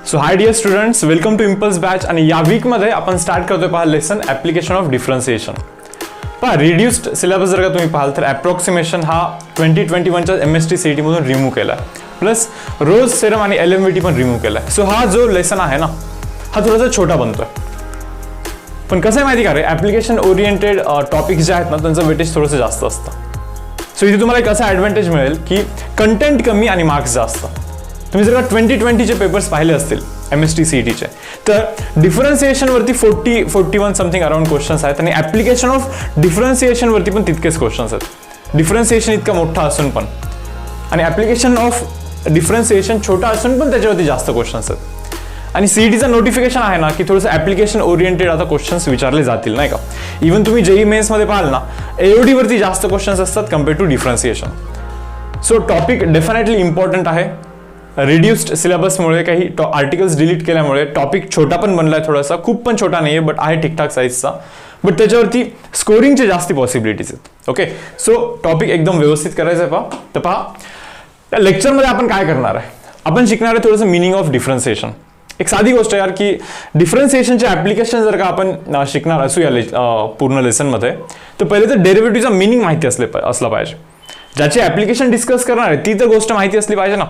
So hi dear students, welcome to impulse batch. आणि या वीकमध्ये आपण स्टार्ट करतोय पहा लेसन ॲप्लिकेशन ऑफ डिफरन्सिएशन. पहा रिड्युस्ड सिलेबस जर का तुम्ही पाहाल तर अप्रॉक्सिमेशन हा 2021च्या MST CET मधून रिमूव्ह केला आहे, प्लस रोज सेरम आणि LMVT पण रिमूव्ह केला आहे. सो हा जो लेसन आहे ना हा थोडासा छोटा बनतोय, पण कसं आहे माहिती का रे, ॲप्लिकेशन ओरिएंटेड टॉपिक्स जे आहेत ना त्यांचं वेटेज थोडंसं जास्त असतं. सो इथे तुम्हाला एक असा ॲडव्हान्टेज मिळेल की कंटेंट कमी आणि मार्क्स जास्त. तुम्ही जर का 2020चे पेपर्स पाहिले असतील MST CETचे तर डिफरन्सिएशन वरती 41 समथिंग अराउंड क्वेश्चन्स आहेत आणि ॲप्लिकेशन ऑफ डिफरन्सिएशन वरती पण तितकेच क्वेश्चन्स आहेत. डिफरन्सिएशन इतका मोठा असून पण आणि ॲप्लिकेशन ऑफ डिफरन्सिएशन छोटा असून पण त्याच्यावरती जास्त क्वेश्चन्स आहेत. आणि CETचं नोटिफिकेशन आहे ना की थोडंसं ॲप्लिकेशन ओरिएंटेड आता क्वेश्चन्स विचारले जातील, नाही का. इव्हन तुम्ही JEE मेन्समध्ये पाहाल ना AOD वरती जास्त क्वेश्चन्स असतात compare to differentiation. So topic definitely important आहे. रिड्युस्ड सिलेबसमुळे काही आर्टिकल्स डिलीट केल्यामुळे टॉपिक छोटा पण बनलाय, थोडासा खूप पण छोटा नाही आहे बट आहे ठीकठाक साईजचा, बट त्याच्यावरती स्कोरिंगचे जास्ती पॉसिबिलिटीज आहेत. ओके, सो टॉपिक एकदम व्यवस्थित करायचं आहे. पहा तर पहा त्या लेक्चरमध्ये आपण काय करणार आहे, आपण शिकणार आहे थोडंसं मिनिंग ऑफ डिफरन्सिएशन. एक साधी गोष्ट आहे यार की डिफरन्सिएशनचे ॲप्लिकेशन जर का आपण शिकणार असू या पूर्ण लेसनमध्ये तर पहिले तर डेरिव्हेटिव्हचा मिनिंग माहिती असला पाहिजे. ज्याची ॲप्लिकेशन डिस्कस करणार आहे ती तर गोष्ट माहिती असली पाहिजे ना.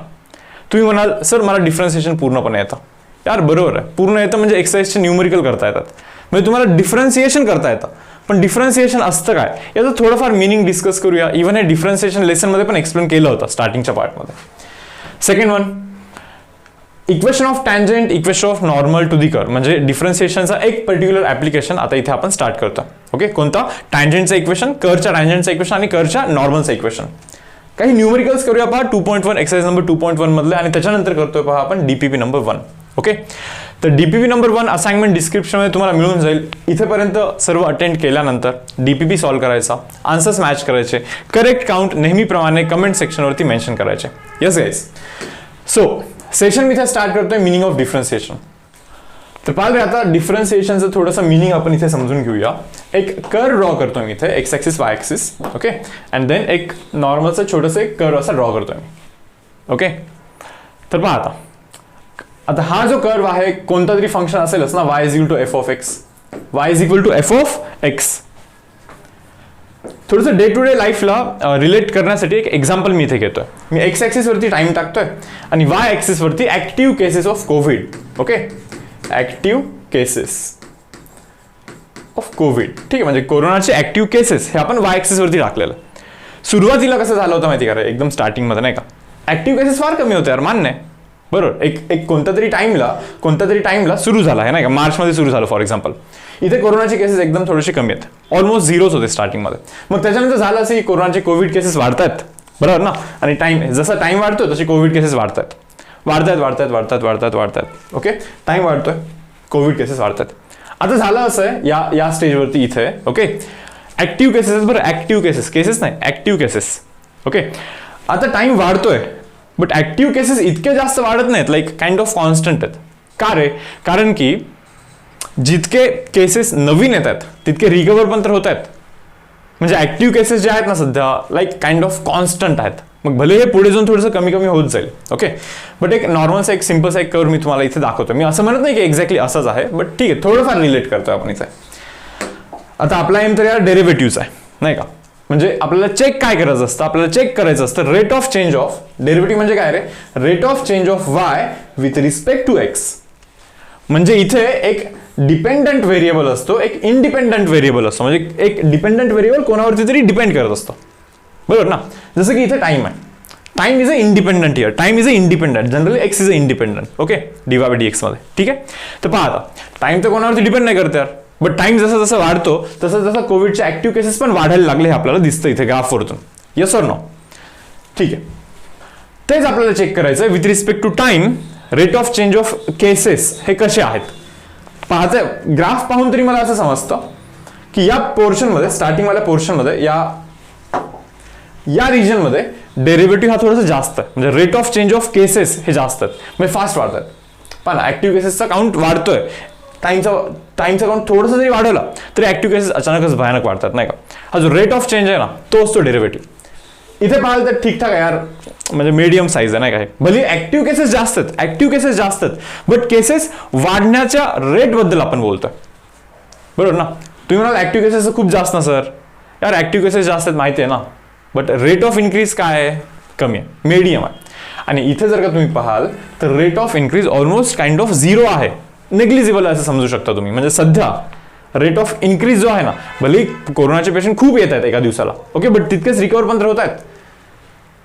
तुम्ही म्हणाल सर मला डिफरन्सिएशन पूर्णपणे येतं, यार बरोबर आहे, पूर्ण येतं म्हणजे एक्सरसाइजचे न्यूमेरिकल करता येतात, म्हणजे तुम्हाला डिफरन्सिएशन करता येतं. पण डिफरन्सिएशन असतं काय याचं थोडंफार मिनिंग डिस्कस करूया. इव्हन हे डिफरन्सिएशन लेसनमध्ये पण एक्सप्लेन केलं होतं स्टार्टिंगच्या पार्टमध्ये. Second one, equation of tangent, equation of normal to the curve, म्हणजे डिफरन्सिएशनचा एक पर्टिक्युलर ॲप्लिकेशन आता इथे आपण स्टार्ट करतो. ओके, कोणता, टँजंटचं इक्वेशन, कर्वच्या टँजंटचं इक्वेशन आणि कर्वच्या नॉर्मलचं इक्वेशन. काही न्यूमेरिकल्स करूया पहा 2.1 एक्सरसाइज नंबर 2.1 मधले, आणि त्याच्यानंतर करतोय पहा आपण DPP नंबर 1. ओके, तर DPP नंबर 1 असाइनमेंट डिस्क्रिप्शनमध्ये तुम्हाला मिळून जाईल. इथेपर्यंत सर्व अटेंड केल्यानंतर DPP सॉल्व्ह करायचा, आन्सर्स मॅच करायचे, करेक्ट काउंट नेहमीप्रमाणे कमेंट सेक्शनवरती मेन्शन करायचे. येस गाईज, सो सेशन मी इथे स्टार्ट करतोय मिनिंग ऑफ डिफरन्सिएशन. तर पाहिलं आता डिफरन्सिएशनचं थोडंसं मिनिंग आपण इथे समजून घेऊया. एक कर्व ड्रॉ करतो मी इथे, x axis y axis. Okay, and then एक नॉर्मलचं छोटंसं एक कर्व असा ड्रॉ करतोय मी. ओके, तर पहा आता हा जो कर्व आहे कोणता तरी फंक्शन असेलच ना, y is equal to f of x, y is equal to f of x. थोडंसं डे टू डे लाईफला रिलेट करण्यासाठी एक एक्झाम्पल मी इथे घेतोय. मी एक्स ॲक्सिस वरती टाइम टाकतोय आणि वाय ॲक्सिस वरती active cases of covid. Okay, active cases of covid, ठीक आहे, म्हणजे कोरोनाचे ऍक्टिव्ह केसेस हे आपण वाय ॲक्सिस वरती टाकलेलं. सुरुवातीला कसं झालं होतं माहिती का, एकदम स्टार्टिंगमध्ये नाही का, ऍक्टिव्ह केसेस फार कमी होते यार, मान्य आहे बरोबर. एक कोणत्या तरी टाइमला सुरू झाला आहे नाही का, मार्चमध्ये सुरू झालं फॉर एक्झाम्पल. इथे कोरोनाचे केसेस एकदम थोडेसे कमी आहेत, ऑलमोस्ट झिरोच होते स्टार्टिंगमध्ये. मग त्याच्यानंतर झालं असं की कोरोनाचे कोविड केसेस वाढतात बरोबर ना, आणि जसा टाइम वाढतोय तसे कोविड केसेस वाढतात. ओके, टाइम वाढतोय, कोविड केसेस वाढतात. आता झालं असं आहे या स्टेजवरती इथे. ओके, ऍक्टिव्ह केसेस बरं, ऍक्टिव्ह केसेस नाही, ऍक्टिव्ह केसेस. ओके, आता टाइम वाढतोय बट ऍक्टिव्ह केसेस इतके जास्त वाढत नाहीत, लाईक काइंड ऑफ कॉन्स्टंट आहेत. का रे, कारण की जितके केसेस नवीन येतात तितके रिकवर पण तर होत आहेत. म्हणजे ऍक्टिव्ह केसेस जे आहेत ना सध्या लाईक काइंड ऑफ कॉन्स्टंट आहेत. मग भले हे पुढे जाऊन थोडंसं कमी होत जाईल. ओके, बट एक नॉर्मलचा एक सिम्पलचा एक कर्व मी तुम्हाला इथे दाखवतो. मी असं म्हणत नाही की एक्झॅक्टली असंच आहे, बट ठीक आहे, थोडंफार रिलेट करतोय आपण इथे. आता आपला एम तर यार डेरिव्हेटिव्हचा आहे नाही का, म्हणजे आपल्याला चेक काय करायचं असतं, आपल्याला चेक करायचं असतं rate of change of derivative. म्हणजे काय रे, rate of change of y with respect to x. म्हणजे इथे एक डिपेंडंट व्हेरिएबल असतो, एक इंडिपेंडंट व्हेरिएबल असतो. म्हणजे एक डिपेंडंट व्हेरिएबल कोणावरती तरी डिपेंड करत असतो बरोबर ना. जसं की इथे टाइम आहे, time is a independent here, time is a independent, generally x is a independent. Okay, dy/dx मध्ये, ठीक आहे. तर पहा आता टाइम तर कोणावरती डिपेंड नाही करत यार, बट टाइम जसं जसं वाढतो तसं कोविडचे ऍक्टिव्ह केसेस पण वाढायला लागले, हे आपल्याला दिसतं इथे ग्राफवरतून. येस ऑर नो, ठीक आहे. तेच आपल्याला चेक करायचं with respect to time rate of change of cases हे कसे आहेत. पाहता ग्राफ पाहून तरी मला असं समजतं की या पोर्शनमध्ये, स्टार्टिंगवाल्या पोर्शनमध्ये या रिजनमध्ये डेरिव्हेटिव्ह हा थोडासा जास्त आहे, म्हणजे rate of change of cases हे जास्त आहेत, म्हणजे फास्ट वाढतात. पण ऍक्टिव्ह केसेसचा काउंट वाढतोय, टाइमचा काउंट थोडंसं जरी वाढवला तरी ऍक्टिव्ह केसेस अचानकच भयानक वाढतात नाही का. हा जो रेट ऑफ चेंज आहे ना तो असतो डेरिव्हेटिव्ह. इथे पाहाल तर ठीकठाक आहे यार, म्हणजे मीडियम साईज आहे नाही काय. भले ऍक्टिव्ह केसेस जास्त आहेत, ऍक्टिव्ह केसेस जास्त आहेत, बट केसेस वाढण्याच्या रेट बद्दल आपण बोलतोय, बरोबर ना. तुम्ही म्हणाल ऍक्टिव्ह केसेस खूप जास्त ना सर, यार ऍक्टिव्ह केसेस जास्त आहेत माहिती आहे ना, बट रेट ऑफ इन्क्रीज काय आहे, कमी आहे, मीडियम आहे. आणि इथे जर का तुम्ही पाहाल तर rate of increase almost kind of zero आहे, नेग्लिजिबल असं समजू शकता तुम्ही. म्हणजे सध्या रेट ऑफ इन्क्रीज जो आहे ना, भले कोरोनाचे पेशंट खूप येत आहेत एका दिवसाला, ओके, बट तितकेच रिकवर पण होत आहेत.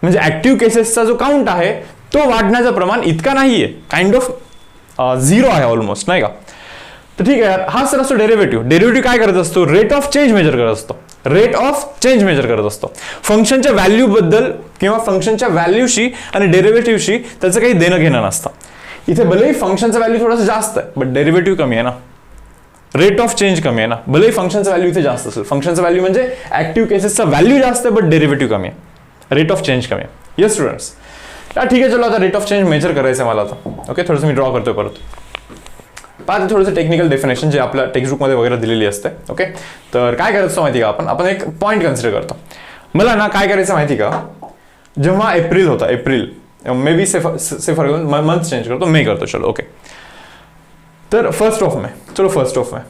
म्हणजे ऍक्टिव्ह केसेसचा जो काउंट आहे तो वाढण्याचं प्रमाण इतका नाहीये, काइंड ऑफ झिरो आहे ऑलमोस्ट, नाही का. तर ठीक आहे यार, हा सर असतो डेरिव्हेटिव्ह काय करत असतो, रेट ऑफ चेंज मेजर करत असतो, रेट ऑफ चेंज मेजर करत असतो. फंक्शनच्या व्हॅल्यू बद्दल किंवा फंक्शनच्या व्हॅल्यूशी आणि डेरिव्हेटिव्हशी त्याचं काही देणं घेणं नसतं. इथे भलेही फंक्शनचं व्हॅल्यू थोडंसं जास्त आहे, बट डेरिव्हेटिव्ह कमी आहे ना, रेट ऑफ चेंज कमी आहे ना. भलेही फंक्शनचं व्हॅल्यू इथे जास्त असेल, फंक्शनचं व्हॅल्यू म्हणजे ऍक्टिव्ह केसेसचा व्हॅल्यू जास्त आहे, बट डेरिव्हेटिव्ह कमी आहे, रेट ऑफ चेंज कमी आहे. येस स्टुडंट्स, ठीक आहे, चलो आता रेट ऑफ चेंज मेजर करायचं आहे मला आता. ओके, थोडंसं मी ड्रॉ करतोय परत. पाहते थोडंसं टेक्निकल डेफिनेशन जे आपल्या टेक्स्टबुकमध्ये वगैरे दिलेली असते. ओके, तर काय करायचं माहिती का, आपण एक पॉईंट कन्सिडर करतो. मला ना काय करायचं माहिती का, जेव्हा एप्रिल होता, April may be say for example month change करतो, मे करतो, चलो ओके. तर 1st ऑफ मे, चलो 1st ऑफ मे,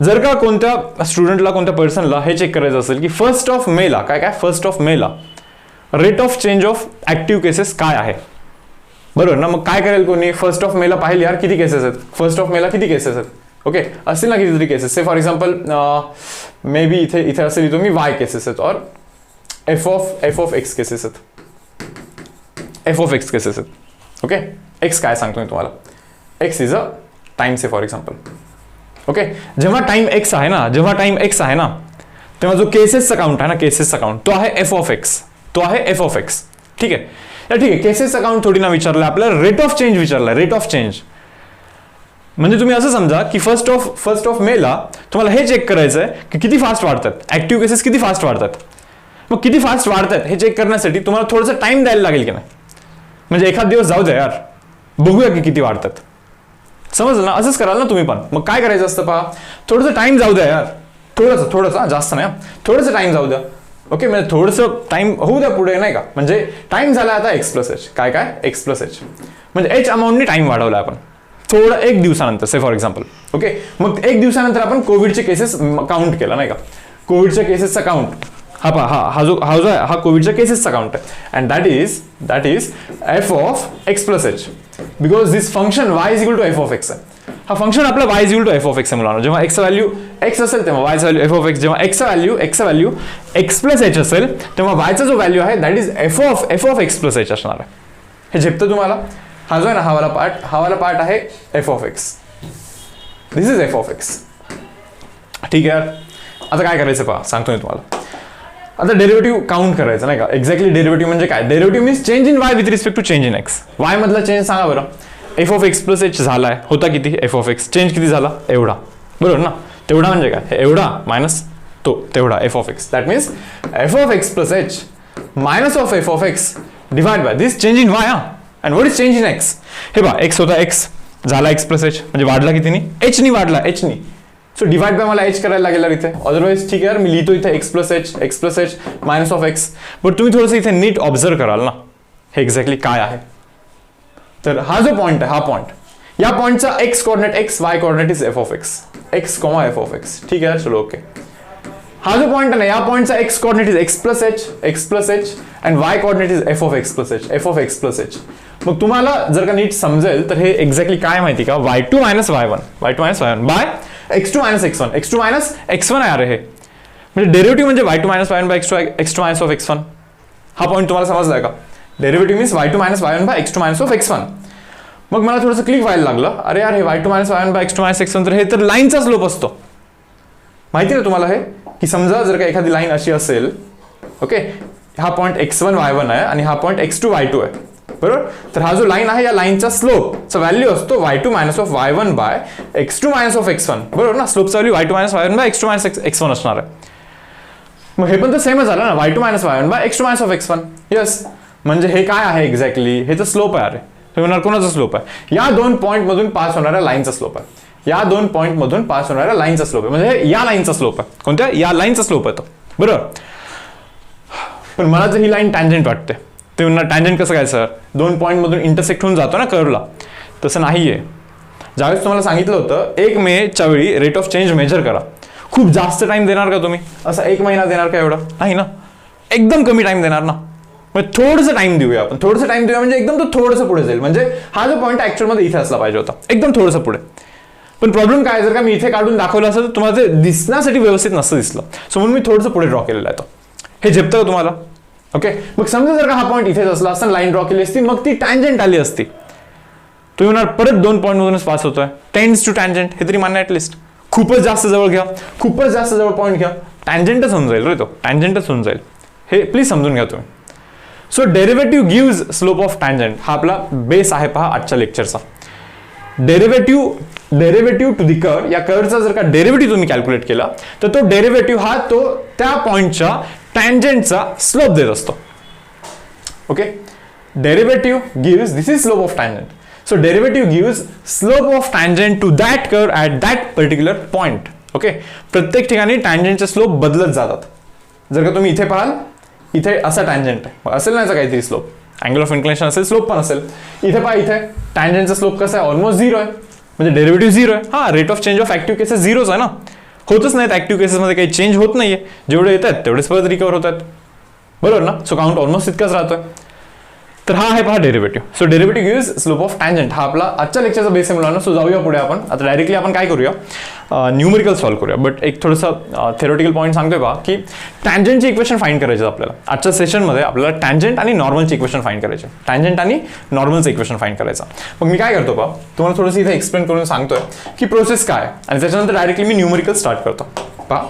जर का कोणत्या स्टुडंटला कोणत्या पर्सनला हे चेक करायचं असेल की 1st ऑफ मेला काय 1st ऑफ मेला rate of change of active cases काय आहे, बरोबर ना. मग काय करेल कोणी, 1st ऑफ मेला पाहिजे यार किती केसेस आहेत, 1st ऑफ मेला किती केसेस आहेत, ओके, असतील ना कितीतरी cases. Say for example may be इथे असेल लिहितो मी वाय केसेस आहेत, और एफ ऑफ एक्स केसेस आहेत, एफ ऑफ एक्स केसेस आहेत. ओके, एक्स काय सांगतो मी तुम्हाला, x is a time, say for example. Okay, जेव्हा टाइम एक्स आहे ना, जेव्हा टाइम एक्स आहे ना, तेव्हा जो केसेसचा काउंट आहे ना, केसेसचा काउंट तो आहे एफ ऑफ एक्स, तो आहे एफ ऑफ एक्स. ठीक आहे, ठीक आहे. केसेसचा काउंट थोडी ना विचारलं आपल्याला, रेट ऑफ चेंज विचारलं, रेट ऑफ चेंज. म्हणजे तुम्ही असं समजा की फर्स्ट ऑफ मेला तुम्हाला हे चेक करायचं आहे की किती फास्ट वाढतात ऍक्टिव्ह केसेस, किती फास्ट वाढतात. मग किती फास्ट वाढतात हे चेक करण्यासाठी तुम्हाला थोडंसं टाइम द्यायला लागेल की नाही. म्हणजे एखाद दिवस जाऊ द्या यार, बघूया की किती वाढतात, समजलं ना. असंच कराल ना तुम्ही पण. मग काय करायचं असतं पहा, थोडंसं टाइम जाऊ द्या यार, थोडंसं जास्त नाही, थोडंसं टाइम जाऊ द्या. ओके, म्हणजे थोडंसं टाइम होऊ द्या पुढे, नाही का. म्हणजे टाइम झाला आता एक्स प्लस एच, काय एक्स प्लस एच, म्हणजे एच अमाऊंटनी टाइम वाढवला आपण थोडं एक दिवसानंतर, से फॉर एक्झाम्पल. ओके, मग एक दिवसानंतर आपण कोविडचे केसेस काउंट केला, नाही का. कोविडच्या केसेसचा काउंट हा पहा, हा जो आहे हा कोविडच्या केसेसचा काउंट आहे. And that is f of x plus h, because this function y is equal to f of x आहे. हा फंक्शन आपला y is equal to f of x आहे मुलांना. जेव्हा एक्स व्हॅल्यू एक्स असेल तेव्हा वायचा व्हॅल्यू एफ ऑफ एक्स, जेव्हा x value x plus h असेल तेव्हा वायचा जो व्हॅल्यू आहे that is f of x plus h असणार आहे. हे झेपतं तुम्हाला. हा जो आहे ना हा वाला पार्ट आहे F of x, this is f of x. ठीक आहे. आता काय करायचं पहा, सांगतो मी तुम्हाला. आता डेरिव्हेटिव्ह काउंट करायचं, नाही का. एक्झॅक्टली डेरिव्हेटिव्ह म्हणजे काय, derivative means change in y with respect to change in x. Y मधला चेंज सांगा बरं. F of x plus h झालाय, होता किती एफ ऑफ एक्स, चेंज किती झाला एवढा, बरोबर ना. तेवढा म्हणजे काय, एवढा मायनस तो तेवढा F of x. That means F of x plus H minus of F of x divide by this change in Y. And what is change in x, हे बा एक्स होता एक्स, झाला एक्स प्लस एच, म्हणजे वाढला कितीनी, H नी वाढला, H नी. So divide by मला एच करायला लागेल इथे, अदरवाइज ठीक आहे मी लिहितो इथे x plus H minus of x. But तुम्ही थोडंसं इथे नीट ऑब्झर्व कराल ना हे एक्झॅक्टली काय आहे. तर हा जो पॉईंट आहे, हा पॉईंट, या पॉईंटचा x coordinate x, Y coordinate is f of x, x comma F of x. ठीक आहे, चलो ओके. हा जो पॉईंट आहे ना, या पॉईंटचा x coordinate is x plus H and Y coordinate is f of x plus H. मग तुम्हाला जर का नीट समजेल तर हे एक्झॅक्टली काय माहिती का, y2 minus y1 by x2 minus x1 आहे अरे हे. म्हणजे डेरिव्हेटिव्ह म्हणजे y2 minus y1 by x2 minus of x1. हा पॉईंट तुम्हाला समजलाय का. Derivative means y2 minus y1 by x2 minus of x1. मग मला थोडंसं क्लिक व्हायला लागलं, अरे यार हे y2 minus y1 by x2 minus x1 तर हे तर लाईनचा स्लोप असतो. माहिती ना तुम्हाला हे, की समजा जर का एखादी लाईन अशी असेल, ओके, हा पॉईंट x1 y1 आहे आणि हा पॉईंट x2 y2 आहे, बरोबर. तर हा जो लाईन आहे या लाईनचा स्लोपचा व्हॅल्यू असतो y2 minus of y1 by x2 minus of x1, बरोबर ना. स्लोपचा value y2 minus y1 by x2 minus x1 असणार आहे. मग हे पण तर सेमच झालं ना, y2 minus y1 by x2 minus of x1. Yes, म्हणजे हे काय आहे एक्झॅक्टली, हे तर स्लोप आहे. अरे तुम्ही म्हणणार कोणाचा स्लोप आहे, या दोन पॉईंट मधून पास होणाऱ्या लाईनचा स्लोप आहे, या दोन पॉईंट मधून पास होणाऱ्या लाईनचा स्लोप आहे. म्हणजे या लाईनचा स्लोप आहे, कोणत्या, या लाईनचा स्लोप आहे तो, बरोबर. पण मला तर ही लाईन टँजंट वाटते. ते म्हणणार टँजंट कसं काय सर, 2 पॉईंटमधून इंटरसेक्ट होऊन जातो ना कर्वला. तसं नाही आहे. ज्यावेळेस तुम्हाला सांगितलं होतं 1 मेच्या वेळी रेट ऑफ चेंज मेजर करा, खूप जास्त टाइम देणार का तुम्ही? असं 1 महिना देणार का एवढं? नाही ना, एकदम कमी टाइम देणार ना. मग थोडंसं टाइम देऊया आपण, थोडंसं टाइम देऊया म्हणजे एकदम तो थोडंसं पुढे जाईल. म्हणजे हा जो पॉईंट ऍक्च्युअलमध्ये इथे असला पाहिजे होता, एकदम थोडंसं पुढे. पण प्रॉब्लेम काय, जर का मी इथे काढून दाखवलं असं तर तुम्हाला ते दिसण्यासाठी व्यवस्थित नसतं दिसलं. सो म्हणून मी थोडंसं पुढे ड्रॉ केलेलं आहे. हे झेपतं का तुम्हाला? ओके. मग समजा जर का हा पॉईंट इथेच असला असता, लाईन ड्रॉ केली असती, मग ती टँजंट आली असती. तुम्ही म्हणणार परत 2 पॉईंटमधूनच पास होतोय, टेंड्स टू टँजंट, हे तरी मान्य ऍटलिस्ट. खूपच जास्त जवळ घ्या, खूपच जास्त जवळ पॉईंट घ्या, टँजंटच होऊन जाईल रे तो, टँजंटच होऊन जाईल. हे प्लीज समजून घ्या तुम्ही. So derivative gives slope of tangent, हा आपला बेस आहे पहा आजच्या लेक्चरचा. डेरिव्हेटिव्ह टू दी कर्व, या कर्वचा जर का डेरिव्हेटिव्ह तुम्ही कॅल्क्युलेट केला तर तो डेरिव्हेटिव्ह हा तो त्या पॉइंटच्या टँजंटचा स्लोप देत असतो. Okay. Derivative gives, this is slope of tangent. So derivative gives slope of tangent to that curve at that particular point. Okay. प्रत्येक ठिकाणी टँजंटचे स्लोप बदलत जातात. जर का तुम्ही इथे पाहाल, इथे असा टँजंट आहे, असेल ना काहीतरी स्लोप, अँगल ऑफ इन्क्लिनेशन असेल, स्लोप पण असेल. इथे पहा, इथे टँजंटचा स्लोप कसा आहे, ऑलमोस्ट 0 आहे, म्हणजे डेरिव्हेटिव्ह 0 आहे. हा, rate of change of active cases 0च आहे ना, होतच नाहीत ऍक्टिव्ह केसेसमध्ये, काही चेंज होत नाहीये. जेवढे येत आहेत तेवढेच परत रिकवर होत आहेत, बरोबर ना. सो काउंट ऑलमोस्ट इतकाच राहतोय. तर हा आहे पहा derivative. So derivative gives slope of tangent, हा आपला आजच्या लेक्चरचा बेस आहे मुलांना. सो जाऊया पुढे आपण. आता डायरेक्टली आपण काय करूया, न्यूमेरिकल सॉल्व्ह करूया. बट एक थोडंसं थेरोटिकल पॉईंट सांगतोय पहा, की टँजंटची इक्वेशन फाइंड करायचे आपल्याला. आजच्या सेशनमध्ये आपल्याला टँजंट आणि नॉर्मलची इक्वेशन फाइंड करायचे, टँजंट आणि नॉर्मलचं इक्वेशन फाइंड करायचं. मग मी काय करतो पहा, तुम्हाला थोडंसं इथे एक्सप्लेन करून सांगतोय की प्रोसेस काय, आणि त्याच्यानंतर डायरेक्टली मी न्यूमेरिकल स्टार्ट करतो. पहा,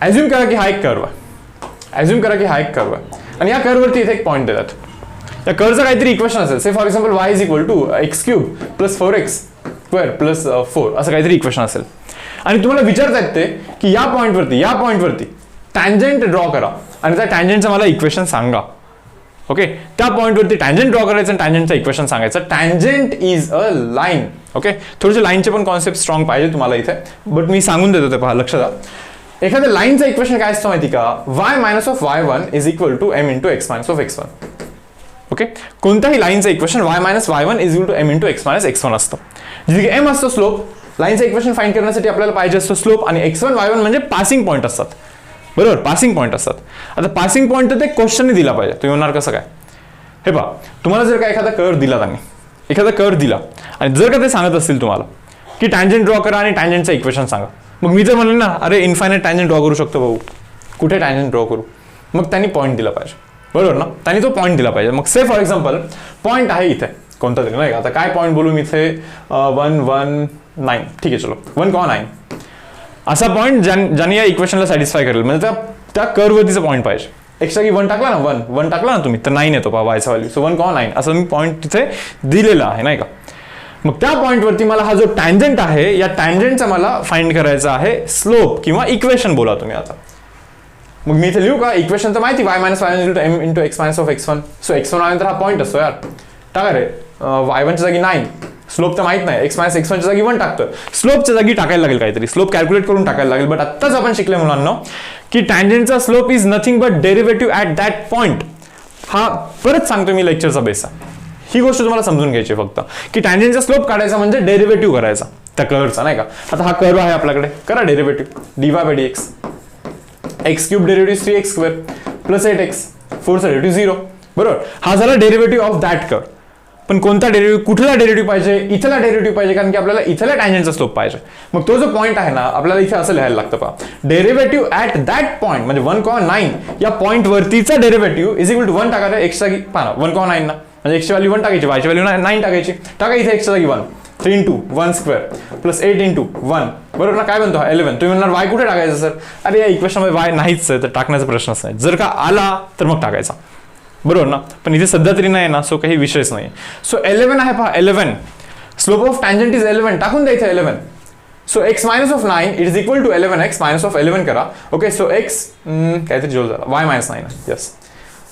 ॲज्युम करा की हा एक कर्व आहे, आणि या कर्ववरती इथे एक पॉईंट देतात. या कर्वचं काहीतरी इक्वेशन असेल, say for example y is equal to x³ plus 4x² plus 4 असं काहीतरी इक्वेशन असेल. आणि तुम्हाला विचारतायत ते की या पॉईंटवरती टँजंट ड्रॉ करा आणि त्या टँजंटचं मला इक्वेशन सांगा. ओके. त्या पॉईंटवरती टँजंट ड्रॉ करायचं आणि टँजंटचं इक्वेशन सांगायचं. Tangent is a line. Okay. थोडेसे लाईनचे पण कॉन्सेप्ट स्ट्रॉंग पाहिजे तुम्हाला इथे, बट मी सांगून देतो ते पहा, लक्षात द्या. एखाद्या लाईनचं इक्वेशन काय असतं माहिती का, y minus of y1 is equal to m into x minus of x1. Okay. कोणत्याही लाईनचं equation y minus y1 is equal to m into x minus x1 असतं. जिथे की m असतो स्लोप, लाईनचं इक्वेशन फाइंड करण्यासाठी आपल्याला पाहिजे असतो स्लोप, आणि x1 y1 म्हणजे पासिंग पॉईंट असतात, बरोबर, पासिंग पॉईंट असतात. आता पासिंग पॉईंट तर ते क्वेश्चनने दिला पाहिजे. तुम्ही म्हणणार कसं काय, हे पहा, तुम्हाला जर का एखादा कर्व दिला आणि जर का ते सांगत असतील तुम्हाला की टँजंट ड्रॉ करा आणि टँजंटचं इक्वेशन सांगा, मग मी जर म्हणलं ना, अरे इन्फायनाइट टँजंट ड्रॉ करू शकतो भाऊ, कुठे टँजंट ड्रॉ करू, मग त्यांनी पॉईंट दिला पाहिजे, बरोबर ना. त्यांनी तो पॉईंट दिला पाहिजे. मग से फॉर एक्झाम्पल पॉईंट आहे इथे कोणता तरी, नाही का, आता काय पॉईंट बोलू मी इथे, 1, 1, 9, ठीक आहे, चलो 1,9 असा पॉईंट ज्याने या इक्वेशनला सॅटिस्फाय करेल, म्हणजे त्या कर्ववरतीचा पॉईंट पाहिजे. एक्स्ट्रा की 1 टाकला ना, 1 टाकला ना तुम्ही, तर 9 येतो पहा वायचा व्हॅल्यू. सो 1,9 असं मी पॉईंट तिथे दिलेला आहे, नाही का. मग त्या पॉईंटवरती मला हा जो टँजंट आहे, या टँजंटचा मला फाइंड करायचा आहे स्लोप किंवा इक्वेशन बोला तुम्ही. आता मग मी इथे लिहू का, इक्वेशन तर माहिती y minus y1 into m into x minus of x1. So x1 आल्यानंतर हा पॉईंट असतो यार, टाका रे, y1च्या जागी 9, स्लोप तर माहित नाही, x मायनस x1च्या जागी 1 टाकतोय, स्लोपच्या जागी टाकायला लागेल काहीतरी, स्लोप कॅल्क्युलेट करून टाकायला लागेल. बट आत्ताच आपण शिकले मुलांना की टँजंटचा slope is nothing but derivative at that point. हा परत सांगतो मी लेक्चरचा बेस आहे, ही गोष्ट तुम्हाला समजून घ्यायची फक्त, की टँजंटचा स्लोप काढायचा म्हणजे डेरिव्हेटिव्ह करायचा त्या कर्वचा, नाही का. आता हा कर्व आहे आपल्याकडे, करा derivative, dy/dx, x³ derivative 3x² plus 8x, 4चा डेरिव्हेटिव्ह 0, बरोबर. हा झाला डेरिव्हेटिव्ह ऑफ दॅट कर्व. पण कोणता डेरिव्हेटिव्ह, कुठला डेरिव्हेटिव्ह पाहिजे, इथला डेरिव्हेटिव्ह पाहिजे, कारण की आपल्याला इथला टँजंटचा स्लोप पाहिजे. मग तो जो पॉईंट आहे ना, आपल्याला इथे असं लिहायला लागतं पहा, डेरिव्हेटिव्ह ॲट दॅट पॉईंट, म्हणजे 1,9 या पॉईंट वरतीचा डेरिव्हेटिव्ह इज इक्वल टू 1 टाका, एक्सच्या जागी पहा ना, 1,9 ना, म्हणजे एक्सची व्हॅल्यू 1 टाकायची, वायची व्हॅल्यू 9 टाकायची, टाका इथे एक्सच्या जागी 1, 3 इंटू 1² प्लस 8 इंटू 1, बरोबर ना. काय बनतो हा 11. तुम्ही म्हणणार वाय कुठे टाकायचं सर, अरे या इक्वेशनमध्ये वाय नाहीच आहे, तर टाकण्याचा प्रश्नच नाही, जर का आला तर मग टाकायचा, बरोबर ना. पण इथे सध्या तरी नाही ना, सो काही विषयच नाही. सो 11 आहे पहा, 11 स्लोप ऑफ टँजंट इज 11, टाकून द्यायचं 11. So x minus of 9 it is equal to 11x minus of 11 करा. ओके. सो x काहीतरी जोड झाला, y मायनस 9 आहे, यस,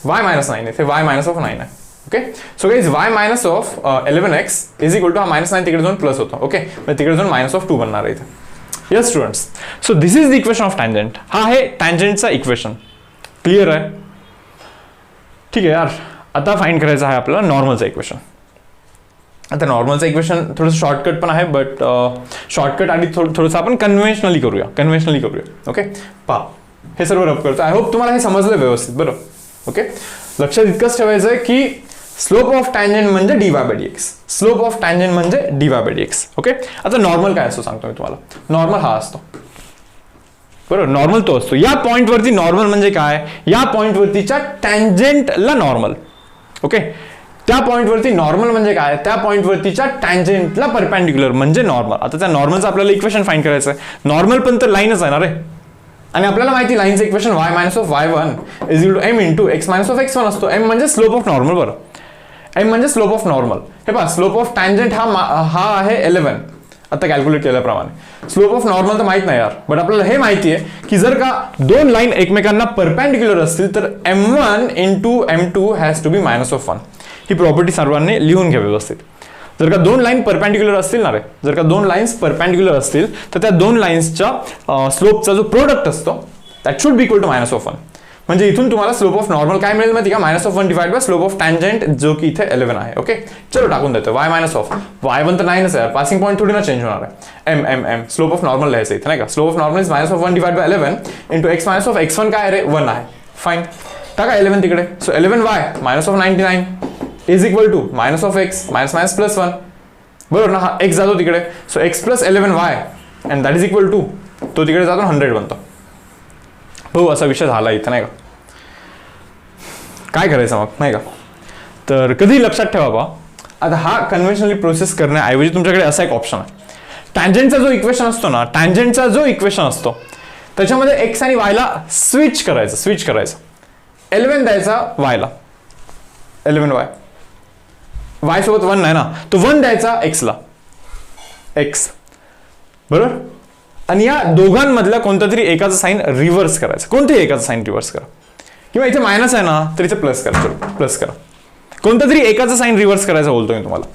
y मायनस 9 इथे y मायनस ऑफ 9 आहे. Okay. So guys y minus of 11x is equal to हा -9 तिकडे जाऊन प्लस होतो. ओके. मग तिकडे जाऊन -2 बनणार आहे इथे. Yes students, so this is the equation of tangent. हा आहे टँजंटचा इक्वेशन. क्लिअर आहे. ठीक आहे यार, आता फाइंड करायचं आहे आपल्याला नॉर्मलचं इक्वेशन. आता नॉर्मलचं इक्वेशन थोडंसं शॉर्टकट पण आहे, बट शॉर्टकट आधी थोडंसं आपण कन्व्हेन्शनली करूया. ओके, पहा हे सर्व रब करतो. आय होप तुम्हाला हे समजलं व्यवस्थित. बरं, ओके, लक्षात इतकंच ठेवायचं आहे की स्लोप ऑफ टँजंट म्हणजे dy by dx. Slope of tangent म्हणजे dy by dx. ओके, आता नॉर्मल काय असतो सांगतो मी तुम्हाला. नॉर्मल हा असतो, बरोबर, नॉर्मल तो असतो. या पॉईंटवरती नॉर्मल म्हणजे काय, या पॉईंटवरतीच्या टँजंटला नॉर्मल. ओके, त्या पॉईंटवरती नॉर्मल म्हणजे काय, त्या पॉईंटवरतीच्या टँजंटला परपेंडिक्युलर म्हणजे नॉर्मल. आता त्या नॉर्मलचं आपल्याला इक्वेशन फाइंड करायचं आहे. नॉर्मल पण तर लाईनच आहे ना रे, आणि आपल्याला माहिती लाईनचं equation y minus of y1 is equal to m into x minus of x1 असतो. m म्हणजे स्लोप ऑफ नॉर्मल. बरं, m म्हणजे स्लोप ऑफ नॉर्मल. हे पहा, स्लोप ऑफ टँजंट हा आहे 11 आता कॅल्क्युलेट केल्याप्रमाणे. स्लोप ऑफ नॉर्मल तर माहित नाही यार, बट आपल्याला हे माहिती आहे की जर का दोन लाईन एकमेकांना परपेंडिक्युलर असतील तर m1 into m2 has to be minus of 1. ही प्रॉपर्टी सर्वांनी लिहून घ्या व्यवस्थित. जर का दोन लाईन परपेंडिक्युलर असतील ना रे, जर का दोन लाईन्स परपेंडिक्युलर असतील तर त्या दोन लाईन्सच्या स्लोपचा जो प्रोडक्ट असतो that should be equal to minus of 1. म्हणजे इथून तुम्हाला स्लोप ऑफ नॉर्मल काय मिळेल माहिती का, minus of 1 divide bye slope of tangent जो की इथे 11 आहे. ओके, चलो टाकून देतो y मायनस ऑफ y1 तर 9च आहे, पासिंग पॉईंट थोडी ना चेंज होणार आहे. m स्लोप ऑफ नॉर्मल लिहायचं इथे नाही का. Slope of normal is minus of 1 divide by 11 into x minus of x1 काय रे 1 आहे. फाईन, टाका 11 तिकडे. So 11y minus of 99 is equal to minus of x minus minus plus 1. बरोबर ना, हा x जातो तिकडे. So x plus 11y and that is equal to, तो तिकडे जातो 100 बनतो. हो, असा विषय झाला इथं नाही का. काय करायचं मग नाही का. तर कधी लक्षात ठेवा बा, आता हा कन्व्हेन्शनली प्रोसेस करण्याऐवजी तुमच्याकडे असा एक ऑप्शन आहे. टँजंटचा जो इक्वेशन असतो त्याच्यामध्ये x आणि y ला स्विच करायचं. 11 द्यायचा y ला, 11y, y सोबत 1 नाही ना, तो 1 द्यायचा x ला, x, बरोबर. आणि या दोघांमधल्या कोणत्या तरी एकाचं साईन रिव्हर्स करायचं. कोणत्याही एकाचं साईन रिव्हर्स करा, किंवा इथे मायनस आहे ना तर इथे प्लस करा. चलो प्लस करा. कोणत्या तरी एकाचं साईन रिव्हर्स करायचं बोलतोय मी तुम्हाला,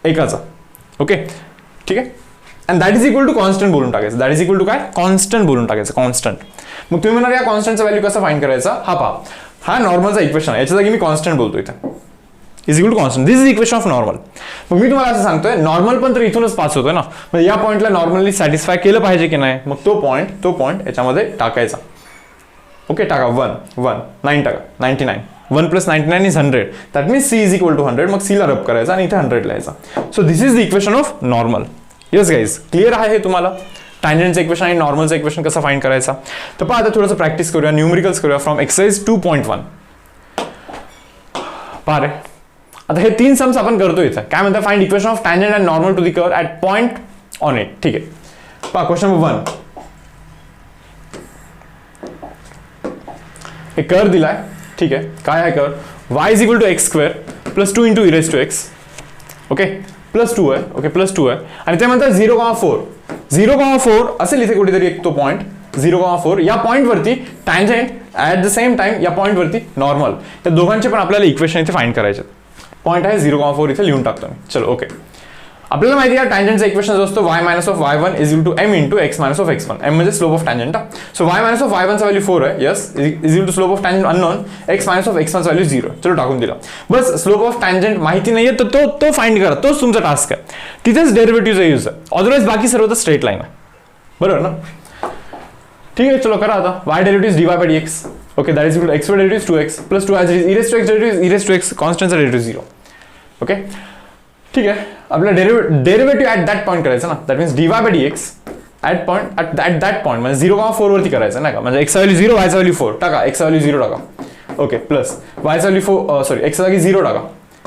एकाचा. ओके, ठीक आहे. And that is equal to constant बोलून टाकायचं. दॅट इज इक्वल टू काय, कॉन्स्टंट बोलून टाकायचं, कॉन्स्टंट. मग तुम्ही म्हणाल या कॉन्स्टंटचा व्हॅल्यू कसा फाइंड करायचा. हा पहा, हा नॉर्मलचा इक्वेशन आहे, याच्या जागी मी कॉन्स्टंट बोलतो इथे, is equal to constant. This is equation of normal. मग मी तुम्हाला असं सांगतोय नॉर्मल पण तर इथूनच पास होतोय ना, म्हणजे या पॉईंटला नॉर्मली सॅटिस्फाय केलं पाहिजे की नाही. मग तो पॉईंट याच्यामध्ये टाकायचा. ओके, टाका 1 9 टाका 99. 1 plus 99 is 100. That means c is equal to 100. मग c ला रब करायचा आणि इथे 100 लिहायचा. So this is the equation of normal. Yes guys, clear आहे हे तुम्हाला टँजंटचं इक्वेशन आणि नॉर्मलचं इक्वेशन कसं फाइंड करायचा. तर पहा, आता थोडंसं प्रॅक्टिस करूया, न्यूमेरिकल्स करूया फ्रॉम एक्सरसाइज 2.1. पहा रे, आता हे 3 सम्स आपण करतो इथे. काय म्हणतात, find equation of tangent and normal to the curve at point on it. ठीक आहे, पहा क्वेश्चन नंबर 1. एक कर्व दिलाय, ठीक आहे. काय आहे curve, y is equal to x square plus 2 into erase to x. Okay, plus 2 आहे. ओके, प्लस 2 आहे. आणि ते म्हणतात 0,4 असेल इथे कुठेतरी एक तो पॉईंट 0,4. या पॉईंटवरती tangent at the same time या पॉईंटवरती नॉर्मल, या दोघांचे पण आपल्याला इक्वेशन इथे फाइंड करायचे. पॉईंट आहे 0,4 इथे लिहून टाकतो मी. चलो ओके, आपल्याला माहिती आहे टँजंटचा इक्वेशन जो असतो y minus of y1 is equal to m into x minus of x1. m म्हणजे slope of tangent. So y minus of y1 चा व्हॅल्यू 4 आहे. Yes, is equal to slope of tangent unknown, x minus of x1 चा value 0. चलो टाकून दिला. बस slope of tangent माहिती नाहीये तर तो फाइंड करा, तोच तुमचा टास्क आहे. तिथेच डेरिव्हेटिव्हचा यूज आहे, अदरवाइज बाकी सर्व तर स्ट्रेट लाईन आहे. बरोबर ना. ठीक आहे, चलो करा आता. y derivative dy by dx. Okay, that is equal to x derivative 2x plus 2 as is two x कॉन्स्टंटचा डेरिव्हेटिव्ह 0. ओके, ठीक आहे. आपला डेरिव्हेटिव्ह ॲट दॅट पॉईंट करायचं ना. That means dy by dx at that point म्हणजे 0,4 वरती करायचं नाही का. म्हणजे x व्हॅल्यू 0, y व्हॅल्यू 4 टाका, x व्हॅल्यू 0 टाका. Okay, plus y value 4 sorry x जागी 0 टाका.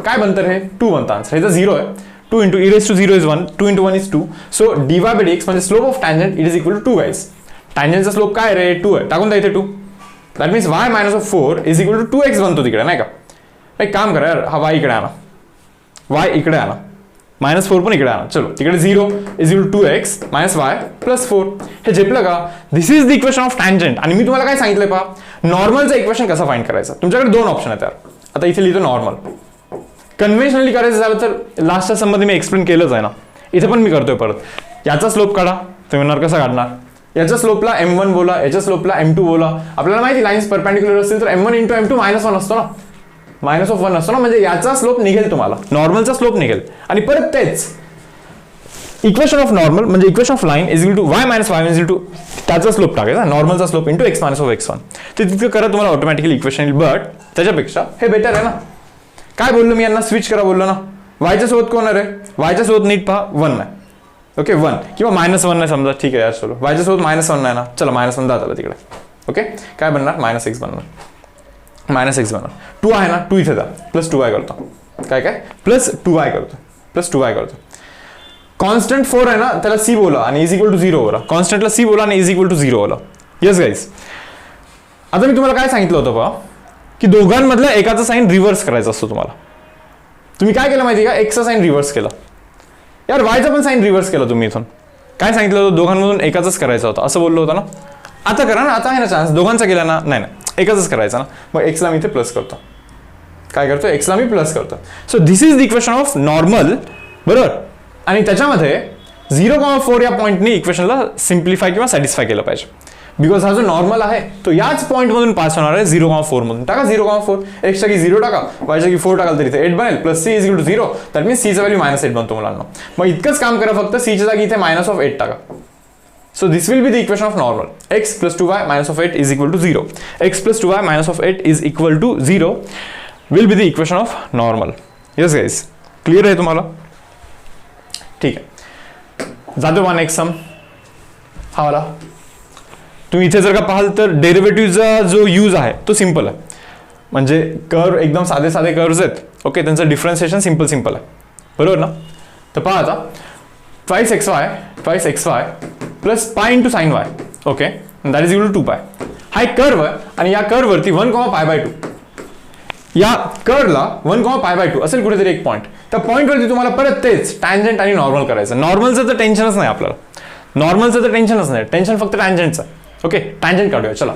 काय बनतं हे 2 बनतं आन्सर. ह्याचा 0 आहे. 2 into erase to 0 is 1, 2 into 1 is 2. So dy by dx म्हणजे slope of tangent it is equal to 2 guys. टँजंटचा स्लोप काय रे 2 आहे, टाकून द्या इथे 2. That means y minus of 4 is equal to 2x बनतो तिकडे नाही का. एक काम करा यार, हा y इकडे आणा, y इकडे आणा, मायनस 4 पण इकडे आणा. चलो तिकडे 0 is equal to 2x minus y plus 4. हे झेपलं का. This is the equation of tangent. आणि मी तुम्हाला काय सांगितलंय पहा, नॉर्मलचं इक्वेशन कसं फाइंड करायचं. तुमच्याकडे 2 ऑप्शन आहेत यार. आता इथे लिहितो नॉर्मल. कन्व्हेन्शनली करायचं झालं तर लास्टच्या संबंधी मी एक्सप्लेन केलंच आहे ना, इथे पण मी करतोय परत. याचा स्लोप काढा, तुम्ही म्हणणार कसा काढणार. याच्या स्लोपला m1 बोला, याच्या स्लोपला m2 बोला. आपल्याला माहिती लाईन्स परपेंडिक्युलर असतील तर m1 इंटू m2 मायनस 1 असतो ना. -1 असतो ना, म्हणजे याचा स्लोप निघेल, तुम्हाला नॉर्मलचा स्लोप निघेल. आणि परत तेच इक्वेशन ऑफ नॉर्मल म्हणजे equation of line is equal to y minus y is equal to त्याचा स्लोप टाकायचा, नॉर्मलचा slope into x minus of x1. ते तितकं करा, तुम्हाला ऑटोमॅटिकली इक्वेशन येईल. बट त्याच्यापेक्षा हे बेटर आहे ना. काय बोललो मी यांना, स्विच करा बोललो ना. वायच्या सोबत कोण आहे, वायच्या सोबत नीट पहा 1 आहे. ओके 1 किंवा -1 नाही समजा, ठीक आहे यार चलो, वायच्या सोबत -1 नाही ना, चला -1 जात तिकडे. ओके काय बनणार, -x बनणार, -x बनणार. 2 आहे ना, 2 इथे जा, +2y करतो. काय +2y करतो, +2y करतो. कॉन्स्टंट 4 आहे ना, त्याला c बोला आणि इज इक्वल टू 0 बोला. कॉन्स्टंटला c बोला आणि इज इक्वल टू 0 बोला. येस गाईज, आता मी तुम्हाला काय सांगितलं होतं पहा, की दोघांमधला एकाचा साईन रिव्हर्स करायचा असतो तुम्हाला. तुम्ही काय केलं माहिती का, एक्सचा साईन रिव्हर्स केला यार, वायचा पण साईन रिव्हर्स केला तुम्ही. इथून काय सांगितलं होतं, दोघांमधून एकाच करायचं होतं असं बोललो होतं ना. आता करा ना, आता आहे ना चान्स, दोघांचा केला ना, नाही एकाच करायचा ना. मग एक्सला मी इथे प्लस करतो. काय करतो, एक्सला मी प्लस करतो. So this is the equation of normal, बरोबर. आणि त्याच्यामध्ये 0,4 या पॉईंटनी इक्वेशनला सिम्प्लिफाय किंवा सॅटिस्फाय केलं पाहिजे. बिकॉज हा जो नॉर्मल आहे तो याच पॉईंटमधून पास होणार आहे 0,4 मधून. टाका 0,4, एक्सच्या की 0 टाका, वायच्या की 4 टाकाल तरी इथे 8 बनेल. Plus c is equal to 0, that means c चा व्हॅल्यू -8 बनतो मुलांना. मग इतकंच काम करा, फक्त c च्या जागी इथे -8 टाका. So this will be the equation of normal. X plus 2y minus of 8 is equal to 0. X plus 2y minus of 8 is equal to 0 will be the equation of normal. Yes guys, clear आहे तुम्हाला? ठीक आहे, जातो 1x सम हा वाला. तुम्ही इथे जर का पाहाल तर डेरिव्हेटिव्हचा जो यूज आहे तो सिंपल आहे. म्हणजे कर्व एकदम साधे साधे कर्व्स आहेत. ओके, त्यांचं डिफरन्सिएशन सिंपल आहे, बरोबर ना. तर पहा आता, twice xy plus pi into sine y. Okay, that is equal to 2π. हा एक कर्व आहे आणि या कर्व वरती 1,π/2, या कर्वला 1,π/2 असेल कुठेतरी एक पॉईंट. त्या पॉईंट वरती तुम्हाला परत तेच टँजंट आणि नॉर्मल करायचं. नॉर्मलचं तर टेन्शनच नाही आपल्याला, टेन्शन फक्त टँजंटचं. ओके, टँजंट काढूया चला.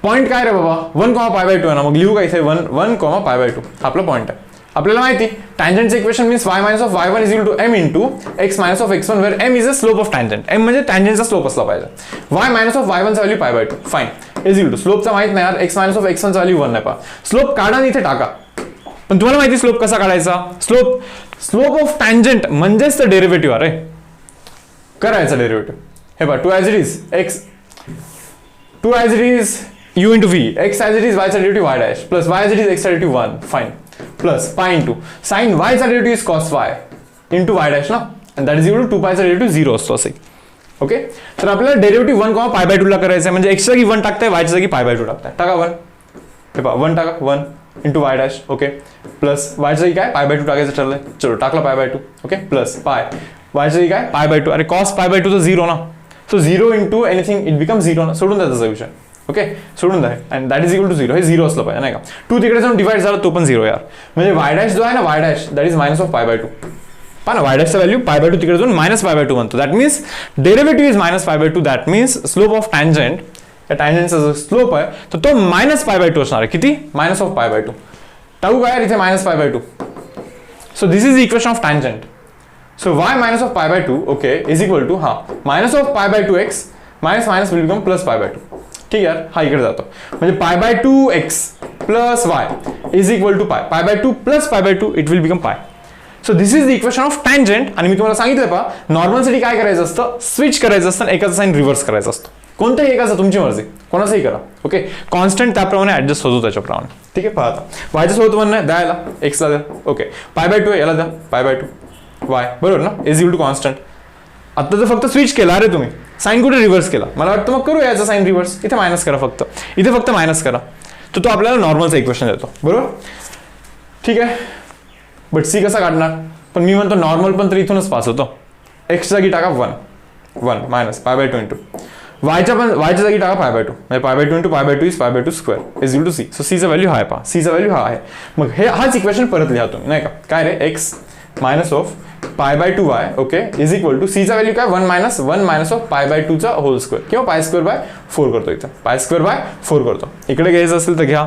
पॉईंट काय रे बाबा, 1,π/2 आहे ना, मग लिहू का इथे 1,π/2 आपला पॉईंट आहे. आपल्याला माहिती टँजंटचं equation means y minus of y1 is equal to m into x minus of x1 where m is a slope of tangent. m म्हणजे टँजंटचा स्लोप असला पाहिजे. y मायनस ऑफ y1 चा value π/2 fine is equal to स्लोपचा माहित नाही यार, x minus of x1 चा value 1 नाही. पहा स्लोप काढा आणि इथे टाका. पण तुम्हाला माहिती स्लोप कसा काढायचा, स्लोप ऑफ टँजंट म्हणजेच तर डेरिव्हेटिव्ह. अरे करायचा डेरिव्हेटिव्ह. हे पहा 2 as it is x, 2 as it is u into v, x as it is y चा derivative y dash plus y as it is x चा derivative 1 fine plus pi into sign y चा derivative is cos y into y dash ना, आणि that is equal to 2π चा derivative 0 असतो असे. Okay, तर आपल्याला डेरिव्हेटिव्ह 1,π/2 ला करायचं आहे. म्हणजे x च्या जागी 1 टाकताय, y च्या जागी π/2 टाकताय. टाका 1, हे पहा 1 टाका, 1 into y dash. Okay, plus y च्या जागी काय π/2 टाकायचं ठरलंय. चलो टाकला π/2. ओके, प्लस पाय y च्या जागी काय π/2. अरे cos π/2 तर 0 ना, so 0 into anything it become 0 ना, सोडून द्यायचा विषय. ओके, सोडून द्या, and that is equal to 0. हे 0 असलं पाहिजे नाही का. 2 तिकडे जाऊन डिवाइड झाला तो पण 0 यार. म्हणजे y डॅश जो आहे ना, y dash that is minus of π/2. पहा ना, y डॅशचा व्हॅल्यू π/2 तिकडे जाऊन -π/2 बनतो. That means derivative is -π/2. That means slope of tangent, या टँजंटचा जो स्लोप आहे तर तो -π/2 असणार आहे. किती, मायनस ऑफ π/2. टाकू काय यार इथे -π/2. So this is equation of tangent. So y minus of π/2 okay is equal to हा minus of π/2x minus minus will become plus π/2. ठीक आहे, हा इकडे जातो. म्हणजे π/2x plus y is equal to π/2 plus π/2 it will become pi. So this is the equation of tangent. आणि मी तुम्हाला सांगितलं पहा, नॉर्मलसाठी काय करायचं असतं, स्विच करायचं असतं, एकाचा साईन रिव्हर्स करायचा असतो. कोणत्याही एकाचा, तुमची मर्जी, कोणाचाही करा. ओके, कॉन्स्टंट त्याप्रमाणे ऍडजस्ट होतो त्याच्याप्रमाणे. ठीक आहे, पहा आता वायच्या सोबत 1 नाही, द्यायला एक्सला द्या. ओके, π/2 याला द्या π/2 y, बरोबर ना, इज इक्वल टू कॉन्स्टंट. आता जर फक्त स्विच केला, अरे तुम्ही साइन कुठे रिव्हर्स केला, मला वाटतं मग करू याचा साइन रिव्हर्स. इथे मायनस करा, इथे फक्त मायनस करा, तर तो आपल्याला नॉर्मलचा इक्वेशन देतो. बरोबर, ठीक आहे. बट सी कसा काढणार, पण मी म्हणतो नॉर्मल पण तर इथूनच पास होतो. एक्सच्या जागी टाका 1 मायनस π/2 इंटू वायच्या जागी टाका π/2, म्हणजे π/2 into π/2 is π/2 square is equal to c. So सीचा व्हॅल्यू हा आहे, पहा सीचा व्हॅल्यू हा आहे. मग हे हाच इक्वेशन परत लिहा तुम्ही नाही का. काय रे, x minus of π/2y okay is equal to c चा व्हॅल्यू काय 1 मायनस ऑफ π/2 चा होल स्क्वेअर किंवा π²/4 करतो. इथं π²/4 करतो. इकडे घ्यायचं असेल तर घ्या,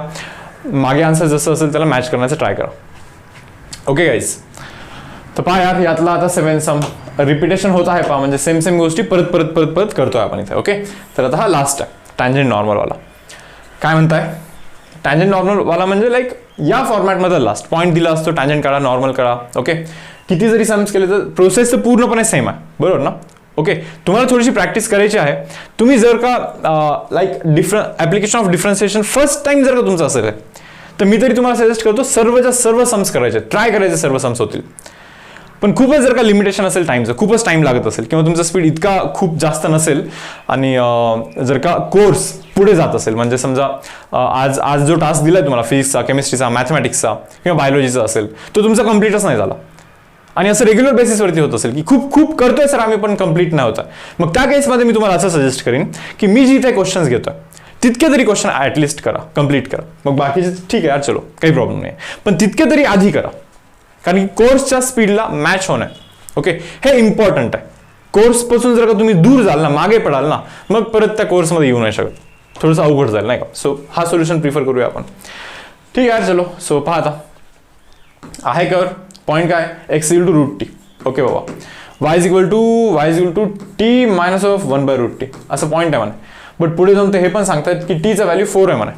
मागे आन्सर जसं असेल त्याला मॅच करण्याचा ट्राय करा. ओके गाईज, तर पहा यार यातला आता 7 सम रिपिटेशन होत आहे. पहा म्हणजे सेम गोष्टी परत करतोय आपण इथे. ओके, तर आता हा लास्ट आहे टँजंट नॉर्मलवाला. काय म्हणताय, टँजंट नॉर्मल वाला म्हणजे लाईक या फॉर्मॅटमध्ये लास्ट पॉईंट दिला असतो, टँजंट काढा, नॉर्मल काढा. ओके, किती जरी सम्स केले तर प्रोसेस तर पूर्णपणे सेम आहे, बरोबर ना. ओके, तुम्हाला थोडीशी प्रॅक्टिस करायची आहे. तुम्ही जर का like application of differentiation first time जर का तुमचं असेल तर मी तरी तुम्हाला सजेस्ट करतो सर्वच्या सर्व सम्स करायचे, ट्राय करायचे, सर्व सम्स होतील. पण खूपच जर का लिमिटेशन असेल टाईमचं, खूपच टाईम लागत असेल किंवा तुमचा स्पीड इतका खूप जास्त नसेल आणि जर का कोर्स पुढे जात असेल, म्हणजे समजा आज जो टास्क दिला तुम्हाला फिजिक्सचा, केमिस्ट्रीचा, मॅथमॅटिक्सचा किंवा बायोलॉजीचा असेल तो तुमचा कम्प्लीटच नाही झाला आणि असं रेग्युलर बेसिसवरती होत असेल की खूप खूप करतोय सर आम्ही पण कम्प्लीट नाही होता, मग त्या केसमध्ये मी तुम्हाला असं सजेस्ट करीन की मी जिथे क्वेश्चन्स घेतोय तितके तरी क्वेश्चन ॲटलिस्ट करा, कम्प्लीट करा. मग बाकीचे ठीक आहे यार, चलो काही प्रॉब्लेम नाही, पण तितके तरी आधी करा, कारण की कोर्सच्या स्पीडला मॅच होणं. ओके, हे इम्पॉर्टंट आहे. कोर्सपासून जर का तुम्ही दूर जाल ना, मागे पडाल ना, मग परत त्या कोर्समध्ये येऊ नाही शकत, थोडंसं अवघड जाईल नाही का. सो हा सोल्युशन प्रिफर करूया आपण. ठीक आहे, चलो. सो पहा आता आहे कर पॉईंट काय, x equal to root t. Okay बाबा, y equal to t minus of 1/√t असं पॉईंट आहे म्हणे. बट पुढे जाऊन ते हे पण सांगतात की टीचा व्हॅल्यू 4 आहे म्हणे.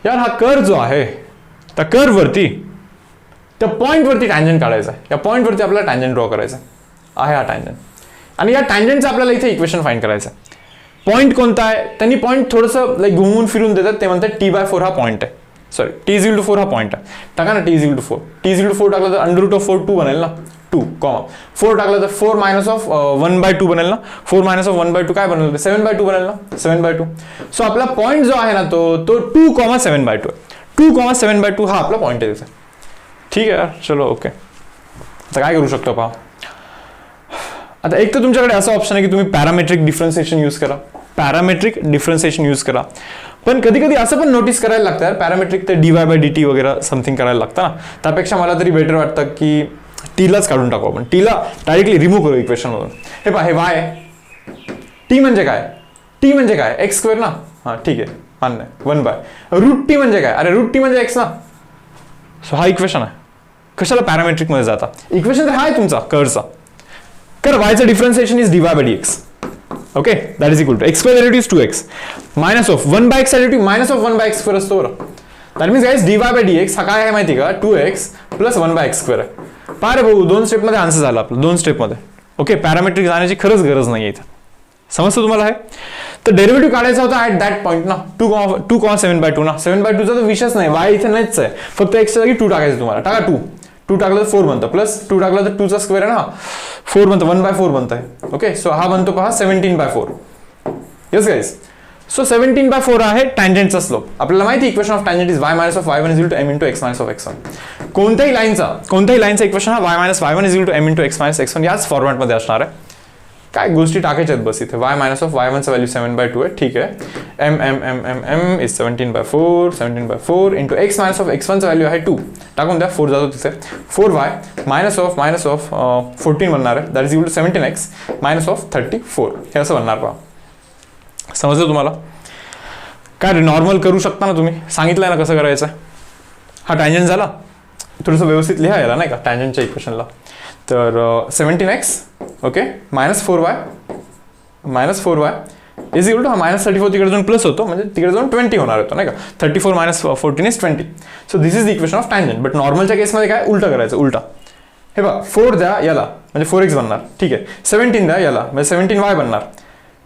यार हा कर्व जो आहे त्या कर्ववरती, त्या पॉईंटवरती टँजंट काढायचा आहे, या पॉईंटवरती आपल्याला टँजंट ड्रॉ करायचा आहे हा टँजंट, आणि या टँजंटचं आपल्याला इथे इक्वेशन फाइंड करायचं आहे. पॉईंट कोणता आहे, त्यांनी पॉईंट थोडंसं लाईक घुमून फिरून देतात, ते म्हणतात t/4 हा पॉईंट आहे. Sorry, t is equal to 4 हा पॉईंट आहे. टाका ना t is equal to 4. t is equal to 4 टाकलं तर √4 2 बनेल ना, 2 4 टाकलं तर 4 मायनस ऑफ 1/2 बनेल ना, 4 मायनस ऑफ 1/2 काय बनेल, 7/2 बनेल ना, 7/2. सो आपला पॉईंट जो आहे ना तो 2,7/2 आहे. 2,7/2 हा आपला पॉईंट आहे तिथे. ठीक आहे, चलो. ओके, आता काय करू शकतो पहा. आता एक तर तुमच्याकडे असं ऑप्शन आहे की तुम्ही पॅरामेट्रिक डिफरन्सिएशन यूज करा, पॅरामेट्रिक डिफरन्सिएशन यूज करा. पण कधी कधी असं पण नोटीस करायला लागतं यार, पॅरामेट्रिक तर dy/dt वगैरे समथिंग करायला लागतं ना, त्यापेक्षा मला तरी बेटर वाटतं की टीलाच काढून टाकू आपण, टीला डायरेक्टली रिमूव्ह करू इक्वेशन मधून. हे पहा, हे y आहे, टी म्हणजे काय, टी म्हणजे काय x² ना, हां ठीक आहे मान्य, 1/√t म्हणजे काय, अरे √t म्हणजे x ना. सो हा इक्वेशन आहे, कशाला पॅरामेट्रिक मध्ये जाता, इक्वेशन तर हा आहे तुमचा कर्वचा. कर y चा differentiation is dy/dx. Okay, that is equal to x² derivative is 2x minus of 1/x derivative minus of 1/x² असतो बरं. दॅट मीन्स गाइस dy/dx हा काय आहे माहिती का, 2x प्लस 1/x² आहे. पहा रे भाऊ, 2 स्टेपमध्ये आन्सर झाला आपलं, 2 स्टेपमध्ये. ओके, पॅरामेट्रिक जाण्याची खरंच गरज नाही आहे इथं, समजतं तुम्हाला आहे. तर डेरिव्हेटिव्ह काढायचा होता ॲट दॅट पॉईंट ना, 2,7/2 ना, 7/2चा तर विषयच नाही, y इथे नाहीच आहे, फक्त x जागी 2 टाकायचं तुम्हाला. टाका 2 टाकलं तर 4 बनतं, प्लस 2 टाकलं तर 2चा स्क्वेअर आहे ना, 4 बनतं, 1/4 बनतं आहे. ओके, सो हा बनतो पहा 17/4. येस गाईज, सो 17/4 आहे टँजंटचा स्लोप. आपल्याला माहिती equation of tangent is y minus of y1 is equal to m into x minus of x1. कोणत्याही लाईनचा इक्वेशन हा y minus y1 is equal to m into x minus x1 याच फॉर्मॅटमध्ये असणार आहे. काय गोष्टी टाकायच्या आहेत बस इथे, y मायनस ऑफ y1 चा व्हॅल्यू 7/2 आहे, ठीक आहे. m is 17/4 into x minus of x1 चा व्हॅल्यू आहे 2, टाकून द्या, 4 जातो तिथे, 4y मायनस ऑफ 14 बनणार आहे, that is equal to 17x minus of 34. हे असं बनणार पहा. समजलं तुम्हाला. काय नॉर्मल करू शकता ना तुम्ही, सांगितलंय ना कसं करायचं. हा टँजंट झाला, थोडंसं व्यवस्थित लिहा याला नाही का टँजंटच्या इक्वेशनला. तर 17x okay minus 4y is equal to हा -34 तिकडे जाऊन प्लस होतो, म्हणजे तिकडे जाऊन 20 होणार होतो नाही का. 34 minus 14 is 20. So this is the equation of tangent. But नॉर्मलच्या केसमध्ये काय उलटा करायचं, उलटा. हे बघा 4 द्या याला म्हणजे 4x बनणार, ठीक आहे. 17 द्या याला म्हणजे 17y बनणार.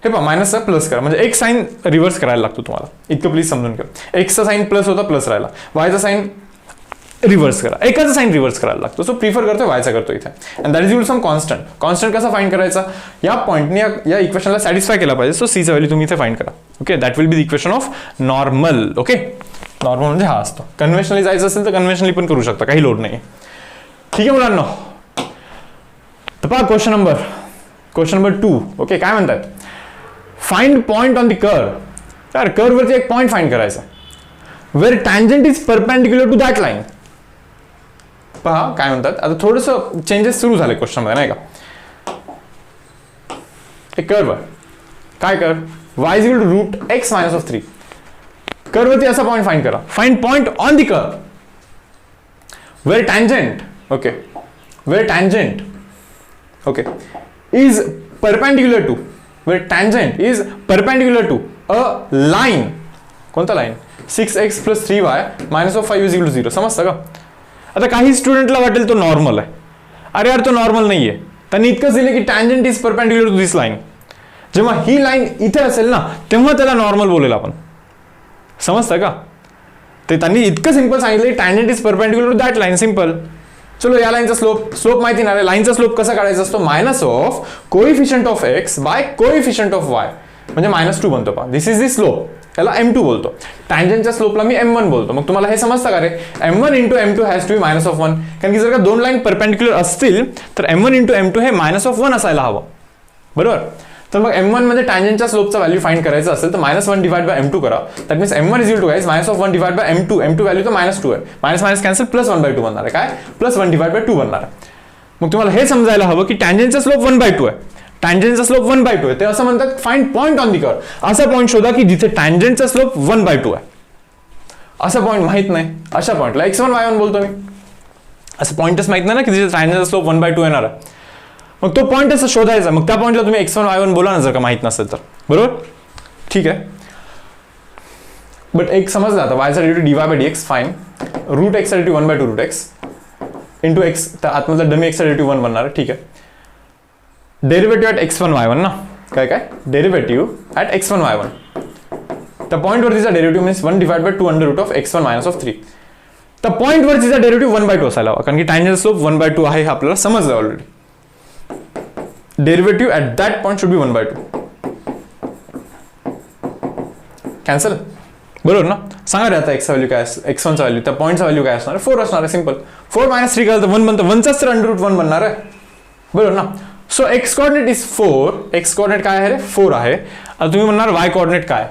हे पहा मायनसचा प्लस करा, म्हणजे एक साईन रिव्हर्स करायला लागतो तुम्हाला, इतकं प्लीज समजून घ्या. एक्सचा साईन प्लस होता प्लस राहिला, वायचा साईन रिव्हर्स करा, एकाचा साईन रिव्हर्स करायला लागतो. सो प्रिफर करतो वायचा करतो इथे. And that is your sum constant. Constant कसा फाइंड करायचा, या पॉईंटने या इक्वेशनला सॅटिस्फाय केला पाहिजे. सो सीचा व्हॅल्यू तुम्ही इथे फाइंड करा. Okay, that will be the equation of normal. Okay, normal म्हणजे हा असतो. कन्व्हेन्शनली जायचं असेल तर कन्व्हेन्शनली पण करू शकता, काही लोड नाही. ठीक आहे मुलांना. तर पहा क्वेश्चन नंबर 2. ओके, काय म्हणतात, find point on the curve. यार कर्व वरती एक पॉइंट फाइंड करायचा where tangent is perpendicular to that line. पहा काय म्हणतात, आता थोडंसं चेंजेस सुरू झाले क्वेश्चन मध्ये नाही का. एक कर्व काय कर, y is equal to root x minus of 3. Curve वरती असा पॉइंट फाइंड करा. Find point on the curve where tangent is perpendicular to a line. कोणता line, 6x plus 3y minus of 5 is equal to 0. समजतं का? आता काही स्टुडंटला वाटेल तो नॉर्मल आहे. अरे यार तो नॉर्मल नाहीये. त्यांनी इतकंच दिलं की tangent is perpendicular to this line. जेव्हा ही लाईन इथे असेल ना तेव्हा त्याला नॉर्मल बोलेल आपण. समजतं का? ते त्यांनी इतकं सिंपल सांगितलं tangent is perpendicular to that line. Simple. चलो या लाईनचा स्लोप माहिती नाही. लाईनचा स्लोप कसा काढायचा असतो? Minus of coefficient of x by coefficient of y म्हणजे -2 बनतो पहा. This is the slope. याला m2 बोलतो. टँजंटच्या स्लोपला मी m1 बोलतो. मग तुम्हाला हे समजतं का रे? m1 into m2 has to be -1. कारण की जर का दोन लाईन परपेंडिक्युलर असतील तर m1 इंटू m2 हे -1 असायला हवं. बरोबर? तर मग m1 म्हणजे टँजंटच्या स्लोपचा व्हॅल्यू फाइंड करायचं असेल तर -1 डिवाइड बाय m2 करा. That means m1 is equal to guys -1 divide by m2. m2 value तर -2 आहे. मायनस मायनस कॅन्सल +1/2 बनणार आहे. काय? +1 डिवाइड बाय 2 बनणार आहे. मग तुम्हाला हे समजायला हवं की टँजंटचा स्लोप 1/2 आहे. टँजंटचा स्लोप 1/2 आहे. ते असं म्हणतात find point on the curve. असा पॉइंट शोधा की जिथे टँजंटचा स्लोप 1/2 आहे. असा पॉइंट माहित नाही. अशा पॉइंटला x1 y1 बोलतो मी. असं पॉइंटच माहित नाही ना की जिथे टँजंटचा स्लोप 1/2 येणार आहे. मग तो पॉइंट असं शोधायचा. मग त्या पॉइंटला तुम्ही x1 y1 बोला ना जर का माहित नसेल तर. बरोबर? ठीक आहे. बट एक समजलं आता y चा derivative dy by dx fine. Root x चा derivative 1/2 root x into x. तर आतमधला डमी x चा डेरिव्हेटिव्ह 1 बनणार आहे. ठीक आहे. डेरिव्हेटिव्ह ॲट x1 y1 ना. काय डेरिव्हेटिव्ह ॲट x1 y1. त्या पॉइंट वरतीचा derivative means 1 divide by 2 under root of x1 minus of 3. त्या पॉइंट वरतीचा डेरिव्हेटिव्ह 1/2 असायला हवा कारण की टँजंट स्लोप 1/2 आहे हे आपल्याला समजलं already. Derivative at that point should be 1/2. Cancel. बरोबर ना? सांगा रे आता x व्हॅल्यू काय x1चा व्हॅल्यू त्या पॉईंटचा व्हॅल्यू काय असणार? 4 असणार आहे. सिंपल. 4 - 3 केलं तर 1 बनतं. 1चाच तर अंडर रूट 1 बनणार आहे. बरोबर ना? So x coordinate is 4. x coordinate काय आहे रे? 4 आहे. आता तुम्ही म्हणणार y कोऑर्डिनेट काय?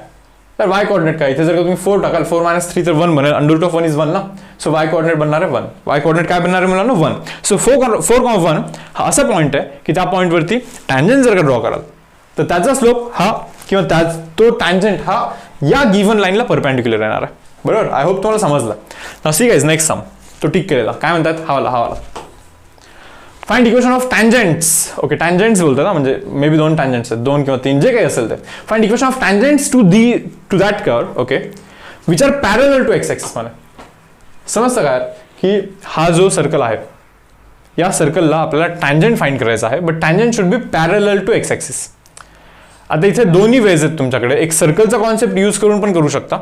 तर y कोऑर्डिनेट काय? इथे जर का तुम्ही 4 टाकाल 4 - 3 तर 1 बनेल. अंडर रूट ऑफ 1 इज 1 ना. सो y कोऑर्डिनेट बनणार आहे 1. y कोऑर्डिनेट काय बनणार आहे मुलांना? 1. सो 4,1 हा असा पॉईंट आहे की त्या पॉईंटवरती टँजंट जर का ड्रॉ कराल तर त्याचा स्लोप हा किंवा तो टँजंट हा या गिव्हन लाईनला परपेंडिक्युलर येणार आहे. बरोबर? आय होप तुम्हाला समजलं. Now see guys next sum. तो टिक केलेला काय म्हणतात? हा वाला. Find equation of tangents. Okay tangents बोलतात ना म्हणजे मे बी 2 टँजंट्स आहेत 2 किंवा 3 जे काही असेल ते. Find equation of tangents to that curve. Okay which are parallel to x axis. मला समजतं काय की हा जो सर्कल आहे या सर्कलला आपल्याला टँजंट फाइंड करायचा आहे. But tangent should be parallel to x axis. आता इथे दोन्ही वेज आहेत तुमच्याकडे. एक सर्कलचा कॉन्सेप्ट यूज करून पण करू शकता.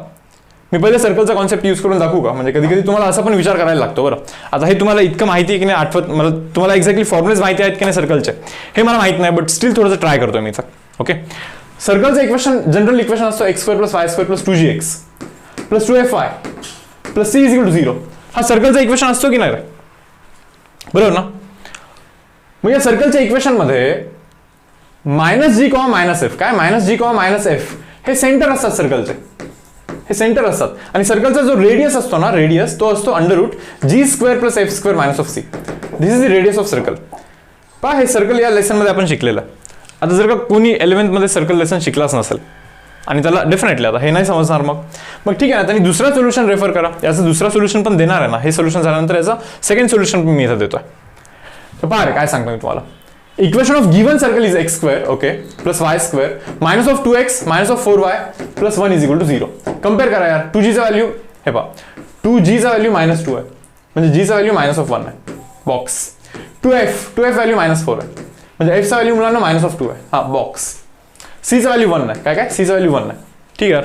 मी पहिले सर्कलचा कॉन्सेप्ट यूज करून दाखवू का? म्हणजे कधी कधी तुम्हाला असा पण विचार करायला लागतो. बरं आता हे तुम्हाला इतकं माहिती आहे की नाही आठवत मला तुम्हाला एक्झॅक्टली फॉर्म्युलेज माहिती आहेत की नाही सर्कलचे हे मला माहित नाही. बट स्टील थोडंसं ट्राय करतोय मी इथं. ओके सर्कलचं इक्वेशन जनरल इक्वेशन असतो x² + y² + 2gx + 2fy + c = 0. हा सर्कलचा इक्वेशन असतो की नाही रे? बरोबर ना? मग या सर्कलच्या इक्वेशन मध्ये -g, -f काय -g, -f हे सेंटर असतात सर्कलचे. हे सेंटर असतात आणि सर्कलचा जो रेडियस असतो ना रेडियस तो असतो under root g² + f² - c. This is the radius of circle. पहा हे सर्कल या लेसन मध्ये आपण शिकलेलं. आता जर का कोणी 11th मध्ये सर्कल लेसन शिकलाच नसेल आणि त्याला डेफिनेटली आता हे नाही समजणार मग ठीक आहे ना त्यांनी दुसरा सोल्युशन रेफर करा. याचं दुसरा सोल्युशन पण देणार आहे ना. हे सोल्युशन झाल्यानंतर याचं सेकंड सोल्युशन पण मी इथं देतोय. तर पहा रे काय सांगतो मी तुम्हाला. Equation of given circle is x² okay + y² - 2x - 4y + 1 = 0. Compare करा यार. 2g चा व्हॅल्यू हे पहा 2g चा व्हॅल्यू -2 आहे म्हणजे g चा व्हॅल्यू -1 आहे. बॉक्स 2f व्हॅल्यू -4 आहे म्हणजे f चा व्हॅल्यू मुलांना -2 आहे. हा बॉक्स. c चा व्हॅल्यू 1 आहे. काय c चा व्हॅल्यू 1 आहे. ठीक आहे.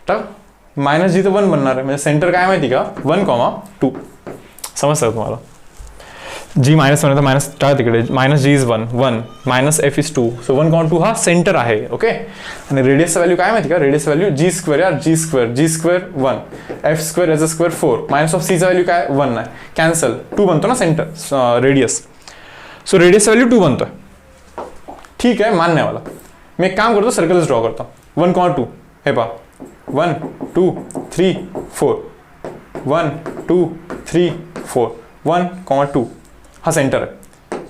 तर -g तर 1 बनणार आहे म्हणजे सेंटर काय माहिती का 1,2. समजतं तुम्हाला? g -1 तर मायनस टाळा तिकडे. -g is 1 -f is 2 so 1,2 हा सेंटर आहे. ओके आणि रेडियसचा व्हॅल्यू काय माहिती का? रेडियस व्हॅल्यू g² यार g² 1 f² याचा स्क्वेअर 4 -c चा व्हॅल्यू काय 1 आहे. कॅन्सल 2 बनतो ना सेंटर रेडियस. सो रेडियसचा व्हॅल्यू 2 बनतोय. ठीक आहे मान्य आहे मला. मी एक काम करतो सर्कलच ड्रॉ करतो. 1,2 हे पहा 1 2 3 4 1 2 3 4 1,2 हा सेंटर आहे.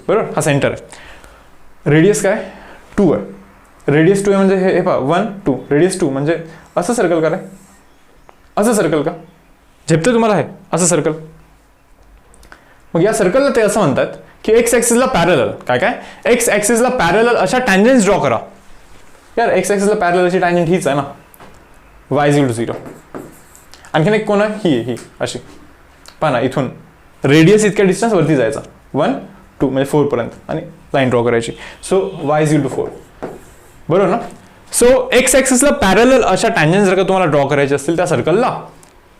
बरोबर हा सेंटर आहे. रेडियस काय 2 आहे. रेडियस 2 आहे म्हणजे हे पहा 1 2 रेडियस 2 म्हणजे असं सर्कल का रे? असं सर्कल का? झेपते तुम्हाला हे असं सर्कल? मग या सर्कलला ते असं म्हणतात की एक्स ॲक्सिसला पॅरलल काय एक्स ॲक्सिसला पॅरलल अशा टँजंट्स ड्रॉ करा. यार एक्स ॲक्सिसला पॅरलल अशी टँजंट हीच आहे ना y = 0. आणखीन एक कोण आहे, ही अशी पहा ना, इथून रेडियस इतक्या डिस्टन्स वरती जायचा 1 2 म्हणजे 4 पर्यंत आणि लाईन ड्रॉ करायची. So y is equal to 4, बरोबर ना. सो एक्स ॲक्सिसला पॅरलल अशा टँजंट जर का तुम्हाला ड्रॉ करायचे असतील त्या सर्कलला,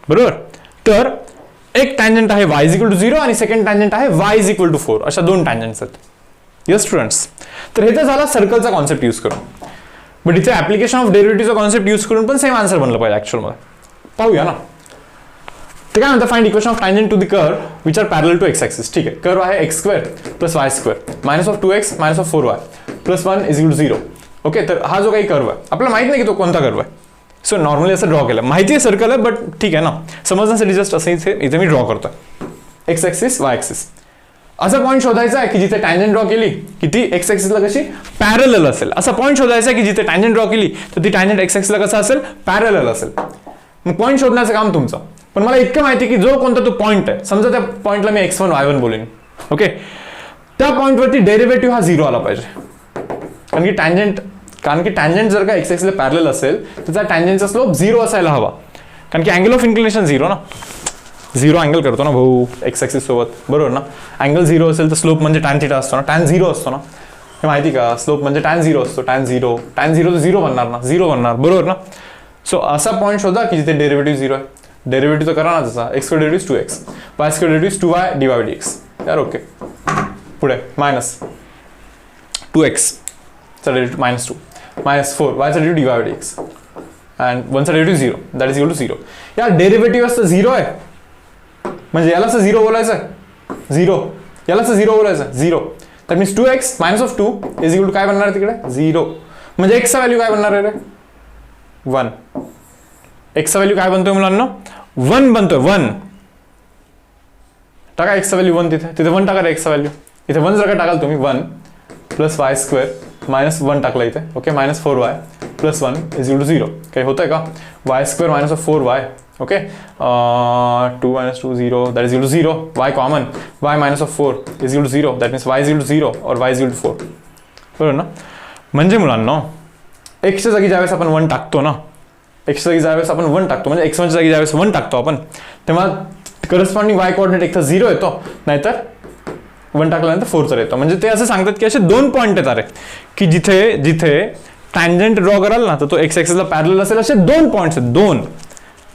बरोबर, तर एक टँजंट आहे y इज इक्वल टू 0 आणि सेकंड टँजंट आहे y इज इक्वल टू 4. अशा दोन टँजंट्स आहेत. यस स्टुडंट्स, तर हे तर झाला सर्कलचा कॉन्सेप्ट यूज करून. बट इथे ऍप्लिकेशन ऑफ डेरिव्हेटिव्हचा कॉन्सेप्ट यूज करून पण सेम आन्सर बनलं पाहिजे ऍक्च्युअलमध्ये. पाहूया ना. ते काय म्हणतं, find equation of tangent to the curve which are parallel to x axis. ठीक आहे, कर्व आहे x square plus y square minus of 2x minus of 4y plus 1 is equal to 0. Okay, तर हा जो काही कर्व आहे आपल्याला माहित नाही की तो कोणता कर्व आहे. सो नॉर्मली असं ड्रॉ केलं, माहिती आहे सर्कल आहे, बट ठीक आहे ना, समजण्यासाठी जस्ट असं इथे मी ड्रॉ करतोय एक्स ॲक्सिस वाय ॲक्सिस. असा पॉईंट शोधायचा आहे की जिथे टँजंट ड्रॉ केली की ती एक्स ॲक्सिसला कशी पॅरलल असेल. असा पॉईंट शोधायचा आहे की जिथे टँजंट ड्रॉ केली तर ती टँजंट एक्स ॲक्सिसला कसा असेल, पॅरलल असेल. मग पॉईंट शोधण्याचं काम तुमचं. पण मला इतकं माहिती की जो कोणता तो पॉईंट आहे, समजा त्या पॉईंटला मी x1 y1 बोलेन. ओके, त्या पॉईंटवरती डेरिव्हेटिव्ह हा 0 आला पाहिजे. कारण की टँजंट जर का एक्स ॲक्सिसला पॅरलल असेल तर त्या टँजंटचा स्लोप 0 असायला हवा. कारण की अँगल ऑफ इन्क्लिनेशन 0 ना, 0 अँगल करतो ना भाऊ एक्स ॲक्सिस सोबत, बरोबर ना. अँगल 0 असेल तर स्लोप म्हणजे टॅन थिटा असतो ना, टॅन 0 असतो ना, हे माहिती का. स्लोप म्हणजे टॅन 0 असतो, टॅन 0 तर 0 बनणार ना, 0 बनणार, बरोबर ना. सो असा पॉईंट शोधा की जिथे डेरिव्हेटिव्ह 0 आहे. डेरिव्हेटिव्ह तर करा ना तसा, x square derivative 2x, y square derivative 2y divide dx. यार ओके, पुढे मायनस 2x चा डेरिव्हेटिव्ह मायनस 2 मायनस 4 y चा डेरिव्हेटिव्ह डिवाइड dx अँड 1 चा derivative 0 that is equal to 0. यार डेरिव्हेटिव्ह असतं 0 आहे म्हणजे याला असं 0 बोलायचं, 0 याला असं 0 बोलायचं, 0. That means 2x minus of 2 is equal to काय बनणार तिकडे 0. म्हणजे x चा व्हॅल्यू काय बनणार आहे रे 1. x चा व्हॅल्यू काय बनतोय मुलांना 1 बनतोय 1. टाका x चा व्हॅल्यू 1 तिथे 1 टाका रे x चा व्हॅल्यू. इथे 1 जर का टाकाल तुम्ही 1 प्लस वाय स्क्वेअर मायनस 1 टाकला इथे. Okay, minus 4y plus 1 is equal to 0. काही होतंय का, y square minus of 4y. Okay, 2 minus 2 0 that is equal to 0. y common, y minus of 4 is equal to 0 that means y is equal to 0 और y is equal to 4. बरोबर ना. म्हणजे मुलांना x च्या जागी ज्यावेळेस आपण 1 टाकतो ना, x च्या जागी ज्यावेळेस आपण 1 टाकतो म्हणजे x1 च्या जागी ज्यावेळेस 1 टाकतो आपण, तेव्हा करस्पॉन्डिंग y कोऑर्डिनेट एक तर 0 येतो, नाहीतर 1 टाकल्यानंतर 4 तर येतो. म्हणजे ते असं सांगतात की असे दोन पॉईंट येतात रे की जिथे टँजंट ड्रॉ कराल ना तर तो एक्स ॲक्सिसला पॅरलल असेल. असे दोन पॉईंट्स आहेत,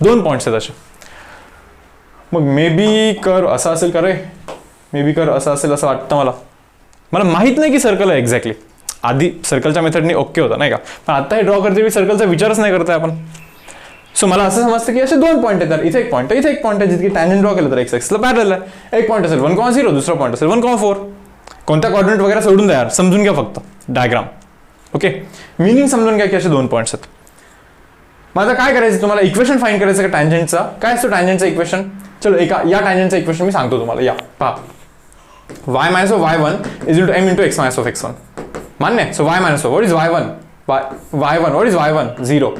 दोन पॉईंट्स आहेत असे. मग मे बी कर्व असा असेल का रे, मे बी कर्व असं असेल असं वाटतं मला माहित नाही की सर्कल आहे एक्झॅक्टली. आधी सर्कलच्या मेथडने ओके होता नाही का, पण आता हे ड्रॉ करते सर्कलचा विचारच नाही करताय आपण. सो मला असं समजतं की असे दोन पॉईंट आहेत, इथे एक पॉईंट आहे, इथे एक पॉईंट आहे, जिथे टँजंट ड्रॉ केलं तर एक्स ॲक्सिसला पॅरलल आहे. एक पॉईंट असेल 1,0, दुसरा पॉईंट असेल 1,4. कोणत्या कोऑर्डिनेट वगैरे सोडून द्या यार, समजून घ्या फक्त डायग्राम. ओके, मिनिंग समजून घ्या की असे दोन पॉईंट्स आहेत. माझं काय करायचं, तुम्हाला इक्वेशन फाइंड करायचं का टँजंटचा. काय असतो टँजंटचा इक्वेशन, चलो या टँजंटचा इक्वेशन मी सांगतो तुम्हाला. या पहा, y minus of y1 is equal to m into x minus of x1. मान्य. So y minus of what is y1 what is y1 0.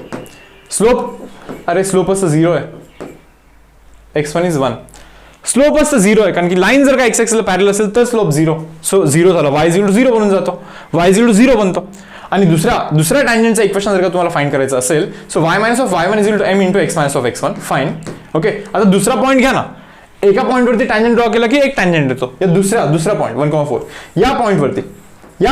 Slope, अरे स्लोप असतं 0 आहे, x1 इज 1. स्लोप असतं 0 आहे कारण की लाईन जर का x ॲक्सिसला पॅरलल असेल तर स्लोप 0. सो 0 झाला, y इज इक्वल टू 0 बनून जातो, y इज इक्वल टू 0 बनतो. आणि दुसऱ्या टँजंटचा इक्वेशन जर का तुम्हाला फाइंड करायचं असेल, so y minus of y1 is equal to m into x minus of x1. Fine. Okay, आता दुसरा पॉईंट घ्या ना. एका पॉईंटवरती टँजंट ड्रॉ केला की एक टँजंट येतो. या दुसरा पॉईंट 1,4 या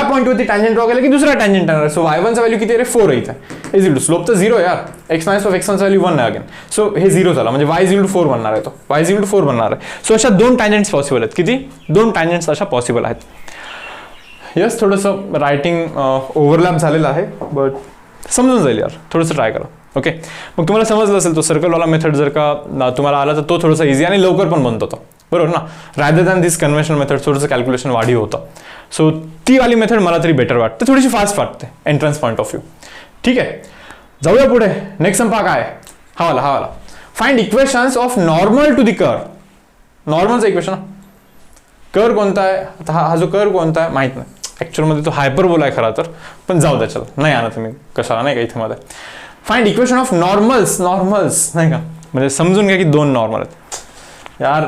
पॉईंटवरती टँजंट ड्रॉ केला की दुसरा टँजंट येणार. सो y1 चा व्हॅल्यू किती आहे 4 आहे इथे. इज इक्वल टू स्लोप तर 0 यार, x मायनस ऑफ x1 चा व्हॅल्यू 1 आहे अगेन. सो हे 0 झाला म्हणजे y इज इक्वल टू 4 बनणार आहे तो. y इज इक्वल टू 4 बनणार आहे. सो अशा दोन टँजंट्स पॉसिबल आहेत. किती, दोन टँजंट्स अशा पॉसिबल आहेत. यस, थोडंसं रायटिंग ओव्हरलॅप झालेलं आहे बट समजून जाईल यार, थोडंसं ट्राय करा. ओके, मग तुम्हाला समजलं असेल तो सर्कलवाला मेथड जर का तुम्हाला आला तर तो थोडासा इझी आणि लवकर पण बनतो तो, बरोबर ना. रॅदर दॅन दिस कन्व्हेन्शनल मेथड थोडंसं कॅल्क्युलेशन वाढीव होतं. सो ती वाली मेथड मला तरी बेटर वाटते, थोडीशी फास्ट वाटते एंट्रन्स पॉईंट ऑफ व्ह्यू. ठीक आहे, जाऊया पुढे. नेक्स्ट संपा काय हा वाला find equations of normal to the curve. नॉर्मलचा इक्वेशन, कर्व कोणता आहे आता, हा जो कर्व कोणता आहे माहित नाही ॲक्च्युअलमध्ये, तो हायपरबोला आहे खरा तर, पण जाऊ द्या चला, नाही आणा तुम्ही कशाला नाही का इथे मध्ये. फाइंड इक्वेशन ऑफ नॉर्मल्स नाही का, म्हणजे समजून घ्या की दोन नॉर्मल आहेत यार.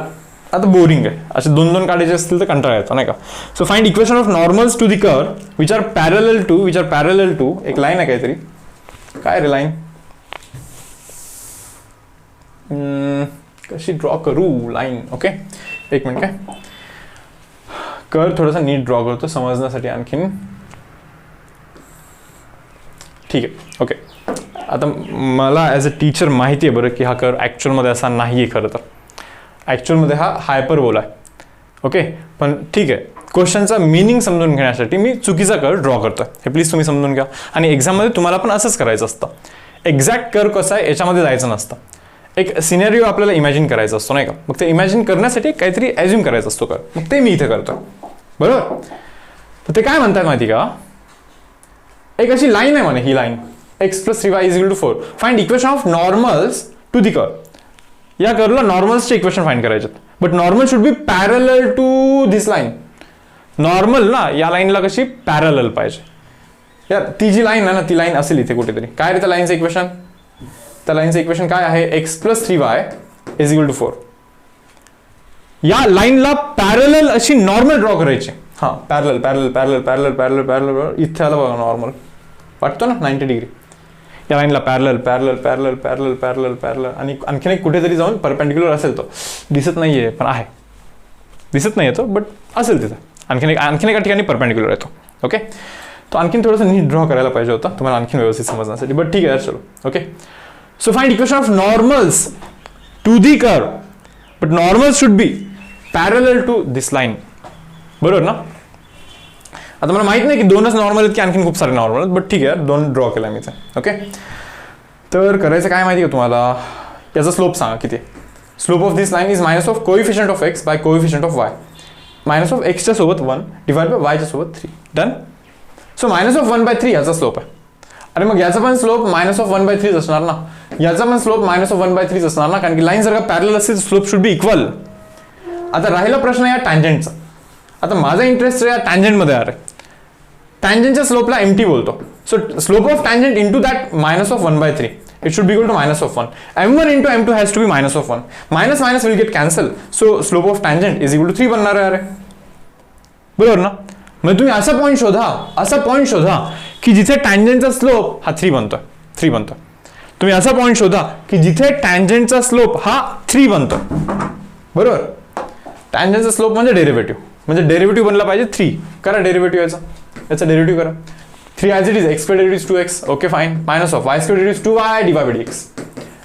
आता बोरिंग आहे, असे दोन काढायचे असतील तर कंटाळा येतो नाही का. So find equation of normals to the curve which are parallel to एक लाईन आहे काहीतरी, काय रे लाईन, कशी ड्रॉ करू लाईन. ओके, एक मिनिट, काय कर थोडासा नीट ड्रॉ करतो समजण्यासाठी आणखीन. ठीक आहे. ओके, आता मला ॲज अ टीचर माहिती आहे बरं की हा कर ॲक्च्युअलमध्ये असा नाही आहे. खरं तर ॲक्च्युअलमध्ये हा हायपरबोला आहे. ओके, पण ठीक आहे, क्वेश्चनचा मिनिंग समजून घेण्यासाठी मी चुकीचा कर ड्रॉ करतो. हे प्लीज तुम्ही समजून घ्या. आणि एक्झाममध्ये तुम्हाला पण असंच करायचं असतं. एक्झॅक्ट कर कसं आहे याच्यामध्ये जायचं नसतं. एक सिनेरिओ आपल्याला इमॅजिन करायचा असतो नाही का. मग ते इमॅजिन करण्यासाठी काहीतरी ॲज्युम करायचं असतो कर. मग ते मी इथे करतो. बरोबर. तर ते काय म्हणतात माहिती का, एक अशी लाईन आहे म्हणे, ही line x + 3y = 4. Find equation of normals to the curve. या करला नॉर्मल्सचे इक्वेशन फाइंड करायचे. But normal should be parallel to this line. Normal ना या लाईनला कशी पॅरलल पाहिजे. या ती जी लाईन आहे ना ती लाईन असेल इथे कुठेतरी. काय रे त्या लाईनचं इक्वेशन, त्या लाईनचं इक्वेशन काय आहे, x + 3y = 4. या लाईनला पॅरलल अशी नॉर्मल ड्रॉ करायची. हां, parallel parallel parallel parallel parallel parallel. इथे आलं बघा नॉर्मल, वाटतो ना 90 डिग्री. या लाईनला parallel parallel parallel parallel parallel parallel आणि आणखीन एक कुठेतरी जाऊन परपेंडिक्युलर असेल. तो दिसत नाहीये पण आहे, दिसत नाही येतो बट असेल तिथं. आणखीन एका ठिकाणी परपेंडिक्युलर येतो. ओके, तो आणखीन थोडंसं नीट ड्रॉ करायला पाहिजे होता तुम्हाला आणखीन व्यवस्थित समजण्यासाठी. बट ठीक आहे यार, चलो. Okay, so find equation of normals to the curve. But normals should be parallel to this line. बरोबर ना. आता मला माहित नाही की दोनच नॉर्मल आहेत की आणखीन खूप सारे नॉर्मल आहेत. बट ठीक आहे, दोन ड्रॉ केला मी इथे. ओके, तर करायचं काय माहिती का तुम्हाला, याचा स्लोप सांगा किती. Slope of this line is minus of coefficient of x by coefficient of y. Minus of x च्या सोबत 1 डिवाइड बाय y च्या सोबत 3. डन. सो मायनस ऑफ 1/3 याचा स्लोप आहे. अरे मग याचा पण स्लोप मायनस ऑफ 1/3 असणार ना. याचा पण स्लोप मायनस ऑफ 1/3 असणार ना, कारण की लाईन जर का पॅरलल असेल स्लोप शुड बी इक्वल. आता राहिला प्रश्न या टँजंटचा. आता माझा इंटरेस्ट या टँजंटमध्ये आहे. टँजंटच्या स्लोपला एमटी बोलतो. So slope of tangent into that minus of 1/3 it should be equal to minus of 1. m1 into m2 has to be minus of 1. Minus minus will get cancel. So slope of tangent is equal to 3 बनणार आहे. अरे बरोबर ना. म्हणजे तुम्ही असा point शोधा की जिथे टँजंटचा स्लोप हा 3 बनतोय. तुम्ही असा पॉईंट शोधा की जिथे टँजंटचा स्लोप हा 3 बनतोय. बरोबर. टँजंटचा स्लोप म्हणजे डेरिव्हेटिव्ह बनला पाहिजे 3. करा डेरिव्हेटिव्ह याचा डेरिव्हेटिव्ह करा. 3 as it is x² derivative 2x. Okay fine. Minus of y² derivative 2y / dx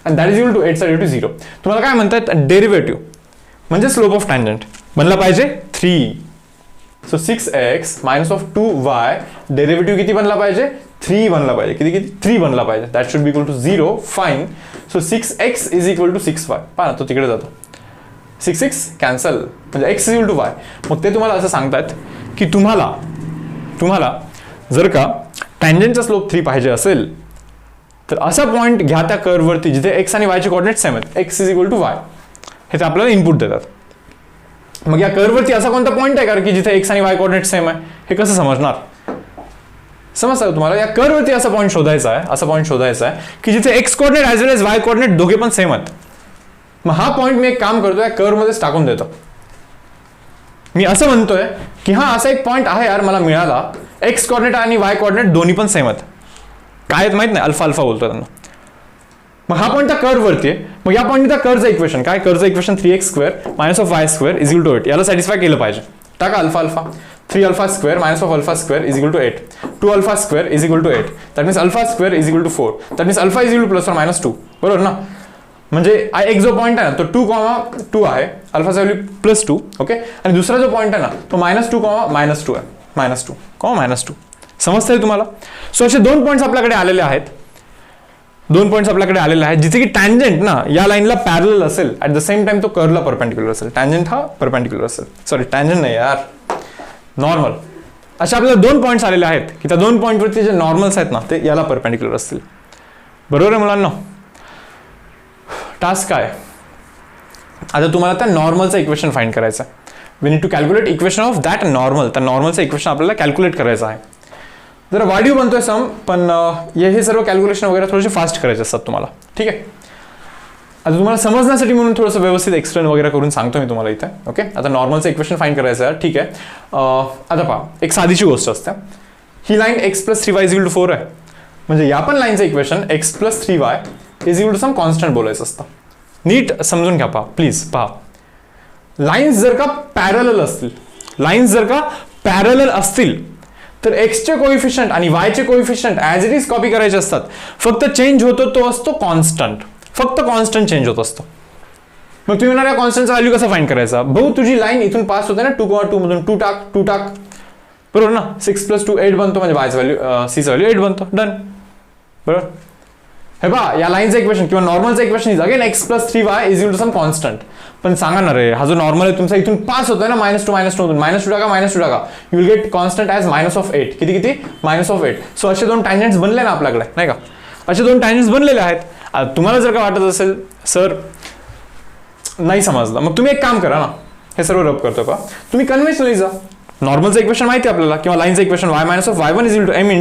and that is equal to 8 चा डेरिव्हेटिव्ह 0. तुम्हाला काय म्हणतात, डेरिव्हेटिव्ह म्हणजे स्लोप ऑफ टँजंट बनला पाहिजे 3. So 6x minus of 2y derivative किती बनला पाहिजे, 3 बनला पाहिजे. किती 3 बनला पाहिजे. That should be equal to 0. Fine. So 6x is equal to 6y. पहा तो तिकडे जातो. 6 कॅन्सल म्हणजे x is equal to y. मग ते तुम्हाला असं सांगतात की तुम्हाला जर का टँजंटचा स्लोप 3 पाहिजे असेल तर असा पॉईंट घ्या त्या कर्ववरती जिथे x आणि y चे कोऑर्डिनेट सेम आहेत. x is equal to y हे ते आपल्याला इनपुट देतात. मग या कर्ववरती असा कोणता पॉईंट आहे का की जिथे x आणि y कोऑर्डिनेट सेम आहे. हे कसं समजणार, समजतं तुम्हाला. या कर्ववरती असा पॉईंट शोधायचा आहे की जिथे x coordinate as well age y coordinate दोघे पण सेम आहेत. मग हा पॉईंट मी एक काम करतो, या कर्वमध्येच टाकून देतो. मी असं म्हणतोय की हा असा एक पॉईंट आहे यार मला मिळाला, x कोऑर्डिनेट आणि y कोऑर्डिनेट दोन्ही पण सेम आहेत. काय आहेत माहित नाही, अल्फा बोलतो त्यांना. मग हा पॉईंट त्या कर्ववरती आहे. मग या पॉईंटने त्या कर्वचं इक्वेशन काय, कर्वचं equation 3x² minus of y² is equal to 8 याला सॅटिस्फाय केलं पाहिजे. टाका alpha 3α² minus of α² is equal to 8. 2α² is equal to 8. That means α² is equal to 4. That means alpha is equal to plus or minus 2. बरोबर ना. म्हणजे एक जो point आहे ना तो 2,2 आहे, अल्फाचा व्हॅल्यू +2. ओके. आणि दुसरा जो पॉईंट आहे ना तो -2, -2 आहे. -2, समजतंय तुम्हाला. सो असे 2 पॉईंट्स आपल्याकडे आलेले आहेत. जिथे की टँजंट ना या लाईनला पॅरलल असेल, ऍट द सेम टाइम तो कर्वला परपेंडिक्युलर असेल. टँजंट हा परपेंडिक्युलर असेल. सॉरी टँजंट नाही यार, नॉर्मल. अशा आपल्याला 2 पॉईंट्स आलेले आहेत की त्या 2 पॉईंटवरती जे नॉर्मल्स आहेत ना ते याला परपेंडिक्युलर असतील. बरोबर आहे मुलांना. टास्क काय, आता तुम्हाला त्या नॉर्मलचं इक्वेशन फाइंड करायचं आहे. We need to calculate equation of that normal. त्या नॉर्मलचं इक्वेशन आपल्याला कॅल्क्युलेट करायचं आहे. जरा वाढीव बनतोय सम, पण हे सर्व कॅल्क्युलेशन वगैरे थोडेसे फास्ट करायचे असतात तुम्हाला. ठीक आहे. आता तुम्हाला समजण्यासाठी म्हणून थोडंसं व्यवस्थित एक्सप्लेन वगैरे करून सांगतो मी तुम्हाला इथे. ओके. आता नॉर्मलचं इक्वेशन फाइंड करायचं आहे. ठीक आहे. आता पहा, एक साधीची गोष्ट असते. ही line x + 3y is equal to 4 आहे. म्हणजे या पण लाईनचं equation x + 3y is equal to some constant बोलायचं असतं. नीट समजून घ्या, पहा प्लीज, पहा. लाईन्स जर का पॅरलल असतील, लाईन्स जर का पॅरलल असतील तर एक्सचे कोइफिशियंट आणि वायचे coefficient as it is copy करायचे असतात. फक्त चेंज होतो तो असतो कॉन्स्टंट, फक्त कॉन्स्टंट चेंज होत असतो. मग तुम्ही म्हणणार या कॉन्स्टंटचा व्हॅल्यू कसा फाइंड करायचा? भाऊ तुझी लाईन इथून पास होते ना 2,2 मधून 2 टाक, बरोबर ना. 6 + 2 8 बनतो, म्हणजे वायचा व्हॅल्यू सीचा व्हॅल्यू 8 बनतो. डन, बरोबर. हे पहा, या लाईनचं इक्वेशन किंवा नॉर्मलचं equation is again x + 3y = some constant. पण सांगा ना रे, हा जो नॉर्मल आहे तुमचा इथून पास होतोय ना -2 मधून -2 टाका, you will get constant as -8. किती -8. सो असे दोन टँजंट्स बनले ना आपल्याकडे, नाही का? असे दोन टँजंट्स बनलेले आहेत. तुम्हाला जर का वाटत असेल सर नाही समजलं, मग तुम्ही एक काम करा ना, हे सर्व रब करतो का, तुम्ही कन्व्हेन्शनली जा. नॉर्मलचं इक्वेशन माहिती आहे आपल्याला, किंवा लाईनचं equation y - y1 = m ×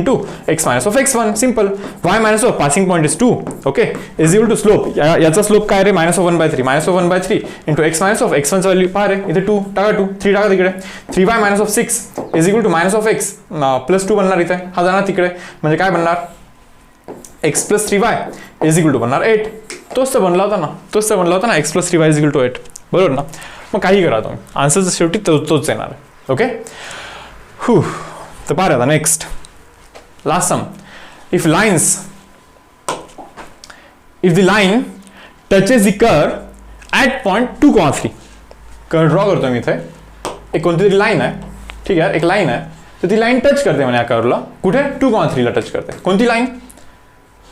x - x1. Simple. y - passing point is 2, okay, = slope. याचा स्लोप काय रे? -1/3. -1/3 × x - x1चं व्हॅल्यू पहा रे, इथे 2 टाका, 3 टाका तिकडे. 3y - 6 = -x + 2 बनणार इथे, हा जाणार तिकडे, म्हणजे काय बनणार? x + 3y = बनणार 8. तोच तर बनला होता ना, x + 3y = 8, बरोबर ना. मग काही करा तुम्ही, आन्सर शेवटी तोच येणार आहे. ओके, तर पहा आता next last sum. If the line touches the curve at point 2,3. Curve draw करतो मी इथे. एक कोणती तरी लाईन आहे, ठीक आहे, एक लाईन आहे, तर ती लाईन टच करते म्हणे या कर्वला. कुठे? 2,3ला टच करते. कोणती लाईन?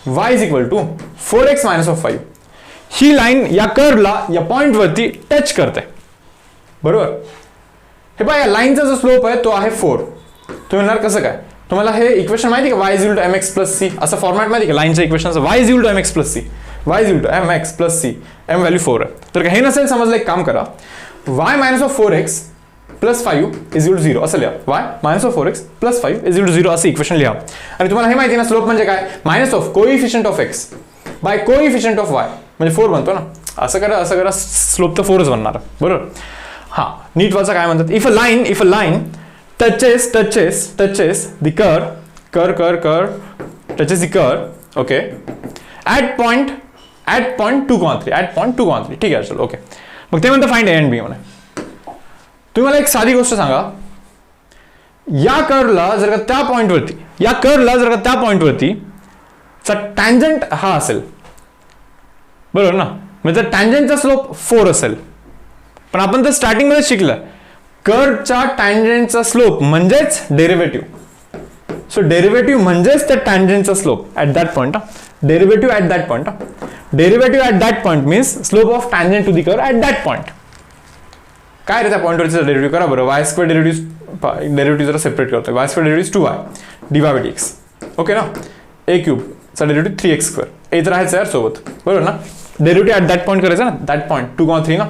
y = 4x - 5. ही लाईन या कर्वला या पॉइंटवरती टच करते, बरोबर. हे पहा, या लाईनचा जो स्लोप आहे तो आहे 4. तुम्ही म्हणणार कसं काय? तुम्हाला हे इक्वेशन माहिती का? y = mx + c असं फॉर्मॅट माहिती का लाईनच्या इक्वेशनचं? y = mx + c, y = mx + c, m value 4 आहे. तर हे नसेल समजलं, एक काम करा, y - 4x + 5 = 0 असं लिहा. y - 4x + 5 = 0 असं इक्वेशन लिहा. आणि तुम्हाला हे माहिती ना, स्लोप म्हणजे काय? Coefficient of x by coefficient of y, म्हणजे 4 बनतो ना. असं करा, स्लोप तर 4च बनणार, बरोबर. हा, नीट वाचा काय म्हणतात. If a line touches the curve touches the curve, okay, at point 2,3, ठीक आहे, चलो, ओके. मग ते म्हणतं फाइंड a and b म्हणे. तुम्ही मला एक साधी गोष्ट सांगा, या कर्वला जर का त्या पॉइंटवरती चा टँजंट हा असेल, बरोबर ना, म्हणजे टँजंटचा स्लोप 4 असेल. पण आपण तर स्टार्टिंग मध्ये शिकलं, कर्वच्या टँजंटचा स्लोप म्हणजेच डेरिव्हेटिव्ह. सो डेरिव्हेटिव्ह म्हणजेच त्या टँजंटचा slope at that point. Derivative at that point means slope of tangent to the curve at that point. काय रे त्या पॉइंटवरचा डेरिव्हेटिव्ह करा बरं. y² डेरिव्हेटिव्ह जरा सेपरेट करतोय. y² derivative 2y dy/dx, okay ना. a³ चा डेरिव्हेटिव्ह 3x². a तर आहेच यार सोबत, बरोबर ना. डेरिव्हेटिव्ह ॲट दॅट पॉइंट करायचं ना, दॅट पॉइंट 2,3 ना.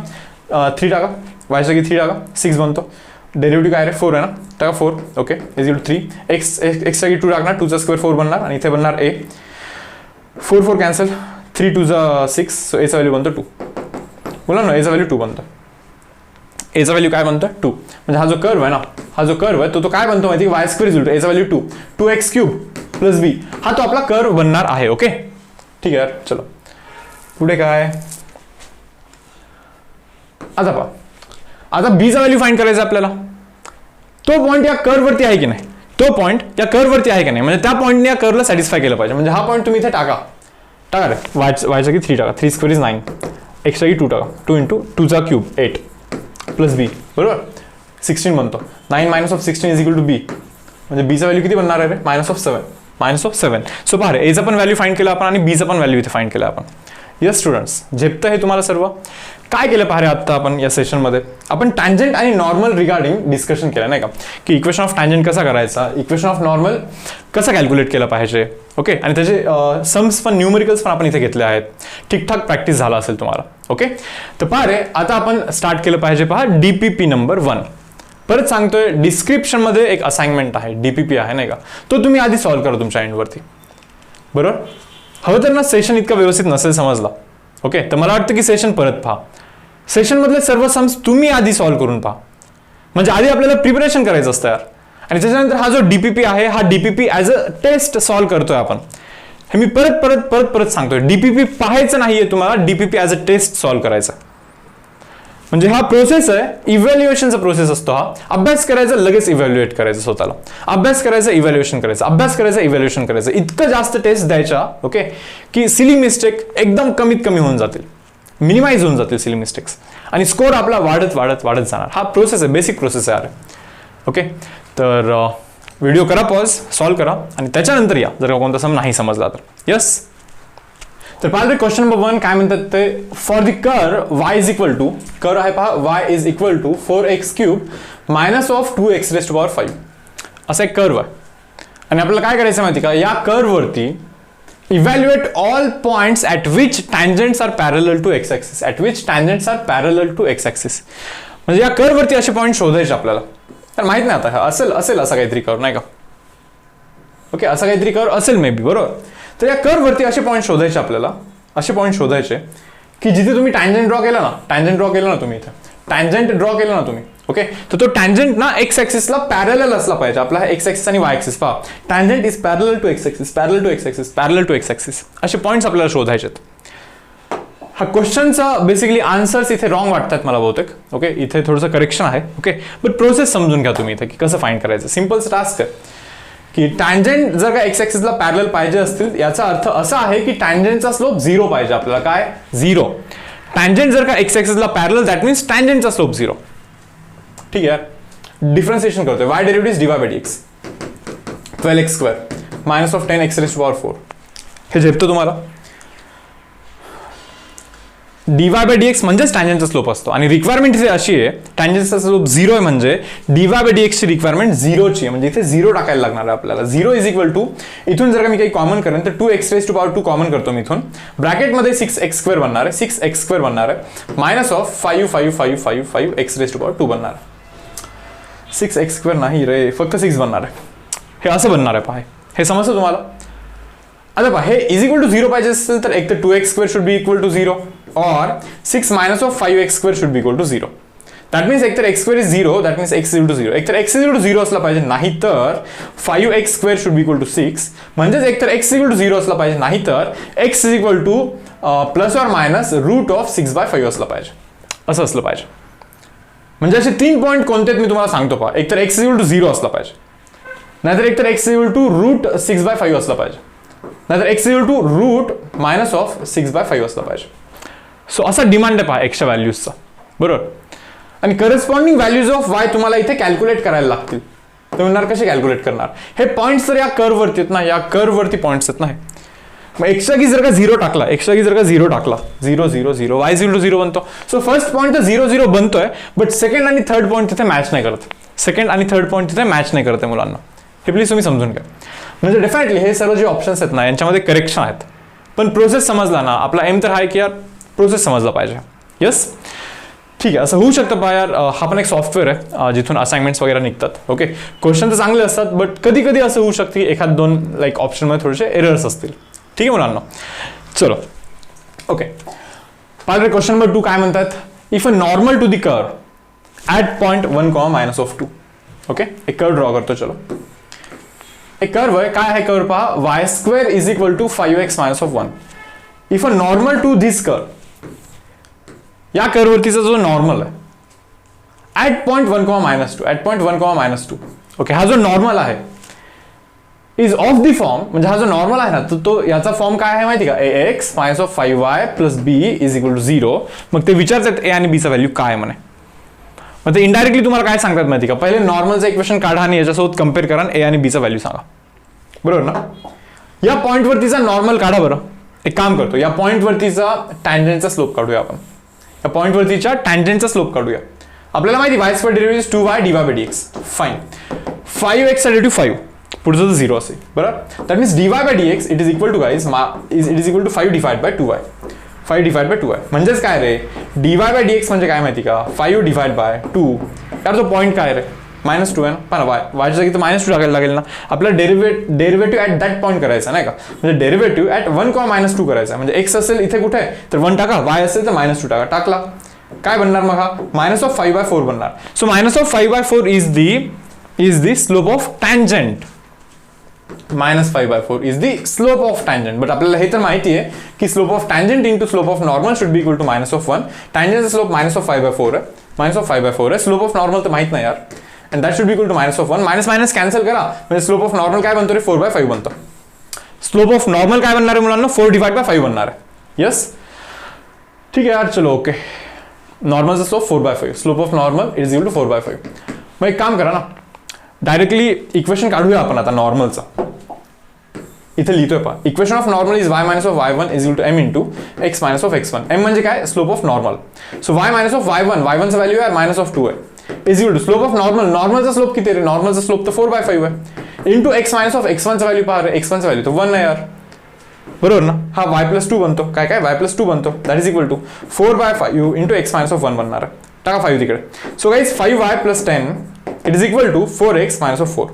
3 टाका, y च्या 3 टाका, 6 बनतो. डेरिव्हेटिव्ह काय रे? 4 आहे ना, टाका 4, ओके, = 3. x च्या 2 टाकणार, 2² 4 बनणार, आणि इथे बनणार a. 4 कॅन्सल, 3 2 6, सो a चा व्हॅल्यू बनतो 2. बोला ना, a चा व्हॅल्यू 2 बनतो. a चा व्हॅल्यू काय बनतो? 2. म्हणजे हा जो कर्व आहे तो काय बनतो माहिती? y² a चा व्हॅल्यू 2, 2x³ + b, हा तो आपला कर्व बनणार आहे. ओके, ठीक आहे यार, चलो पुढे काय. आता पहा, आता b चा व्हॅल्यू फाइंड करायचा आपल्याला. तो पॉइंट या कर्व वरती आहे की नाही? म्हणजे त्या पॉइंटने या कर्वला सॅटिस्फाय केलं पाहिजे. म्हणजे हा पॉइंट तुम्ही इथे टाका रे. y च्या 3 टाका, 3² = 9, x च्या 2 टाका, 2 × 2³ 8 + b, बरोबर, 16 बनतो. 9 - 16 = b, म्हणजे b चा व्हॅल्यू किती बनणार आहे रे? -7. सो पहा रे, a चा पण व्हॅल्यू फाइंड केला आपण आणि b चा पण व्हॅल्यू इथे फाइंड केला आपण. यस स्टुडंट्स, झेपतं हे तुम्हाला सर्व. काय केलं पहा रे आता आपण या सेशनमध्ये? आपण टँजंट आणि नॉर्मल रिगार्डिंग डिस्कशन केलं, नाही का, की इक्वेशन ऑफ टँजंट कसा करायचा, इक्वेशन ऑफ नॉर्मल कसं कॅल्क्युलेट केलं पाहिजे, ओके, आणि त्याचे सम्स पण, न्यूमेरिकल्स पण आपण इथे घेतले आहेत. ठीकठाक प्रॅक्टिस झाला असेल तुम्हाला. ओके, तर पहा रे, आता आपण स्टार्ट केलं पाहिजे. पहा, DPP नंबर 1. परत सांगतोय, डिस्क्रिप्शनमध्ये एक असाइनमेंट आहे, DPP आहे, नाही का, तो तुम्ही आधी सॉल्व्ह करा तुमच्या एंडवरती, बरोबर. हवं तर ना, सेशन इतका व्यवस्थित नसेल समजला, ओके, तर मला वाटतं की सेशन परत पहा. सेशनमधले सर्व सम्स तुम्ही आधी सॉल्व्ह करून पहा, म्हणजे आधी आपल्याला प्रिपरेशन करायचं असतं यार. आणि त्याच्यानंतर हा जो DPP आहे, हा DPP as a test solve करतोय आपण. हे मी परत परत परत परत सांगतोय, डीपीपी पाहायचं नाहीये तुम्हाला, DPP as a test solve करायचा. म्हणजे हा प्रोसेस आहे, इव्हॅल्युएशनचा प्रोसेस असतो हा. अभ्यास करायचा, लगेच इव्हॅल्युएट करायचं स्वतःला, अभ्यास करायचा, इव्हॅल्युएशन करायचं, अभ्यास करायचं, इव्हॅल्युएशन करायचं, इतकं जास्त टेस्ट द्यायच्या ओके की सिली मिस्टेक एकदम कमीत कमी होऊन जातील, मिनिमाइज होऊन जातील सिली मिस्टेक्स, आणि स्कोर आपला वाढत वाढत वाढत जाणार. हा प्रोसेस आहे, बेसिक प्रोसेस आहे ओके. तर व्हिडिओ करा पॉज, सॉल्व्ह करा आणि त्याच्यानंतर या जर कोणता सम नाही समजला तर. यस, तर पाहिलं क्वेश्चन नंबर 1 काय म्हणतात ते, for the curve y is equal to, curve आहे पहा y is equal to 4x³ minus of 2x raised to power 5, असा एक कर्व आहे. आणि आपल्याला काय करायचं माहिती का, या कर्ववरती evaluate all points at which tangents are parallel to x axis, at which tangents are parallel to x axis. म्हणजे या कर्ववरती असे पॉईंट शोधायचे आपल्याला. तर माहित नाही आता असेल असा काहीतरी कर्व नाही का, ओके असा काहीतरी कर्व असेल मे बी, बरोबर. तर या कर्ववरती असे पॉईंट शोधायचे आपल्याला, असे पॉईंट शोधायचे की जिथे तुम्ही टँजंट ड्रॉ केला ना, तुम्ही इथे टँजंट ड्रॉ केला ना तुम्ही, ओके. तर तो टँजंट ना एक्स ॲक्सिसला पॅरलल असला पाहिजे. आपला हा एक्स ॲक्सिस आणि वाय ॲक्सिस पहा, tangent is parallel to x axis, parallel to x axis, parallel to x axis, असे पॉईंट्स आपल्याला शोधायचे. हा क्वेश्चनचा बेसिकली आन्सर्स इथे रॉंग वाटतात मला बहुतेक, ओके. इथे थोडंसं करेक्शन आहे, ओके. बट प्रोसेस समजून घ्या तुम्ही इथे की कसं फाइंड करायचं. सिम्पल टास्क आहे की टँजंट जर का एक्स ॲक्सिसला पॅरलल पाहिजे असतील, याचा अर्थ असा आहे की टँजंटचा स्लोप 0 पाहिजे आपल्याला. काय 0? टँजंट जर का एक्स ॲक्सिसला पॅरलल, दॅट मीन्स टँजंटचा स्लोप 0. ठीक आहे, डिफरन्सिएशन करतोय. Y derivative dy by dx 12x² minus of 10x raised to power 4, हे झेपतं तुम्हाला. dy बाय dx म्हणजेच टँजंटचा स्लोप असतो. आणि रिक्वायरमेंट इथे अशी आहे, टँजंटचा स्लोप 0 आहे म्हणजे dy बाय dx ची रिक्वायरमेंट 0ची आहे. म्हणजे इथे 0 टाकायला लागणार आहे आपल्याला. 0 इज इक्वल टू, इथून जर का मी काही कॉमन करेन तर 2x raised to power 2 common करतो मी इथून, ब्रॅकेटमध्ये 6x² बनणार आहे, 6x² बनणार आहे, minus of 5 raised to power 2 बनणार आहे. 6x² नाही रे, फक्त 6 बनणार आहे. हे असं बनणार आहे पहा, हे समजतं तुम्हाला. आता पहा, हे इज इक्वल टू 0 पाहिजे असेल तर एक तर 2x² should be equal to 0 or 6 minus of 5x² should be equal to 0. That means एक तर x² is 0, that means x is equal to 0. एक तर x is equal to 0 असला पाहिजे, नाही तर 5x² should be equal to 6. म्हणजेच एक तर x is equal to 0 असला पाहिजे, नाही तर x is equal to plus or minus route of 6/5 असला पाहिजे, असं असलं पाहिजे. म्हणजे असे 3 पॉईंट कोणते मी तुम्हाला सांगतो पहा. एक तर x is equal to 0 असला पाहिजे, नाहीतर एक तर x is equal to root 6/5 असला पाहिजे, नाहीतर x is equal to root minus of 6/5 असला पाहिजे. सो असा डिमांड आहे पहा एक्सच्या व्हॅल्यूजचा, बरोबर. आणि करस्पॉन्डिंग व्हॅल्यूज ऑफ वाय तुम्हाला इथे कॅल्क्युलेट करायला लागतील. तुम्ही म्हणणार कसे कॅल्क्युलेट करणार, हे पॉईंट्स तर या कर्ववरती आहेत ना, या कर्ववरती पॉईंट्स आहेत ना. हे मग एक्सच्या की जर का 0 टाकला, 0 0 0 y इक्वल टू 0 बनतो. सो फर्स्ट पॉईंट तर 0 0 बनतोय, बट सेकंड आणि थर्ड पॉईंट तिथे मॅच नाही करत. सेकंड आणि थर्ड पॉईंट तिथे मॅच नाही करत आहे मुलांना, हे प्लीज तुम्ही समजून घ्या. म्हणजे डेफिनेटली हे सर्व जे ऑप्शन्स आहेत ना, यांच्यामध्ये करेक्शन आहेत. पण प्रोसेस समजला ना, आपला एम तर आहे की यार प्रोसेस समजला पाहिजे. यस, ठीक आहे. असं होऊ शकतं पहा यार, हा पण एक सॉफ्टवेअर आहे जिथून असाइनमेंट्स वगैरे निघतात, ओके. क्वेश्चन तर चांगले असतात, बट कधी कधी असं होऊ शकतं की एखाद दोन लाईक ऑप्शनमध्ये थोडेसे एरर्स असतील. ठीक आहे मुलांना, चलो ओके. पाहिलं क्वेश्चन नंबर 2 काय म्हणतात, if a normal to the curve at point 1, minus of 2, okay. एक कर्व ड्रॉ करतो. चलो, एक कर्व आहे. काय आहे कर्व पहा, y² is equal to 5x minus of 1. If a normal to this curve, या कर्ववरतीचा जो नॉर्मल आहे at point 1, minus 2, at point 1, minus 2, okay. हा जो नॉर्मल आहे इज ऑफ द फॉर्म, म्हणजे हा जो नॉर्मल आहे ना, तो याचा फॉर्म काय आहे माहिती का, ax minus of 5y plus b is equal to 0. मग ते विचारतात a आणि b चा व्हॅल्यू काय म्हणे. मग ते इनडायरेक्टली तुम्हाला काय सांगतात माहिती का, पहिले नॉर्मलचं इक्वेशन काढा आणि याच्यासोबत कम्पेअर करा, a आणि b चा व्हॅल्यू सांगा, बरोबर ना. या पॉईंटवरतीचा नॉर्मल काढा बरं. एक काम करतो, या पॉईंटवरतीचा टँजंटचा स्लोप काढूया आपण. या पॉईंटवरतीच्या टँजंटचा स्लोप काढूया. आपल्याला माहिती y² derivative 2y dy by dx. Fine. 5x चा डेरिव्हेटिव्ह 5, पुढचं 0 असेल, बरोबर. That means dy by dx it is equal to guys, it is equal to 5 divide by 2y. 5 divide by 2y म्हणजेच काय रे, dy बाय dx म्हणजे काय माहिती का, 5 डिवाइड बाय 2. यार तो पॉईंट काय रे, -2 आहे ना. पण वायच्या जागी तर -2 टाकायला लागेल ना. आपल्याला डेरिव्हेटिव्ह ॲट दॅट पॉईंट करायचा नाही का, म्हणजे डेरिव्हेटिव्ह ॲट 1, -2 करायचा. म्हणजे x असेल इथे कुठे तर 1 टाका, y असेल तर -2 टाका. टाकला काय बनणार मग, हा -5/4 बनणार. So -5/4 is the slope of tangent. -5/4 is the slope of tangent. But आपल्याला हे तर माहिती आहे की slope of tangent into slope of normal should be equal to -1. टँजंटचा स्लोप -5/4 आहे, -5/4 आहे. स्लोप ऑफ नॉर्मल तर माहित नाही यार, and that should be equal to -1. Minus minus cancel करा, म्हणजे स्लोप ऑफ नॉर्मल काय बनतो रे, 4/5 बनतो. स्लोप ऑफ नॉर्मल काय बनणार आहे मुलांना, 4/5 बनणार आहे. यस, ठीक आहे यार, चलो ओके. नॉर्मलचा slope 4/5, slope of normal is equal to 4/5. मग एक काम करा ना, डायरेक्टली इक्वेशन काढूया आपण आता नॉर्मलचा. इथे लिहितोय पहा, equation of normal is y minus of y1 is equal to m into x minus of x1. m म्हणजे काय, slope of normal. So y minus of y1 चा व्हॅल्यू आहे -2 आहे, is equal to slope of normal. नॉर्मलचा स्लोप किती आहे, नॉर्मलचा slope तर 4/5 आहे, into x minus of x1 चा व्हॅल्यू पहा, x1 चा व्हॅल्यू तर 1 आहे यार, बरोबर ना. हा y+2 बनतो, काय काय y+2 बनतो, that is equal to 4/5 into x minus of 1 बनणार आहे. टाका 5 तिकडे. So guys 5y + 10 it is equal to 4x minus of 4.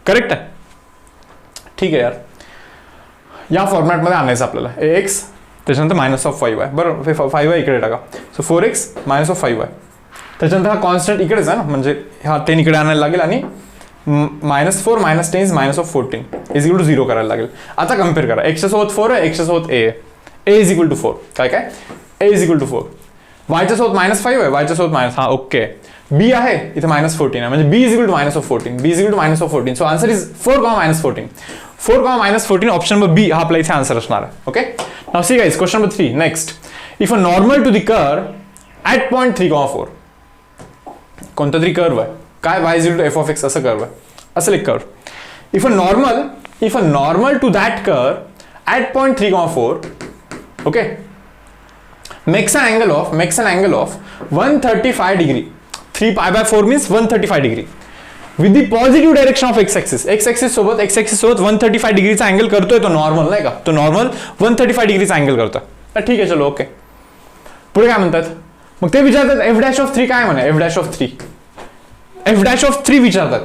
Correct आहे, ठीक आहे यार. या फॉर्मॅटमध्ये आणायचं आपल्याला x, त्याच्यानंतर -5 आहे, बरोबर. 5 आहे इकडे टाका. सो 4x मायनस ऑफ 5 आहे. त्याच्यानंतर हा कॉन्स्टंट इकडेच आहे ना, म्हणजे हा 10 इकडे आणायला लागेल, आणि -4 - 10 इज -14 इज इक्वल टू 0 करायला लागेल. आता कम्पेअर करा, x सोबत 4 आहे, x सोबत a आहे, a इज इक्वल टू 4. काय काय, a is equal to 4. y च्या सोबत -5 आहे, y च्या सोबत -, हा ओके. b आहे इथे -14 आहे, म्हणजे b is equal to -14, b is equal to -14. So answer is 4, -14. 4, -14 option number B हा आपला इथे आन्सर असणार आहे. Okay, now see guys, question number 3 next. If a normal to the curve at point 3,4, कोणता तरी कर्व आहे, काय y is equal to f of x असं कर्व आहे, असं एक curve. If a normal to that curve at point 3,4, okay, makes an angle of 135 degree. 3π/4 means 135 degree with the positive direction of x-axis. x-axis सोबत 135 डिग्रीचा angle करतोय तो normal, नाही का, तो नॉर्मल 135 डिग्रीचा अँगल करतोय. तर ठीक आहे, चलो ओके. पुढे काय म्हणतात, मग ते विचारतात f'(3) काय म्हणे, f'(3) विचारतात.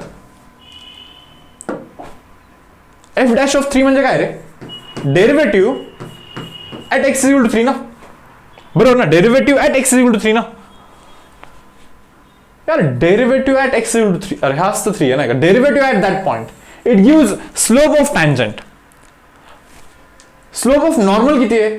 f'(3) म्हणजे काय रे, derivative at x equal to 3 ना, बरोबर ना. Derivative at x equal to 3 ना यार, derivative at x equal to 3, अरे हाच तर 3 आहे, नाही का. Derivative at that point it gives slope of tangent. Slope of normal किती आहे,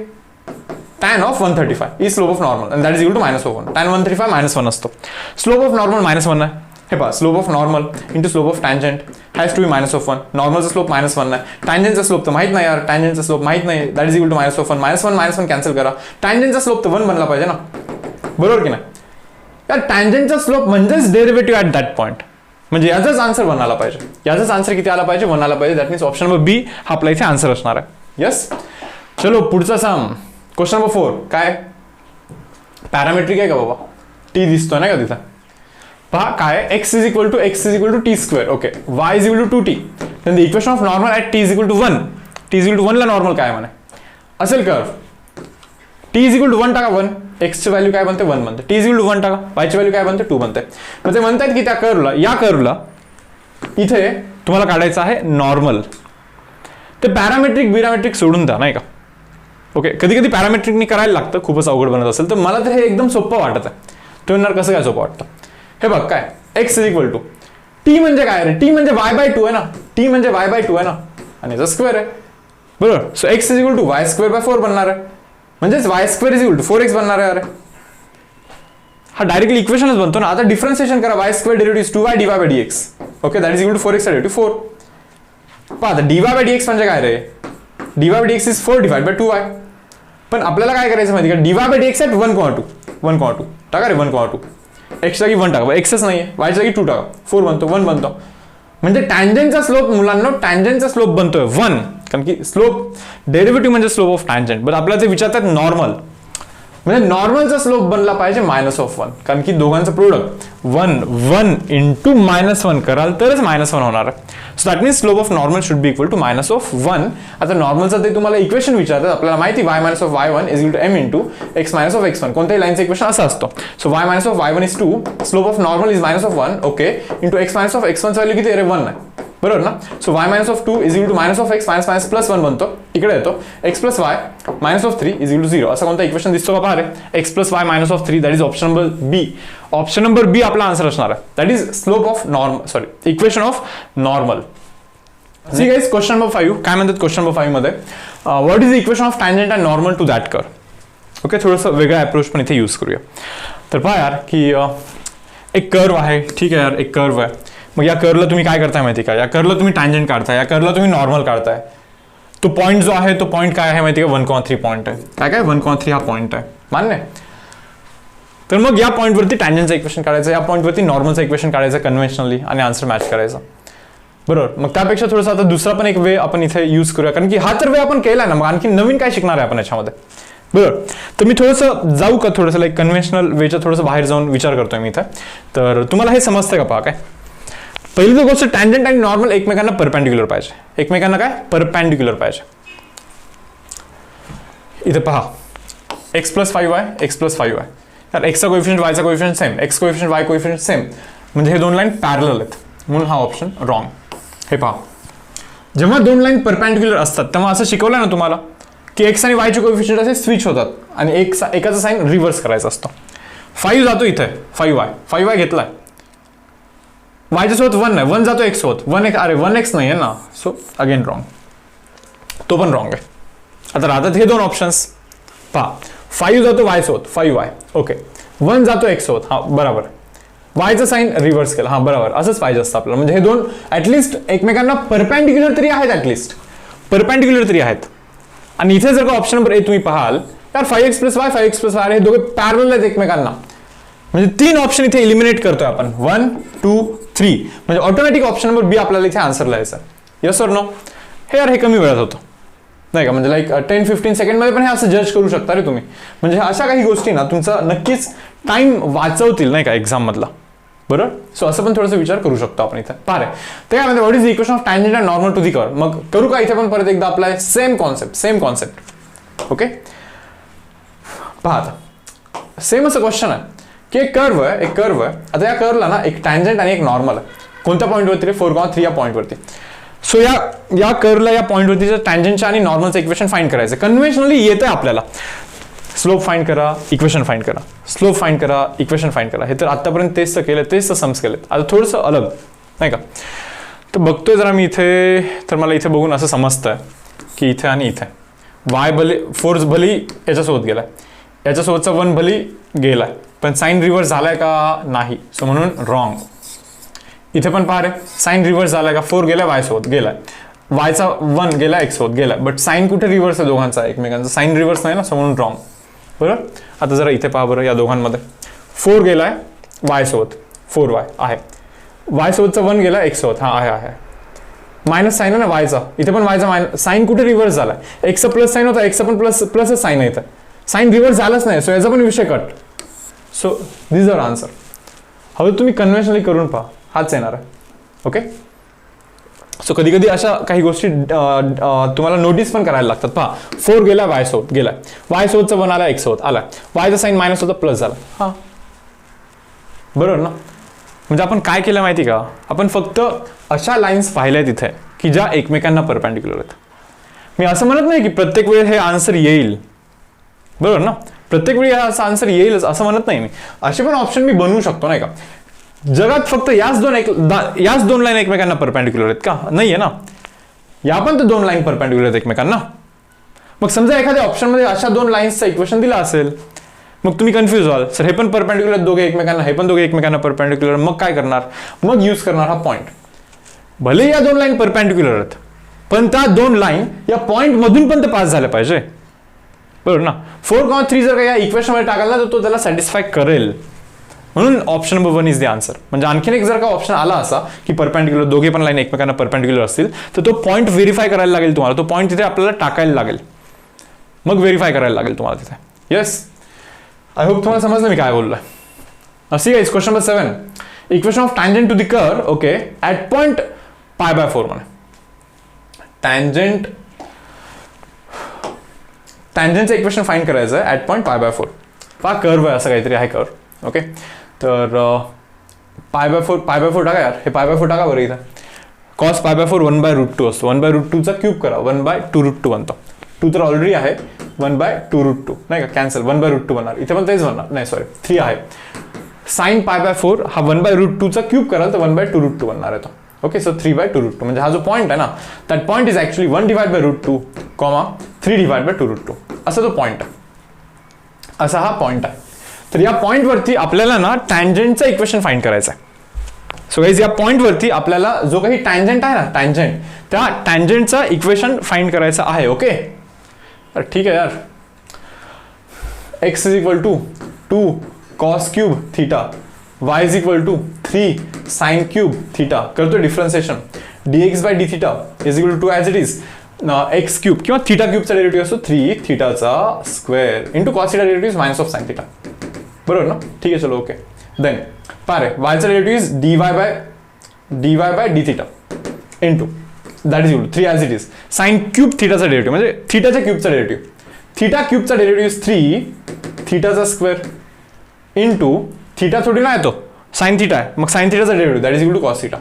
tan of 135 is slope of normal, and that is equal to -1. tan 135 -1 असतो. स्लोप ऑफ नॉर्मल -1 आहे, हे पहा, slope of normal into slope of tangent has to be -1. नॉर्मलचा slope -1 आहे, टँजंटचा slope तर माहित नाही यार, टँजंटचा स्लोप माहित नाही, that is equal to -1. -1 cancel करा, टँजंटचा स्लोप तर 1 बनला पाहिजे ना, बरोबर की नाही यार. टँजंटचा स्लोप म्हणजेच डेरिव्हेटिव्ह ॲट दॅट पॉइंट, म्हणजे याचाच आन्सर 1 आला पाहिजे. याचाच आन्सर किती आला पाहिजे, 1 आला पाहिजे. That means option number B हा आपला इथे आन्सर असणार आहे. यस, चलो पुढचा सम, क्वेश्चन नंबर 4. काय पॅरामेट्रिक आहे का बाबा, टी दिसतोय ना का तिथं, पहा काय, x is equal to t², okay, y is equal to 2t. then the equation of normal at t is equal to 1, t is equal to 1 ला नॉर्मल काय म्हणे असेल curve, t is equal to 1 टाका, 1 x ची value काय बनते, 1 बनते. t is equal to 1 टाका, y ची व्हॅल्यू काय बनते, 2 बनते. मग ते म्हणतात की त्या कर्वला, या कर्वला इथे तुम्हाला काढायचं आहे नॉर्मल. ते पॅरामेट्रिक सोडून द्या, नाही का. ओके, कधी कधी पॅरामेट्रिकनी करायला लागतं, खूपच अवघड बनत असेल तर. मला तर हे एकदम सोपं वाटत आहे. तो म्हणणार कसं काय सोपं वाटतं, हे बघ काय, x is equal to t म्हणजे काय रे, t म्हणजे y/2 आहे ना, t म्हणजे y/2 आहे ना, आणि याचा स्क्वेअर आहे, बरोबर. So x is equal to y²/4 बनणार आहे, म्हणजेच y² is equal to 4x बनणार आहे. अरे हा डायरेक्टली इक्वेशनच बनतो ना. आता डिफरन्सिएशन करा, y² derivative 2y dy/dx, okay, that is equal to 4x derivative 4. पहा आता dy/dx म्हणजे काय रे, dy/dx इज 4/2y. पण आपल्याला काय करायचं माहिती का, dy/dx ॲट 1,2 टाका रे, 1,2. x जागी 1 टाका, एक्सच नाहीये, y जागी 2 टाका, 4 बनतो, 1 बनतो. म्हणजे टँजंटचा स्लोप मुलांना, टँजंटचा स्लोप बनतोय 1, कारण की स्लोप डेरिव्हेटिव्ह म्हणजे स्लोप ऑफ टँजंट. बट आपल्याला ते विचारतात नॉर्मल, म्हणजे नॉर्मलचा स्लोप बनला पाहिजे -1, कारण की दोघांचं प्रोडक्ट 1 इंटू -1 कराल तरच -1 होणार आहे. So that means slope of normal should be equal to -1. आता नॉर्मलचं ते तुम्हाला इक्वेशन विचारतात, आपल्याला माहिती y - of y1 is equal to m into x - of x1. कोणत्याही लाईनचं इक्वेशन असं असतं. सो y - of y1 is 2, slope of normal is -1, okay, into x - of x1 value किती आहे, 1 आहे, बरोबर ना. So y - of 2 is equal to -of x -+1 बनतो, इकडे येतो x + y -of 3 is equal to 0. असं कोणता इक्वेशन दिसतो का पहा रे, x + y -of 3, that is option number B. Option number B आपला आन्सर असणार आहे, that is slope of normal, sorry, equation of normal. See guys, question number 5 काय म्हणतात क्वेश्चन नंबर 5 मध्ये what is the equation of tangent and normal to that curve. Okay, थोडंसं वेगळा approach पण इथे यूज करूया. तर पहा यार की एक कर्व आहे, ठीक आहे यार, एक कर्व आहे. मग या कर्वला तुम्ही काय करताय माहिती का, या कर्वला तुम्ही टँजंट काढताय, या कर्वला तुम्ही नॉर्मल काढताय. तो पॉईंट जो आहे तो पॉईंट काय आहे माहिती का, 1,3 पॉईंट आहे. काय 1,3 हा पॉईंट आहे, मान्य. तर मग या पॉईंटवरती टँजंटचं इक्वेशन काढायचं, या पॉईंटवरती नॉर्मलचं इक्वेशन काढायचं कन्व्हेन्शनली आणि आन्सर मॅच करायचा. बरोबर. मग त्यापेक्षा थोडंसं आता दुसरा पण एक वे आपण इथे यूज करूया, कारण की हा तर वे आपण केला ना, मग आणखी नवीन काय शिकणार आहे आपण याच्यामध्ये. बरोबर. तर मी थोडंसं जाऊ का, थोडंसं लाईक कन्व्हेन्शनल वेच्या थोडंसं बाहेर जाऊन विचार करतोय मी इथे. तर तुम्हाला हे समजतंय का, पहा काय. पहिली तर गोष्ट, टँजंट आणि नॉर्मल एकमेकांना परपेंडिक्युलर पाहिजे. एकमेकांना काय परपेंडिक्युलर पाहिजे. इथे पहा x+5y, x+5y. तर एक्सचा कोएफिशियंट, वायचा coefficient same, X coefficient, Y coefficient same, म्हणजे हे दोन लाईन पॅरलल आहेत, म्हणून हा ऑप्शन रॉंग. हे पहा, जेव्हा दोन लाईन परपेंडिक्युलर असतात तेव्हा असं शिकवलं ना तुम्हाला की एक्स आणि वायचे कोएफिशियंट असे स्विच होतात आणि एकाचा साइन रिव्हर्स करायचा असतो. 5 जातो इथे 5y घेतलाय, वायच्या सोबत 1 नाही, 1 जातो एक्स सोबत, 1x, अरे 1x नाही आहे ना, सो अगेन रॉंग, तो पण रॉंग आहे. आता राहतात हे दोन ऑप्शन्स. पहा, 5 जातो वाय सोबत 5y, ओके, 1 जातो एक्स सोबत, हा बरोबर, वायचं साइन रिव्हर्स केलं, हा बरोबर, असंच पाहिजे असतं आपल्याला. म्हणजे हे दोन ऍटलिस्ट एकमेकांना परपेंडिक्युलर तरी आहेत, ऍटलिस्ट परपेंडिक्युलर तरी आहेत. आणि इथे जर का ऑप्शन नंबर ए तुम्ही पाहाल, यार 5x+y 5x+y हे दोघे पॅरलल आहेत एकमेकांना, म्हणजे 3 ऑप्शन इथे इलिमिनेट करतोय आपण, 1 2 3, म्हणजे ऑटोमॅटिक ऑप्शन नंबर बी आपल्याला इथे आन्सर लिहायचा. Yes or no. हे यार हे कमी वेळात होतं नाही का, म्हणजे लाईक 10-15 सेकंडमध्ये पण हे असं जज करू शकता रे तुम्ही. म्हणजे अशा काही गोष्टी ना तुमचा नक्कीच टाइम वाचवतील नाही का एक्झाम मधला. बरोबर. सो असं पण थोडंसं विचार करू शकतो आपण इथे. पारे तर काय म्हणते, what is the equation of tangent and normal to the curve. मग करू का इथे पण परत एकदा अप्लाय, सेम कॉन्सेप्ट. ओके, पहा आता सेम असं क्वेश्चन आहे की एक कर्व आहे. आता या कर्वला ना एक टँजंट आणि एक नॉर्मल आहे. कोणत्या पॉईंटवरती रे, 4,3 या पॉईंटवरती. सो या कर्वला या पॉईंटवरती टँजंटच्या आणि नॉर्मलचं इक्वेशन फाइंड करायचं. कन्व्हेन्शनली येतं आपल्याला, स्लोप फाइंड करा, इक्वेशन फाइंड करा, स्लोप फाइंड करा, इक्वेशन फाइंड करा. हे तर आतापर्यंत तेच तर केलं, तेच तर सम्स केलेत. आता थोडंसं अलग नाही का. तर बघतोय जरा मी इथे, तर मला इथे बघून असं समजतंय की इथे आणि इथे वाय भले फोर्स भली याच्यासोबत गेलाय, याच्यासोबतचा 1 भली गेलाय, पण साइन रिव्हर्स झालाय का नाही, सो म्हणून रॉंग. इथे पण पहा रे, साइन रिव्हर्स झालाय का, 4 गेलाय वाय सोबत गेलाय, वायचा 1 गेला एक्स सोबत गेलाय, बट साइन कुठे रिव्हर्स आहे दोघांचा एकमेकांचा, साइन रिव्हर्स नाही ना, सो म्हणून रॉंग. बरोबर. आता जरा इथे पहा बरं, या दोघांमध्ये 4 गेलाय वाय सोबत, 4y आहे, वाय सोबतचा 1 गेला एक्स सोबत, हा आहे, मायनस साइन आहे ना वायचा, इथे पण वायचा मायनस, साइन कुठे रिव्हर्स झालाय, एक्सचा प्लस साइन होता, एक्सचा पण प्लसच साइन आहे, इथं साइन रिव्हर्स झालाच नाही, सो याचा पण विषय cut. So this R answer. हवे तुम्ही कन्व्हेन्शनली करून पहा, हाच येणार आहे. ओके. सो कधी कधी अशा काही गोष्टी तुम्हाला नोटीस पण करायला लागतात. पहा, 4 गेला वाय सोबत गेलाय, वाय सोबतचा 1 आला एक्स सोबत आला, वायचा साइन मायनस होता प्लस झाला, हा बरोबर ना. म्हणजे आपण काय केलं माहिती का, आपण फक्त अशा लाईन्स पाहिल्या तिथे की ज्या एकमेकांना परपेंडिक्युलर आहेत. मी असं म्हणत नाही की प्रत्येक वेळी हे आन्सर येईल, बरोबर ना, प्रत्येक वेळी हा असा आन्सर येईलच असं म्हणत नाही मी. असे पण ऑप्शन मी बनवू शकतो नाही का. जगात फक्त याच दोन लाईन एकमेकांना परपेंडिक्युलर आहेत का, नाहीये ना. या पण तर 2 लाईन परपेंडिक्युलर आहेत एकमेकांना. मग समजा एखाद्या ऑप्शनमध्ये अशा 2 लाईन्सचं इक्वेशन दिलं असेल, मग तुम्ही कन्फ्युज व्हाल, सर हे पण परपेंडिक्युलर दोघे एकमेकांना, हे पण दोघे एकमेकांना परपेंडिक्युलर, मग काय करणार, मग यूज करणार हा पॉईंट. भले या 2 लाईन परपेंडिक्युलर आहेत, पण त्या 2 लाईन या पॉईंट मधून पण तर पास झाल्या पाहिजे, बरोबर ना. 4,3 जर का या इक्वेशनमध्ये टाकायला तर तो त्याला सॅटिस्फाय करेल, म्हणून option number 1 is the answer. म्हणजे आणखीन एक जर का ऑप्शन आला असा की परपेंडिक्युलर दोघे पण लाईन एकमेकांना परपेंडिक्युलर असतील, तर तो पॉईंट व्हेरीफाय करायला लागेल तुम्हाला, तो पॉईंट तिथे आपल्याला टाकायला लागेल, मग व्हेरीफाय करायला लागेल तुम्हाला तिथे. येस, आय होप तुम्हाला समजलं मी काय बोललोय. See guys, question number 7, equation of tangent to the curve, okay, at point π/4 म्हणे. टँजंटचं इक्वेशन फाइंड करायचं आहे ऍट पॉइंट π/4. पहा कर्व आहे, असं काहीतरी आहे कर्व. ओके, तर π/4 टाका यार, हे π/4 टाका बरं इथं. cos π/4 1/√2 असतो, 1/√2 चा क्यूब करा, 1/2√2 बनतो. 2 तर ऑलरेडी आहे, 1/2√2 नाही का, कॅन्सल, 1/√2 बनणार. इथे पण तेच बनणार, नाही सॉरी 3 आहे. साइन π/4 हा 1/√2 चा क्यूब कराल तर 1/2√2 बनणार आहे तो. ओके, सो 3/2√2 म्हणजे हा जो पॉईंट आहे ना, दॅट पॉईंट इज ॲक्च्युली 1/√2, 3/2√2 असा जो पॉईंट आहे, असा हा पॉईंट आहे. तर या पॉईंटवरती आपल्याला ना टँजंटचं इक्वेशन फाइंड करायचं आहे. सो गाईज या पॉईंटवरती आपल्याला जो काही टँजंट आहे ना, टँजंट, त्या टँजंटचं इक्वेशन फाइंड करायचं आहे. ओके, तर ठीक आहे यार. x is equal to 2 cos cube theta, y is equal to 3 sin cube theta. करतो differentiation. dx by D theta is equal to as it is X cube किंवा theta क्यूबचा derivative असतो 3 थीटाचा square into cos theta derivative minus of sine theta. बरोबर ना? ठीक आहे, चलो ओके. देन पारे वायचा derivative is dy by D theta into that is equal to 3 as it is sine cube थीटाचा डेरिव्हेटिव्ह म्हणजे थीटाच्या क्यूबचा डेरिव्हेटिव्ह. थीटा क्यूबचा डेरिव्हेटिव्ह इज 3 थीटाचा स्क्वेअर इंटू थीटा थोडी ना येतो, साइन थीटा आहे, मग साइन थीटाचा derivative that is equal to cos theta.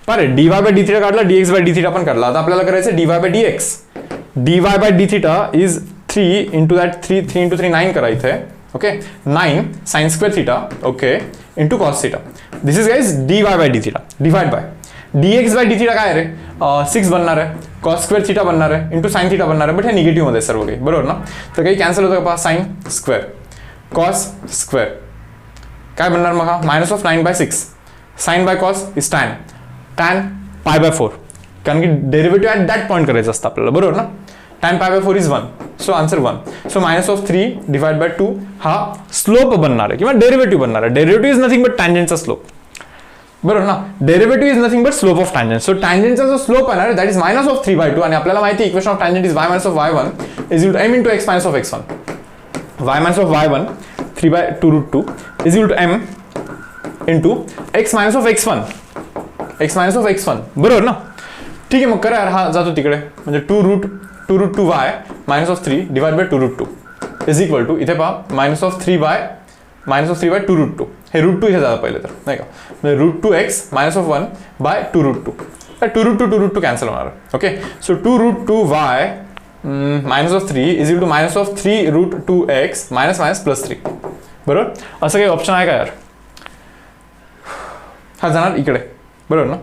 पारे dy बाय डी थीटा काढला, dx बाय डी थीटा पण काढला. आता आपल्याला करायचं dy by dx. dy by D theta is 3 into that 3 into 3 9 करा इथे. Okay, 9 sign square theta okay into cos theta. This is guys dy by D theta divide by dx by D theta काय रे 6 बनणार आहे, cos square theta बनणार आहे into sine theta बनणार आहे. बट हे निगेटिव्ह मध्ये सर्व काही, बरोबर ना? तर काही कॅन्सल होतं का पहा, साइन स्क्वेअर कॉस स्क्वेअर काय बनणार मग हा minus of 9/6 sine by cos is tan π/4, कारण की डेरिव्हेटिव्ह ॲट दॅट पॉईंट करायचं असतं आपल्याला, बरोबर ना? tan π/4 is 1, so answer 1. So minus of 3 divide by 2 हा स्लोप बनणार आहे किंवा डेरिव्हेटिव्ह बनणार आहे. डेरिव्हेटिव्ह इज नथिंग बट टँजंटचा स्लोप, बरोबर ना? Derivative is nothing but slope of tangent. So टँजंटचा जो स्लोप आहे ना दॅट इज मायनस ऑफ 3/2 आणि आपल्याला माहिती equation of tangent is y minus of y1 is equal to m into x minus of x1. y minus of y1 3/2√2 is equal to m into x minus of x1, x minus of x1, बरोबर ना? ठीक आहे, मग करा यार, हा जातो तिकडे म्हणजे 2√2y minus of 3 divide by 2√2 is equal to इथे पहा मायनस ऑफ 3/2√2. हे √2 इथे जातं पहिले तर, नाही का? म्हणजे √2x minus of 1 by 2√2. 2√2 cancel होणार. Okay, so 2√2y minus of 3 is equal to minus of 3√2x minus minus plus 3. बरोबर, असं काही ऑप्शन आहे का यार? हा जाणार इकडे, बरोबर ना?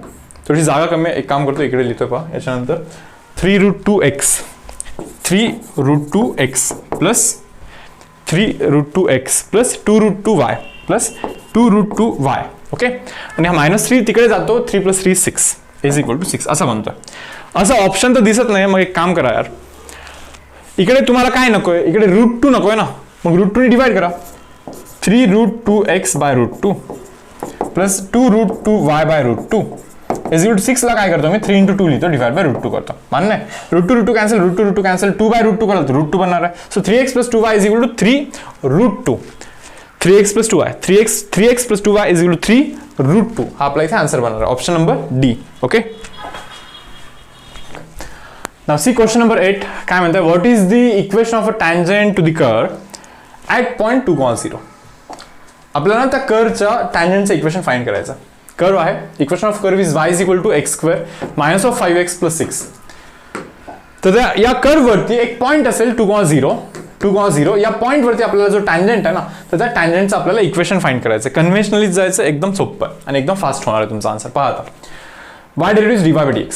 थोडी जागा कमी आहे, एक काम करतो इकडे लिहितो पहा. याच्यानंतर 3√2x plus 3√2x plus 2√2y plus 2√2y. Okay, आणि हा -3 तिकडे जातो, 3 + 3 6 इज इक्वल टू 6 असं म्हणतोय. असं ऑप्शन तर दिसत नाही. मग एक काम करा यार, इकडे तुम्हाला काय नकोय, इकडे √2 नकोय ना, मग √2 ने डिवाइड करा. 3√2x by √2 plus 2√2y by √2 is equal to 6 ला काय करतो मी 3 × 2 लिहितो डिवाइड बाय √2 करतो. मान्य आहे? √2 कॅन्सल, √2 कॅन्सल, 2/√2 करतो, √2 बनणार आहे. So 3x + 2y is equal to 3√2. 3x + 2y 3x + 2y is equal to 3√2. हा आपला इथे आन्सर बनणार आहे, option number D. Okay, now see question number 8 काय म्हणतंय, what is the equation of a tangent to the curve at point 2,0. आपल्याला त्या कर्वच्या टँजंटचं इक्वेशन फाइंड करायचं. कर्व आहे, equation of curve is y is equal to x² minus of 5x + 6. तर या कर्व वरती एक पॉईंट असेल 2,0 या पॉईंट वरती आपल्याला जो टँजंट आहे ना, तर त्या टँजंटचं आपल्याला इक्वेशन फाइंड करायचं. कन्व्हेन्शनली जायचं, एकदम सोपं आणि एकदम फास्ट होणार आहे तुमचा आन्सर. पहा आता, y derivative dy by dx.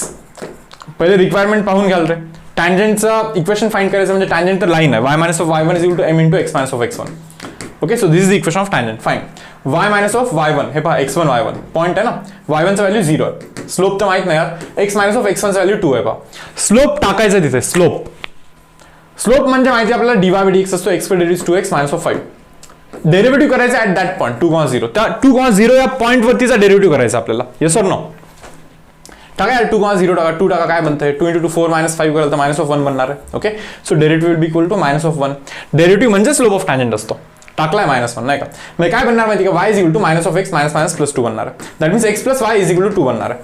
पहिले रिक्वायरमेंट पाहून घ्याल रे. टँजंटचं इक्वेशन फाइंड करायचं म्हणजे टँजंट तर लाईन आहे, y minus of y1 is equal to m into x minus of x1. Okay, so this is the equation of tangent. Fine. y minus of y1 हे पहा x1 y1 point आहे ना, y1 चा value 0 आहे. Slope तर माहित नाही यार, x मायनस ऑफ x1 चा व्हॅल्यू 2 आहे. पहा, स्लोप टाकायचं तिथे. स्लोप म्हणजे माहिती आपल्याला dy बाय dx असतो, x² derivative 2x minus of 5. Derivative करायचं ॲट दॅट पॉईंट 2,0. त्या 2,0 या पॉईंट वरतीचा डेरिव्हेटिव्ह करायचा आपल्याला. Yes or no? टाका यार, 2,0 टाका, 2 टाका, काय बनतंय 2 × 2 4 - 5 कराल तर मायनस ऑफ 1 बनणार आहे. Okay, so derivative will be equal to minus of 1. Derivative म्हणजे स्लोप ऑफ टँजंट असतो. टाकलाय -1 नाही का, म्हणजे काय बनणार माहिती का, y is equal to minus of x minus minus plus 2 बनणार आहे. That means x + y is equal to 2 बनणार आहे.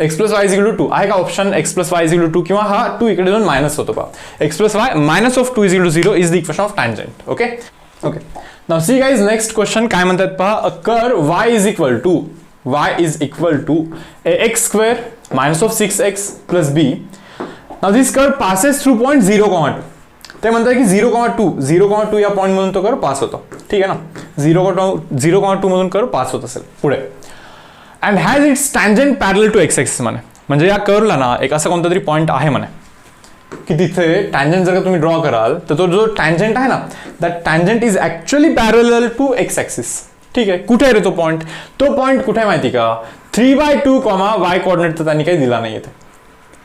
x + y is equal to 2 आहे का option? x + y is equal to 2 किंवा हा 2 इकडे जाऊन मायनस होतो. पहा, x + y minus of 2 is equal to 0 is the equation of tangent. Okay, now see guys next question काय म्हणतात पहा. A curve y is equal to ax² minus of 6x plus b. Now this curve passes through point 0,2. ते म्हणतात की 0,2 या point मधून तो curve pass होतो. ठीक आहे ना, 0,2 मधून कर्व पास होत असेल. पुढे अँड हॅज इट्स टँजंट पॅरल टू एक्स ॲक्सिस म्हणे. म्हणजे या कर्वला ना एक असा कोणता तरी पॉईंट आहे म्हणे की तिथे टँजंट जर का तुम्ही ड्रॉ कराल तर तो जो टँजंट आहे ना दॅट टँजंट इज ॲक्च्युअली पॅरल टू एक्स ॲक्सिस. ठीक आहे, कुठे आहे रे तो पॉईंट? तो पॉईंट कुठे आहे माहिती का? 3/2 वाय कॉर्डिनेट तर त्यांनी काही दिला नाही इथे.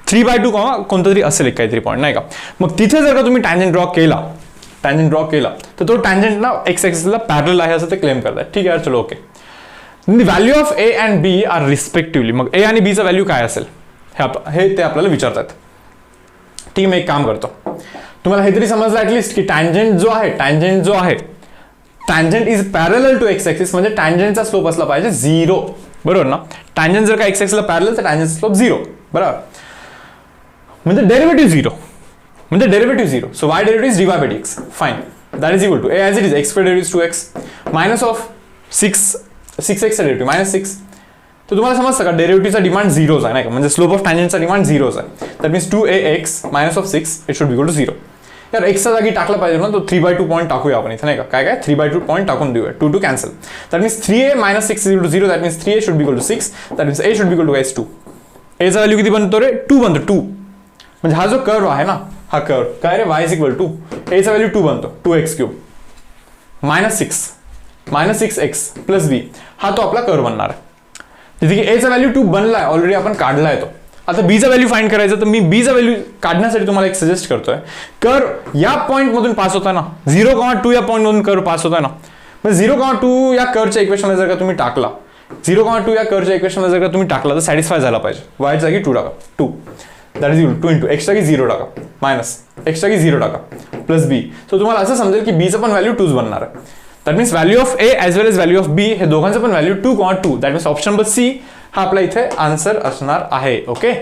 3/2 कोणता तरी असेल एक काहीतरी पॉईंट नाही का. मग तिथे जर का तुम्ही टँजंट ड्रॉ केला तर तो टँजंट ना एक्स ॲक्सिसला पॅरल आहे असं ते क्लेम करतात. ठीक आहे, चलो okay. Value of A and B are respectively. मग ए आणि बीचा व्हॅल्यू काय असेल हे ते आपल्याला विचारतात. ठीक, मी एक काम करतो. तुम्हाला हे तरी समजलं ऍटलिस्ट की टँजंट जो आहे टँजंट इज पॅरल टू एक्स ॲक्सिस म्हणजे टँजंटचा स्लोप असला पाहिजे 0. बरोबर ना. टँजंट जर का एक्स ॲक्सिसला पॅरल तर टँजंटचा स्लोप 0. बरोबर, म्हणजे derivative 0. So y derivative is dy by dx. Fine, that is equal to a as it is x square derivative 2x minus of 6x derivative minus 6. तर तुम्हाला समजतं का डेरिव्हेटिव्हचा डिमांड 0 आहे नाही का. म्हणजे स्लोप ऑफ टँजंटचा डिमांड 0 आहे. That means 2ax minus of 6 it should be equal to 0. यार एक्सचा जागी टाकला पाहिजे ना, तो 3/2 पॉईंट टाकूया आपण इथे नाही का. काय 3/2 पॉईंट टाकून देऊया. 2 cancel. That means 3a minus 6 is equal to 0. That means 3a should be equal to 6. That means a should be equal to guys 2. एचा व्हॅल्यू किती बनतो रे? 2 बनतो. 2 म्हणजे हा जो कर्व आहे ना, हा कर्व काय रे y इज इक्वल टू एचा व्हॅल्यू 2 बनतो 2x cube minus 6x plus b. हा तो आपला कर्व बनणार आहे. जिथे की एचा व्हॅल्यू 2 बनलाय ऑलरेडी, आपण काढलाय तो. आता बीचा व्हॅल्यू फाइंड करायचं तर मी बीचा व्हॅल्यू काढण्यासाठी तुम्हाला एक सजेस्ट करतोय. कर्व या पॉईंट मधून पास होता ना, 0,2 या पॉईंट मधून कर्व पास होता ना. मग 0,2 या कर्वच्या इक्वेशनला जर का तुम्ही टाकला 0,2 या कर्वच्या इक्वेशनला जर का तुम्ही टाकला तर सॅटिस्फाय झाला पाहिजे. वायच्या जागी 2 टाका. 2 that is equal 2 into x जागी 0 टाका मायनस एक्स जागी 0 टाका प्लस बी. सो तुम्हाला असं समजेल की बीचं पण व्हॅल्यू 2 बनणार आहे. That means value of A as well as value of B हे दोघांचं पण value 2,2. That means option number C हा आपला इथे आन्सर असणार आहे. ओके,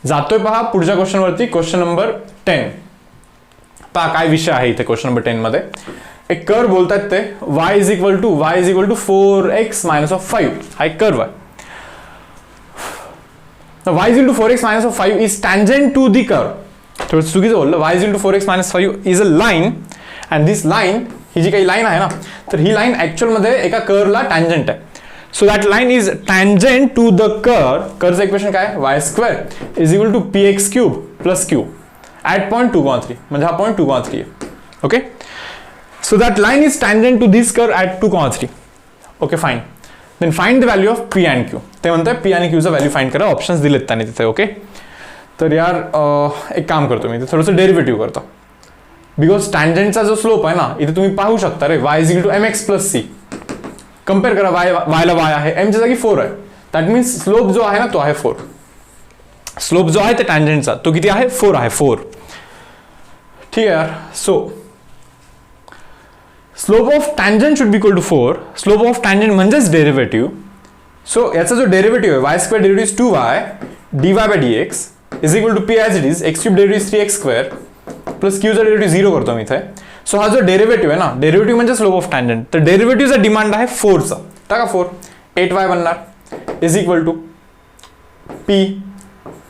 जातोय पहा पुढच्या क्वेश्चन वरती. क्वेश्चन नंबर 10 पहा काय विषय आहे इथे. क्वेश्चन नंबर 10 मध्ये एक कर्व बोलतात ते y is equal to 4x minus of 5. हा एक कर्व आहे. y is equal to 4x minus of 5 is tangent to the curve. थोडं चुकीचं बोललं. y is equal to 4x minus 5 is a line and this line ही जी काही line आहे ना तर ही लाईन ऍक्च्युअल मध्ये एका कर्वला टँजंट आहे. So that line is tangent to the curve. कर्वचं इक्वेशन काय? y square is equal to px cube plus q at point 2,3 म्हणजे हा पॉईंट 2,3 आहे. Okay, so that line is tangent to this curve at 2,3. Okay fine. Then find the value of P and Q. ते म्हणतात P आणि क्यूचा value find करा. Options दिलेत त्याने तिथे. ओके, तर यार एक काम करतो मी थोडंसं डेरिव्हेटिव्ह करतो. बिकॉज टँजंटचा जो स्लोप आहे ना इथे तुम्ही पाहू शकता रे y is equal to mx plus c. Compare करा. वायला y आहे, m च्या जागी 4 आहे. दॅट मीन्स स्लोप जो आहे ना तो आहे 4. स्लोप जो आहे ते टँजंटचा तो किती आहे? 4 आहे. 4. ठीक आहे यार. So slope of tangent should be equal to 4. Slope of tangent म्हणजेच डेरिव्हेटिव्ह. सो याचा जो डेरिव्हेटिव्ह आहे y square derivative is 2y dy by dx is equal to p as it is x cube derivative 3x square plus क्यूचा derivative 0 करतो मी इथे. So हा जो डेरिव्हेटिव्ह आहे ना, डेरिव्हेटिव्ह म्हणजे स्लोप ऑफ टँजंट. तर डेरिव्हेटिव्हचा डिमांड आहे 4चा. टाका 4. 8y बनणार is equal to p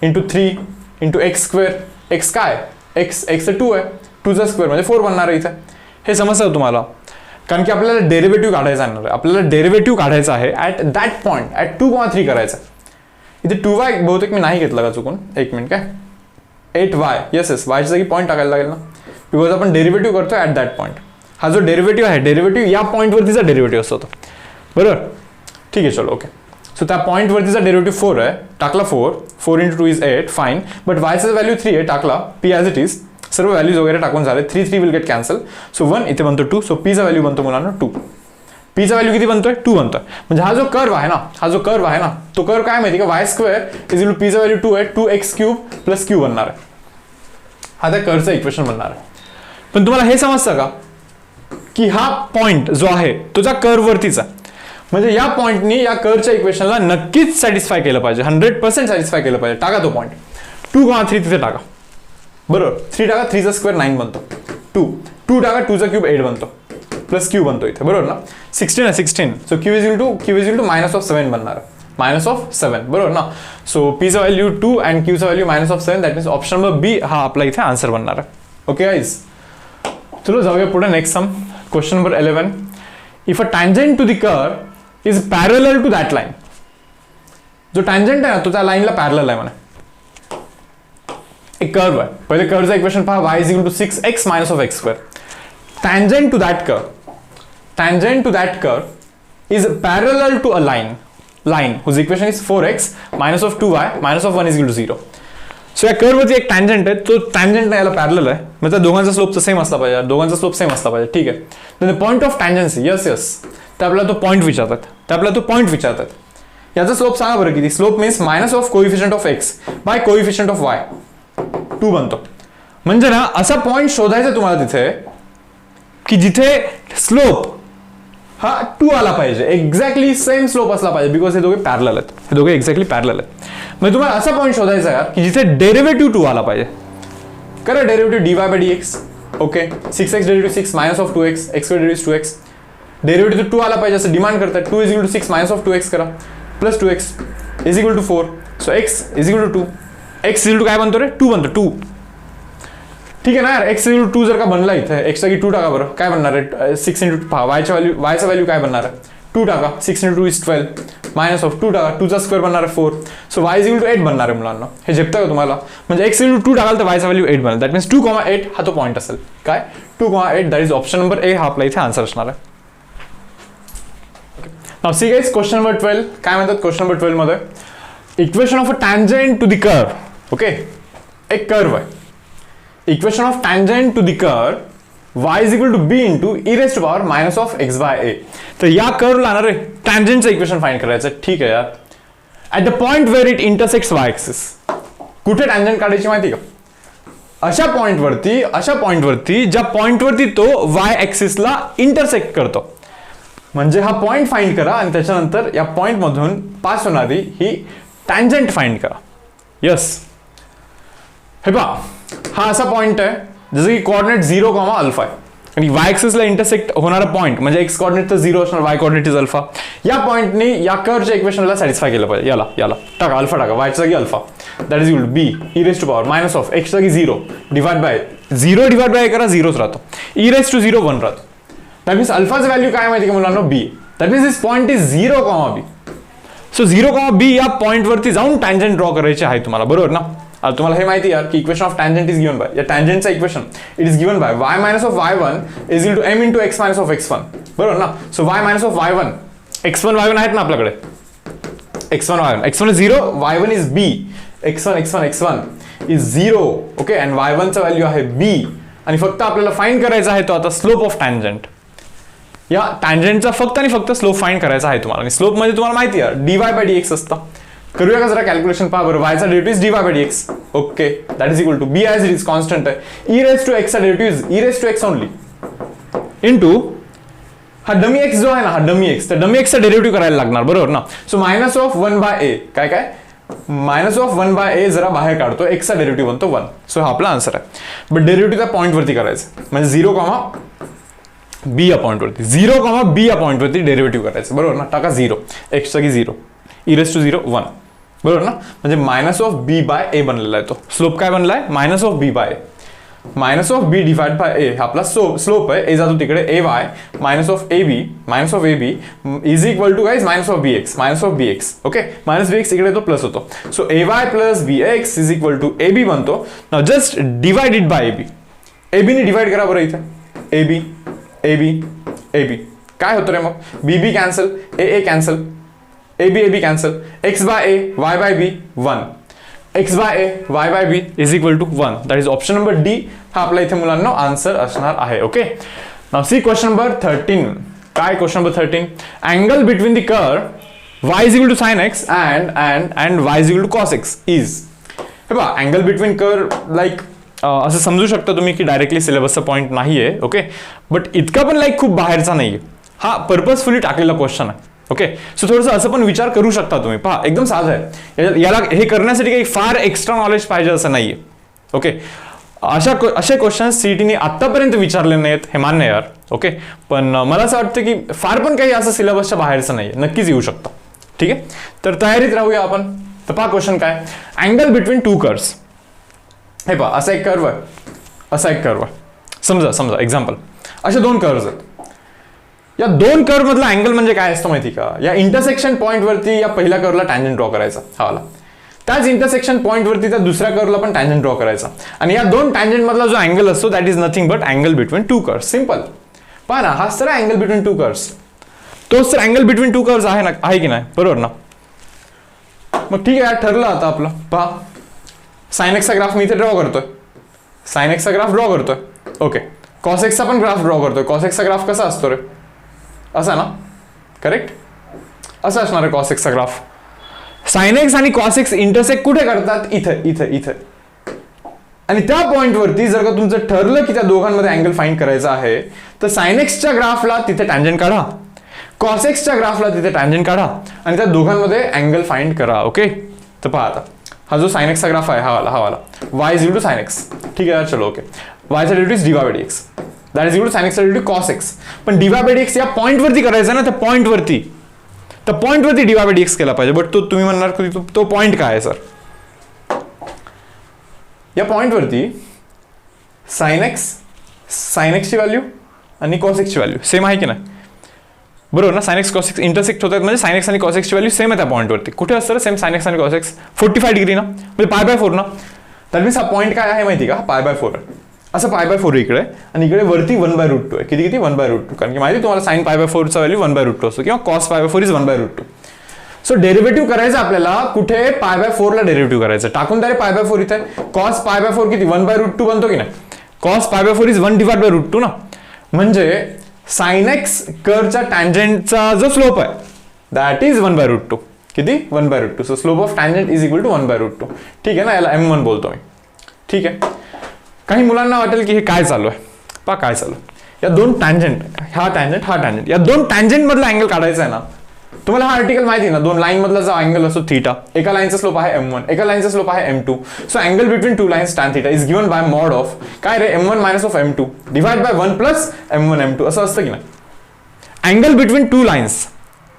into 3 into x square. X काय? एक्स 2 आहे. 2चा स्क्वेअर म्हणजे 4 बनणार आहे इथे. हे समजतं तुम्हाला? कारण की आपल्याला डेरिव्हेटिव्ह काढायचा आहे. आपल्याला डेरिव्हेटिव्ह काढायचा आहे ॲट दॅट पॉईंट ॲट 2,3 करायचं. इथे 2y बहुतेक मी नाही घेतला का चुकून. एक मिनिट काय 8y येस वायच्या जागी पॉईंट टाकायला लागेल ना बिकॉज आपण डेरिव्हेटिव्ह करतो ॲट दॅट पॉईंट. हा जो डेरिव्हेटिव्ह आहे डेरिव्हेटिव्ह या पॉईंटवरतीचा डेरिव्हेटिव्ह असतो बरोबर. ठीक आहे चलो ओके. सो त्या पॉईंटवरतीचा डेरिव्हेटिव्ह 4 आहे. टाकला 4 इंटू 2 इज 8 फाईन. बट वायचा व्हॅल्यू 3 आहे. टाकला p ॲज इट इज. सर्व व्हॅल्यूज वगैरे टाकून झाले. 3 विल गेट कॅन्सल. सो 1 इथे बनतो 2. सो पीचा व्हॅल्यू बनतो मुलांना 2. पीचा व्हॅल्यू किती बनतोय? 2 बनतोय. म्हणजे हा जो कर्व आहे ना तो कर्व काय माहिती का? y square is equal to पीचा व्हॅल्यू 2 आहे 2x क्यूब प्लस q बनणार आहे. हा त्या कर्वचं इक्वेशन बनणार आहे. पण तुम्हाला हे समजतं का की हा पॉईंट जो आहे तो त्या कर्ववरतीचा म्हणजे या पॉईंटनी या कर्वच्या इक्वेशनला नक्कीच सॅटिस्फाय केलं पाहिजे. 100% सॅटिस्फाय केलं पाहिजे. टाका तो पॉईंट 2,3 तिथे टाका. बरोबर. 3 टाका 3चा स्क्वेअर 9 बनतो. 2 टाका 2चा क्यूब 8 बनतो प्लस क्यू बनतो इथे बरोबर ना. 16 आहे 16. So Q is equal to minus of 7 बनणार. मायनस ऑफ 7 बरोबर ना. सो पीचा व्हॅल्यू 2 अँड क्यूचा value minus of 7. That means option number B हा आपला इथे आन्सर बनणार आहे. ओके गाईज चलो जाऊया पुढे. Next sum question number 11. If a tangent to the curve is parallel to that line. जो टँजंट आहे ना तो त्या लाईनला पॅरलल आहे म्हणे. एक कर्व आहे, पहिले कर्वचं इक्वेशन पहा, y is equal to 6x minus of x square. Tangent to that curve is parallel to a line whose equation is 4x minus of 2y minus of 1 is equal to 0. So या कर्ववरती एक tangent आहे, तो tangent याला parallel आहे, म्हणजे दोघांचा slope same असला पाहिजे, दोघांचा स्लोप सेम असला पाहिजे. ठीक आहे. तर पॉईंट ऑफ टँजन्सी, यस तर आपल्याला तो पॉईंट विचारतात. याचा स्लोप सांगा बरं किती. Slope means minus of coefficient of x by coefficient of y 2 बनतो. म्हणजे ना असा पॉईंट शोधायचा तुम्हाला तिथे की जिथे स्लोप हा 2 आला पाहिजे, एक्झॅक्टली सेम स्लोप असला पाहिजे, बिकॉज हे दोघे पॅरलल आहेत, हे दोघे एक्झॅक्टली पॅरलल आहेत. म्हणजे तुम्हाला असा पॉईंट शोधायचा आहे की जिथे डेरिव्हेटिव्ह 2 आला पाहिजे. करा derivative dy by dx. Okay, 6x derivative 6 minus of 2x, x square derivative 2x, derivative 2 आला पाहिजे असं डिमांड करतात. 2 is equal to 6 minus of 2x करा plus 2x is equal to 4. So x is equal to 2. x is equal to काय बनतो रे, 2 बनतो 2. ठीक आहे ना यार, x इक्वल टू 2 जर का बनला इथे, x ची 2 टाका बरं, काय बनणार आहे 6 इंटू पहा वायचा व्हॅल्यू काय बनणार आहे 2 टाका, 6 इंटू 2 इज 12 मायनस ऑफ 2 टाका, 2 चा स्क्वेअर बनणार आहे 4. So y is equal to 8 बनणार आहे मुलांना. हे झेपतं का तुम्हाला. म्हणजे x इक्वल टू 2 टाकाल तर y चा व्हॅल्यू 8 बनेल. दॅट मीन्स 2,8 हा तो पॉईंट असेल. काय 2,8, that is option number A हा आपला इथे आन्सर असणार आहे. Now see guys, question number 12 काय म्हणतात. क्वेश्चन नंबर 12 मध्ये equation of a tangent to the curve. Okay, एक कर्व आहे. Equation of tangent to the curve y is equal to b into e raise to power minus of x by a. तर या कर्वला ना रे टँजंटचं equation find करायचं. ठीक आहे यार. At the point where it intersects y axis. कुठे tangent काढायची माहिती का. अशा पॉइंटवरती ज्या पॉइंटवरती तो y ॲक्सिसला इंटरसेक्ट करतो. म्हणजे हा पॉइंट फाइंड करा आणि त्याच्यानंतर या पॉइंट मधून पास होणारी ही टँजंट फाइंड करा. यस, हे पहा हा असा पॉइंट आहे जसं की कोऑर्डिनेट 0, अल्फा आहे आणि y ॲक्सिसला इंटरसेक्ट होणारा पॉइंट म्हणजे x कोऑर्डिनेट तर 0 असणार, y कोऑर्डिनेट इज अल्फा. या पॉइंटने या कर्वच्या इक्वेशनला सॅटिस्फाय केलं पाहिजे. याला टाका, अल्फा टाका, y च्या जागी alpha, that is equal to b e raise to power minus of x च्या जागी 0 डिवाइड बाय 0 करा, 0च राहतो, e रेज टू 0 1 राहतो. दॅट मीन्स अल्फाचं व्हॅल्यू काय माहिती का मुलांना, b. That means this point is 0, b. So 0, b या पॉइंटवरती जाऊन टँजंट ड्रॉ करायचे आहे तुम्हाला, बरोबर ना. तुम्हाला हे माहिती यार की equation of tangent is given by, या टँजंटचा equation it is given by y minus of y1 is equal to m into x minus of x1, बरोबर ना. So y minus of y1, x1 y1 आहेत ना आपल्याकडे, x1 y1 is 0, y1 is b, x1 is 0. Okay, and y1 चा value आहे b आणि फक्त आपल्याला फाइंड करायचा आहे तो आता स्लोप ऑफ टँजंट. या टँजंटचा फक्त आणि फक्त स्लोप फाइंड करायचा आहे तुम्हाला. आणि स्लोप मध्ये तुम्हाला माहिती आहे dy बाय dx असतं. करूया का जरा कॅल्क्युलेशन पहा बरं. y चा derivative is dy by dx. Okay, that is equal to b as it is constant आहे, e रेज टू x चा derivative is e raise to x only into हा डमी x जो आहे ना, हा डमी x, तर dummy x चा derivative करायला लागणार, बरोबर ना. So minus of 1 by a, काय मायनस ऑफ 1 बाय a जरा बाहेर काढतो, x चा डेरिव्हेटिव्ह बनतो 1. सो हा आपला आन्सर आहे. बट डेरिव्हेटिव्ह त्या पॉइंट वरती करायचं, म्हणजे 0, b या पॉइंट वरती, 0, b या पॉइंट वरती डेरिव्हेटिव्ह करायचं, बरोबर ना. टाका 0, x च्या जागी 0, e रेज टू 0 1, बरोबर ना. म्हणजे minus of b by a बनलेला आहे तो. स्लोप काय बनलाय, minus of b by a, minus of b divide by a हा आपला स्लोप आहे. a जातो तिकडे, ay minus of ab is equal to guys minus of bx. Okay, minus bx इकडे तो प्लस होतो. So ay plus bx is equal to ab बनतो. Now just divided by ab ने डिवाइड करा बरं इथे, ab काय होतं रे मग, b cancel, a cancel, ab cancel, x by a y by b 1, x by a y by b is equal to 1. That is option number D हा आपला इथे मुलांना आन्सर असणार आहे. Okay, now see question number 13. काय question number 13, angle between the curve y is equal to sine x and y is equal to cos x is. हे बघा, angle between curve like असं समजू शकता तुम्ही की डायरेक्टली सिलेबसचा पॉईंट नाहीये. Okay, but इतका पण लाईक खूप बाहेरचा नाहीये, हा पर्पजफुली टाकलेला क्वेश्चन आहे. ओके, सो थोडंसं असं पण विचार करू शकता तुम्ही. पहा, एकदम साधं आहे. याला हे करण्यासाठी काही फार एक्स्ट्रा नॉलेज पाहिजे असं नाहीये. ओके, असे क्वेश्चन सीईटीने आतापर्यंत विचारले नाहीत, हे मान्य यार. ओके, पण मला असं वाटतं की फार पण काही असं सिलेबसच्या बाहेरचं नाहीये, नक्कीच येऊ शकतं. ठीक आहे, तर तयारीत राहूया आपण. तर पहा क्वेश्चन काय, अँगल बिटवीन टू कर्व्स. हे पहा, असा एक कर्व आहे, असा एक कर्व आहे. समजा एक्झाम्पल, असे दोन कर्व्स आहेत. या दोन कर्व मधला अँगल म्हणजे काय असतं माहिती का, या इंटरसेक्शन पॉईंट वरती या पहिल्या कर्वला टँजंट ड्रॉ करायचा हा वाला, त्याच इंटरसेक्शन पॉईंट वरती त्या दुसऱ्या कर्वला पण टँजंट ड्रॉ करायचा, आणि या दोन टँजंट मधला जो अँगल असतो that is nothing but angle between to curves. Simple. पहा ना, हाच तर अँगल बिटवीन टू कर्व्स, तोच तर अँगल बिटवीन टू कर्व्स आहे ना, आहे की नाही, बरोबर ना. मग ठीक आहे, ठरलं आता आपलं. पहा, साइन एक्सचा ग्राफ मी इथे ड्रॉ करतोय, साइन एक्सचा ग्राफ ड्रॉ करतोय. ओके, कॉस एक्सचा पण ग्राफ ड्रॉ करतोय. कॉस एक्सचा ग्राफ कसा असतो रे, असा ना, करेक्ट, असं असणार आहे कॉस एक्सचा ग्राफ. साइन एक्स आणि कॉस एक्स इंटरसेक्ट कुठे करतात, इथे इथे इथे. आणि त्या पॉइंट वरती जर का तुमचं ठरलं की त्या दोघांमध्ये अँगल फाइंड करायचा आहे, तर साइन एक्सच्या ग्राफला तिथे टँजंट काढा, कॉस एक्सच्या ग्राफला तिथे टँजंट काढा, आणि त्या दोघांमध्ये अँगल फाइंड करा. ओके, तर पहा आता हा जो साइन एक्सचा ग्राफ आहे, हा वाला y is equal to sine x. ठीक आहे, चलो. ओके, y चा derivative dy by dx, that is equal to sine एक्सचा डेरिव्हेटिव्ह कॉस एक्स. पण dy बाय dx या पॉइंट वरती करायचा ना, त्या पॉइंट वरती dy बाय dx केला पाहिजे. बट तो तुम्ही म्हणणार की तो पॉइंट काय आहे सर, या पॉइंट वरती साइन एक्सची व्हॅल्यू आणि कॉस एक्सची व्हॅल्यू सेम आहे की नाही, बरोबर ना. Sine x cos x intersect होतात म्हणजे साइन एक्स आणि कॉस एक्सची व्हॅल्यू सेम आहे त्या पॉइंट वरती. कुठे असतं सेम साइन एक्स आणि कॉस एक्स, 45 डिग्री ना, म्हणजे पाय बाय 4 ना. दॅट मीन्स हा पॉइंट काय आहे माहिती का, पाय बाय 4 आहे. असं पाय बाय 4 इकडे, आणि इकडे वरती 1/√2 आहे. किती 1/√2, कारण की माहिती तुम्हाला साइन पाय बाय 4 चा व्हॅल्यू 1/√2 असतो, किंवा cos pi by 4 is 1/√2. So derivative करायचं आपल्याला, कुठे पाय बाय 4 ला डेरिव्हेटिव्ह करायचं. टाकून द्या रे पाय बाय 4 इथे. कॉस पाय बाय 4 किती 1/√2 बनतो की नाही. कॉस पाय बाय 4 इज 1/√2 ना, म्हणजे साइन एक्स कर्वच्या टँजंटचा जो स्लोप आहे दॅट इज 1/√2. किती 1/√2. So slope of tangent is equal to 1/√2. ठीक आहे ना, याला m1 बोलतो मी. ठीक आहे. काही मुलांना वाटेल की हे काय चालू आहे. पहा काय चालू आहे, या दोन टँजंट, हा टँजंट, या दोन टँजंट मधला अँगल काढायचा आहे ना. तुम्हाला हा आर्टिकल माहिती आहे ना, दोन लाईन मधला जो अँगल असतो थीटा, एका लाईनचा स्लोप आहे m1, एका लाईनचा स्लोप आहे m2. So angle between two lines tan theta is given by mod of काय रे, m1 minus of m2 divide by 1 plus m1 m2. असं असतं की नाही. अँगल बिटवीन टू लाईन्स,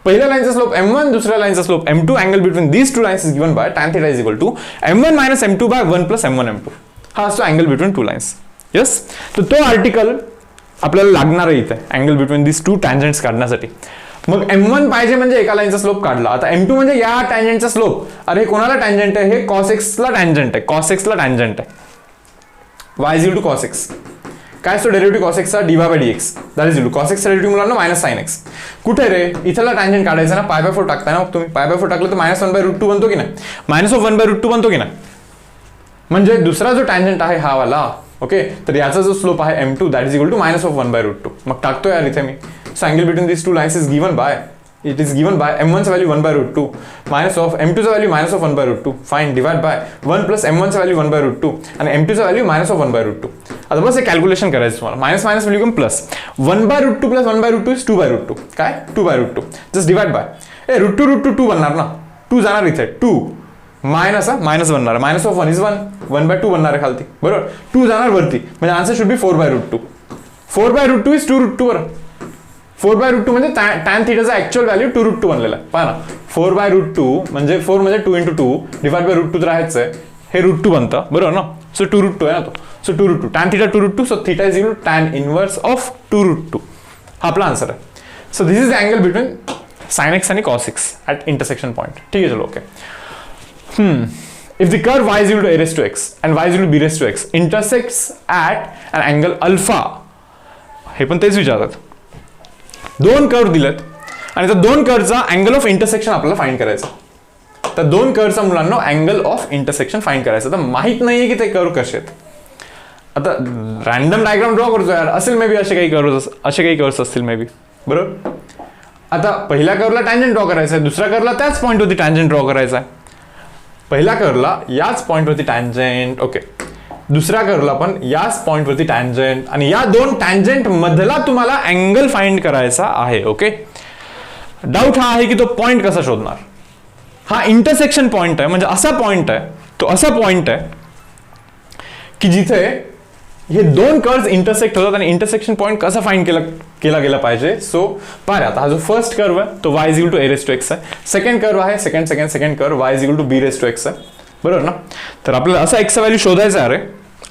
पहिल्या लाईनचा स्लोप m1, दुसऱ्या लाईनचा slope m2, angle between these two lines is given by tan theta is equal to m1 minus m2 by 1 plus m1 m2. हा असतो angle between two lines. Yes, तर तो article आपल्याला लागणार आहे इथे angle between these two tangents काढण्यासाठी. मग m1 पाहिजे म्हणजे एका लाईनचा स्लोप काढला. आता m2 म्हणजे या टँजंटचा स्लोप. अरे कोणाला टँजंट आहे, हे कॉस एक्सला टँजंट आहे, कॉस एक्सला टँजंट आहे. y is equal to cos x. काय असतो डेरिव्हेटिव्ह कॉस एक्सचा, dy by dx, that is equal to cos एक्सचा डेरिव्हेटिव्ह मुलांना मायनस साइन एक्स. कुठे रे, इथला टँजंट काढायचा ना, पाय बाय 4 टाकताय ना. मग तुम्ही पाय बाय 4 टाकलं तर मायनस 1/√2 बनतो की नाही, मायनस ऑफ 1/√2 बनतो की नाही. म्हणजे दुसरा जो टँजंट आहे हा वाला. ओके, तर याचा जो स्लोप आहे m2 that is equal to minus of 1/√2. मग टाकतो यार इथे मी. So angle between this two lines is given by, it is given by m1 चा व्हॅल्यू 1/√2 मायनस ऑफ m2 चा value minus of 1/√2 fine divide by 1 plus m1 चा value 1/√2 आणि m2 चा व्हॅल्यू मायनस ऑफ 1/√2. आता बस हे calculation करायचं तुम्हाला. Minus minus value come plus 1/√2 plus 1/√2 is 2/√2. काय 2/√2. जस्ट डिवाइड बाय √2 बनणार ना, 2 जाणार इथे, 2 मायनस मायनस बनणार, मायनस ऑफ 1 इज 1/2 बनणार आहे खालती, बरोबर. 2 जाणार वरती, म्हणजे आन्सर शुड बी 4/√2. 4/√2 इज 2√2 बरं. 4/√2 म्हणजे टॅन थीटाचा ऍक्च्युअल व्हॅल्यू 2√2 बनलेला आहे. पहा ना, 4/√2 म्हणजे 4 म्हणजे 2 × 2 डिवाइड बाय √2 तर आहेच आहे, हे √2 बनतं, बरोबर ना. सो 2√2 आहे ना तो. So 2√2 tan theta 2√2. So theta is equal to tan inverse of 2√2. हा आपला आन्सर आहे. So this is the angle between sine X आणि cos X at intersection point. ठीक आहे, चलो. Okay. If the curve y is equal to a raised to x and y is equal to b raised to x intersects at an angle alpha, हे पण तेच विचारतात. दोन curve दिलेत आणि त्या दोन कर्वचा अँगल ऑफ इंटरसेक्शन आपल्याला फाइंड करायचा. त्या दोन कर्वचा मुलांना अँगल ऑफ इंटरसेक्शन फाइंड करायचं. तर माहित नाहीये की ते कर्व कसे आहेत. आता रॅन्डम डायग्राम ड्रॉ करतो यार, असेल मे बी असे काही कर्व्स असतील मे बी, बरोबर. आता पहिल्या कर्वला टँजंट ड्रॉ करायचा आहे, दुसऱ्या कर्वला त्याच पॉईंटवरती टँजंट ड्रॉ करायचा आहे. पहिल्या कर्वला याच पॉईंटवरती टँजंट, ओके. दुसऱ्या कर्वला पण याच पॉईंटवरती टँजंट, आणि या दोन टँजंट मधला तुम्हाला अँगल फाइंड करायचा आहे. ओके. डाऊट हा आहे की तो पॉईंट कसा शोधणार. हा इंटरसेक्शन पॉईंट आहे, म्हणजे असा पॉईंट आहे, तो असा पॉईंट आहे की जिथे हे दोन कर्व्स इंटरसेक्ट होतात, आणि इंटरसेक्शन पॉईंट कसा फाइंड केला गेला पाहिजे. सो पहा आता हा जो फर्स्ट कर्व आहे तो y is equal to a raise to x आहे. सेकंड कर्व आहे, second curve y is equal to b raise to x आहे, बरोबर ना. तर आपल्याला असा x चा व्हॅल्यू शोधायचा आहे.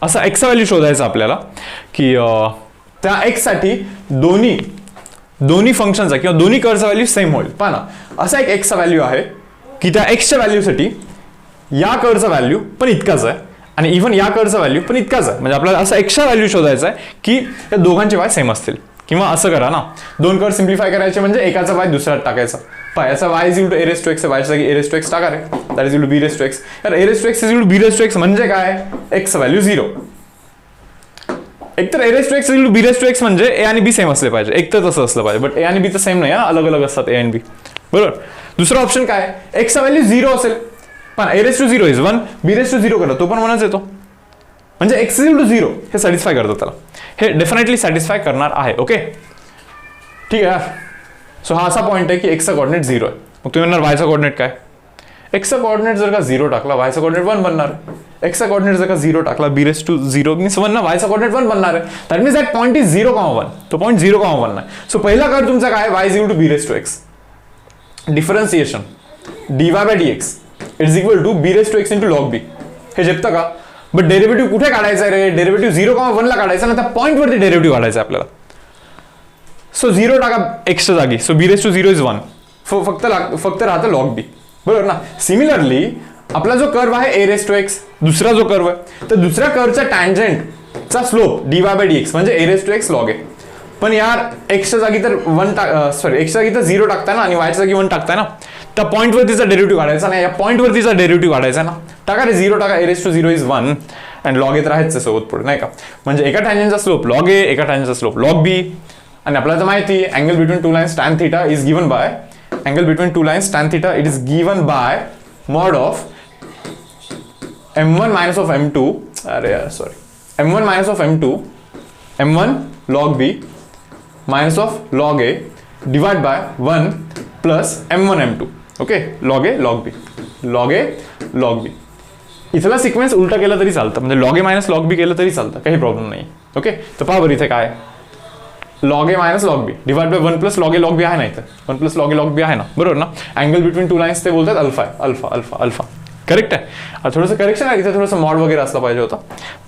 असा x चा व्हॅल्यू शोधायचा आपल्याला की त्या x साठी दोन्ही दोन्ही फंक्शनचा किंवा दोन्ही कर्वचा व्हॅल्यू सेम होईल. पहा ना, असा एक एक्सचा व्हॅल्यू आहे की त्या एक्सच्या व्हॅल्यूसाठी या कर्वचा व्हॅल्यू पण इतकाच आहे आणि इव्हन या कर्वचा व्हॅल्यू पण इतकाच आहे. म्हणजे आपल्याला असा एक्सचा व्हॅल्यू शोधायचा आहे की या दोघांचे वाय सेम असतील. किंवा असं करा ना, दोन कर्व सिम्प्लिफाय करायचे म्हणजे एकाचा वाय दुसऱ्यात टाकायचा. पहा, याचा Y is equal to A raise to X, वायच्या जागी ए रेस टू एक्स टाका रे, that is equal to B raise to X. तर A raise to X is equal to B raise to x म्हणजे काय, X value 0. एक तर A raise to X is equal to B raise to x म्हणजे A आणि बी same असले पाहिजे, एक तर तसं असलं पाहिजे. बट ए आणि बी तर सेम नाही, अलग अलग असतात ए आणि बी, बरोबर. दुसरा ऑप्शन काय, एक्सचा व्हॅल्यू 0 असेल पण A raise to 0 is 1, B raise to 0 करा तो पण 1च येतो. म्हणजे एक्स इज इक्वल टू 0 हे सॅटिस्फाय करतं त्याला, हे डेफिनेटली सॅटिस्फाय करणार आहे. ओके, ठीक आहे. सो हा असा पॉईंट आहे की एक्सचा कोऑर्डिनेट 0 आहे. मग तुम्ही म्हणणार वायचा कोऑर्डिनेट काय, एक्सचा कोऑर्डिनेट जर का 0 टाकला वायचा कोऑर्डिनेट 1 बनणार. एक्सचा कोऑर्डिनेट जर का 0 टाकला बी रेस टू 0 मीन्स 1 ना, वायचा कोऑर्डिनेट 1 बनणार आहे. That means that point is 0,1, तो पॉईंट 0,1 आहे. सो पहिला कर्व तुमचा काय, Y is equal to B raise to X, differentiation dy by dx is equal to B raise to X into log B. हे झेपतं का. बट डेरिव्हेटिव्ह कुठे काढायचा आहे रे, डेरिव्हेटिव्ह 0,1 ला काढायचा ना, त्या पॉईंट वरती डेरिव्हेटिव्ह काढायचा आपल्याला. सो 0 टाका एक्सच्या जागी, so B raise to 0 is 1, फक्त राहतं लॉग बी, बरोबर ना. सिमिलरली आपला जो कर्व आहे ए रेस टू एक्स, दुसरा जो कर्व आहे तर दुसऱ्या कर्वच्या टँजंटचा स्लोप dy बाय dx म्हणजे ए रेस टू एक्स लॉग आहे. पण यार एक्सच्या जागी तर 1 एक्सच्या जागी तर 0 टाकताय ना आणि वायच्या जागी 1 टाकताय ना, त्या पॉईंट वरतीचा डेरिव्हेटिव्ह काढायचा नाही, या पॉईंट वरतीचा डेरिव्हेटिव्ह काढायचा ना. टाका रे 0 टाका, A raise to 0 is 1 and log येत राहायचं सोबत पुढे नाही का. म्हणजे एका टँजंटचा स्लोप लॉग ए, एका टँजंटचा स्लोप लॉग बी. आणि आपल्याला तर माहिती angle between two lines tan theta is given by, angle between two lines tan theta it is given by mod of m1 minus of m2, अरे यार sorry, m1 minus of m2, m1 log b minus of log a divide by 1 plus m1 m2. Okay, log a log b, log a log b. इथला sequence उलटा केला तरी चालतं, म्हणजे log a minus log b केलं तरी चालतं, काही प्रॉब्लेम नाही. ओके, तर पहा बरं इथे काय, log a minus log b divide by 1 plus log a log b आहे ना, इथं 1 plus log a log b आहे ना, बरोबर ना. अँगल बिटवीन टू लाईन्स ते बोलतात अल्फा आहे, अल्फा अल्फा अल्फा, करेक्ट आहे. थोडंसं करेक्शन आहे इथे, थोडंसं मॉड वगैरे असलं पाहिजे होतं,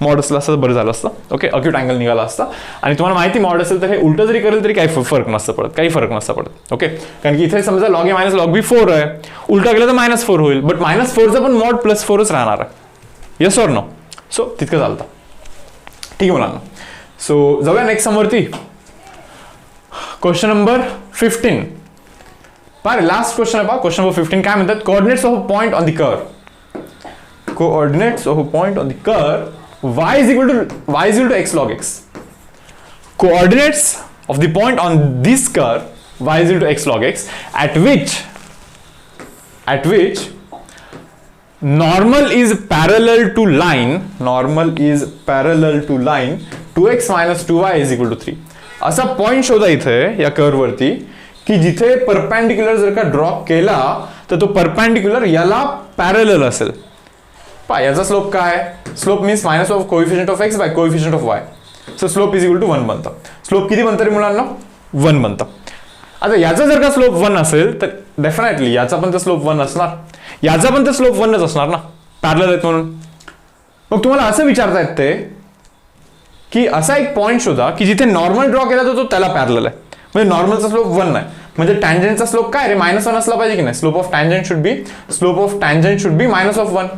मॉड असलं असतं बरं झालं असतं. ओके, अक्यूट अँगल निघाला असता. आणि तुम्हाला माहिती मॉड असेल तर हे उलटं जरी करेल तरी काही फरक नसतं पडत, काही फरक नसतं पडत. ओके, कारण की इथे समजा log a minus log b 4 आहे, उलटा केलं तर -4 होईल, बट -4चं पण मॉड +4च राहणार आहे. Yes or no. सो तितकं चालतं, ठीक आहे मुलांना. सो जाऊया नेक्स्ट समवरती. Question number 15. पहा लास्ट क्वेश्चन आहे, पहा क्वेश्चन नंबर 15 काय म्हणतात, coordinates of a point on the curve, coordinates of a point on the curve y is equal to x log x. Coordinates of the point on this curve y is equal to x log x at which normal is parallel to line 2x minus 2y is equal to 3. असा point शोधा इथे या curve वरती की जिथे perpendicular जर का draw केला तर तो परपेंडिक्युलर याला पॅरलल असेल. याचा स्लोप काय, slope means minus of coefficient of x by coefficient of y. So slope is equal to 1 बनतं. स्लोप किती बनतं रे मुलांना, 1 बनतं. आता याचा जर का स्लोप 1 असेल तर डेफिनेटली याचा पण तर स्लोप 1 असणार, याचा पण तर स्लोप 1च असणार ना, पॅरलल आहेत म्हणून. मग तुम्हाला असं विचारतायत ते की असा एक पॉइंट शोधा की जिथे नॉर्मल ड्रॉ केला तो त्याला पॅरलल आहे, म्हणजे नॉर्मलचा स्लोप 1 नाही, म्हणजे टँजंटचा स्लोप काय रे -1 असला पाहिजे की नाही. स्लोप ऑफ टँजंट शुड बी -1,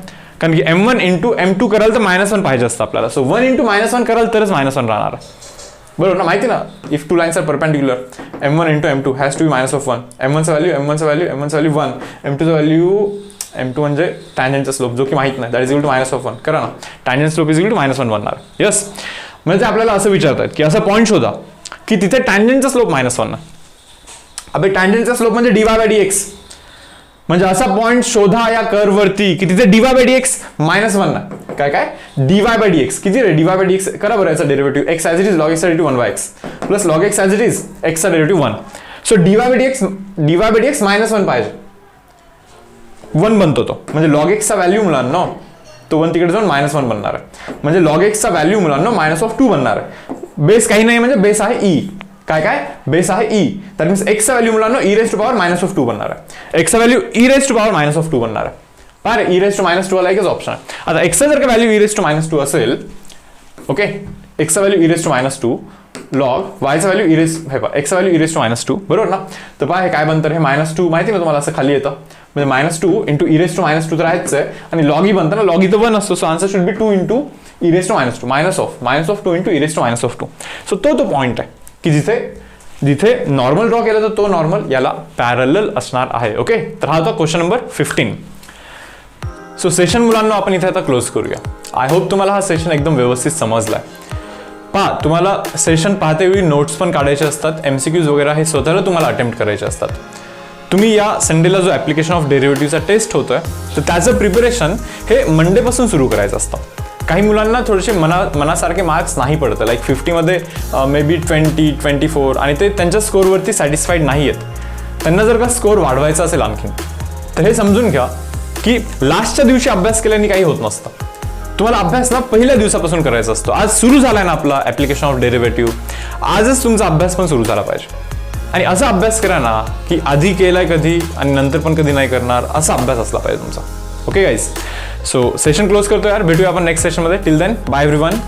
कारण की m1 इंटू m2 कराल तर -1 पाहिजे असतं आपल्याला. सो 1 इंटू -1 कराल तरच -1 राहणार, बरोबर ना. माहिती ना, if two lines are perpendicular m1 into m2 has to be -1. m1चा व्हॅल्यू m1, m2चा व्हॅल्यू m2 म्हणजे टँजंटचा स्लोप जो की माहित नाही, दॅट इज इक्वल टू -1 करा ना. Tangent slope is equal to -1 बनणार. यस, म्हणजे आपल्याला असं विचारतात की असा पॉईंट शोधा की तिथे टँजंटचा स्लोप -1 आहे. अबे टँजंटचा स्लोप म्हणजे dy बाय dx, म्हणजे असा पॉइंट शोधा या कर्व वरती की तिथे dy बाय dx -1 ना. काय dy बाय dx किती रे, dy बाय dx करा बरं याचा derivative, x as it is log x चा derivative 1/x plus log x as it is x चा derivative 1. So dy by dx -1 पाहिजे, 1 बनतो तो, म्हणजे log x चा व्हॅल्यू मुलांना तो 1 तिकडे जाऊन -1 बनणार आहे, म्हणजे log x चा व्हॅल्यू मुलांना -2 बनणार आहे. बेस काही नाही, म्हणजे बेस आहे e. काय बेस आहे e, दॅट मीन्स x चा व्हॅल्यू मुलांना e रेज टू पॉवर -2 बनणार आहे. x चा value e raise to power -2 बनणार आहे. अरे e रेज टू -2 आला एकच ऑप्शन आहे. आता x चा जर का व्हॅल्यू e रेज टू -2 असेल, ओके, x चा value e raise to -2 log वायचं व्हॅल्यू इरेस हे पहा एक्सचं व्हॅल्यू इरेस टू -2 बरोबर ना. तर पहा हे काय बनतं हे -2 माहिती ना तुम्हाला असं खाली येतं म्हणजे -2 इंटू इरेस टू -2 तर आहेच आहे आणि लॉग ही बनतं ना लॉग ही तर 1 असतो. So answer should be 2 into e raise to -2 -2 into e raise to -2. So तो पॉईंट आहे की जिथे नॉर्मल ड्रॉ केला तर तो नॉर्मल याला पॅरलल असणार आहे. ओके तर हा होता क्वेश्चन नंबर 15. सो सेशन मुलांना आपण इथे आता क्लोज करूया. आय होप तुम्हाला हा सेशन एकदम व्यवस्थित समजलाय. पहा तुम्हाला सेशन पाहते वेळी नोट्स पण काढायचे असतात, MCQs वगैरे हे स्वतःला तुम्हाला अटेम्प्ट करायचे असतात. तुम्ही या संडेला जो ॲप्लिकेशन ऑफ डेरिव्हेटिव्हचा टेस्ट होतोय तर त्याचं प्रिपरेशन हे मंडेपासून सुरू करायचं असतं. काही मुलांना थोडेसे मनासारखे मार्क्स नाही पडत लाईक 50मध्ये मे बी 20, 24 आणि ते त्यांच्या स्कोअरवरती सॅटिस्फाईड नाही आहेत. त्यांना जर का स्कोअर वाढवायचा असेल आणखीन तर हे समजून घ्या की लास्टच्या दिवशी अभ्यास केल्याने काही होत नसतं. तुम्हाला अभ्यास ना पहिल्या दिवसापासून करायचा असतो. आज सुरू झालाय ना आपला ॲप्लिकेशन ऑफ डेरिव्हेटिव्ह, आजच तुमचा अभ्यास पण सुरू झाला पाहिजे. आणि असा अभ्यास करा ना की आधी केलाय कधी आणि नंतर पण कधी नाही करणार असा अभ्यास असला पाहिजे तुमचा. Okay guys, so session close करतो यार. भेटूया आपण नेक्स्ट सेशनमध्ये. Till then bye everyone.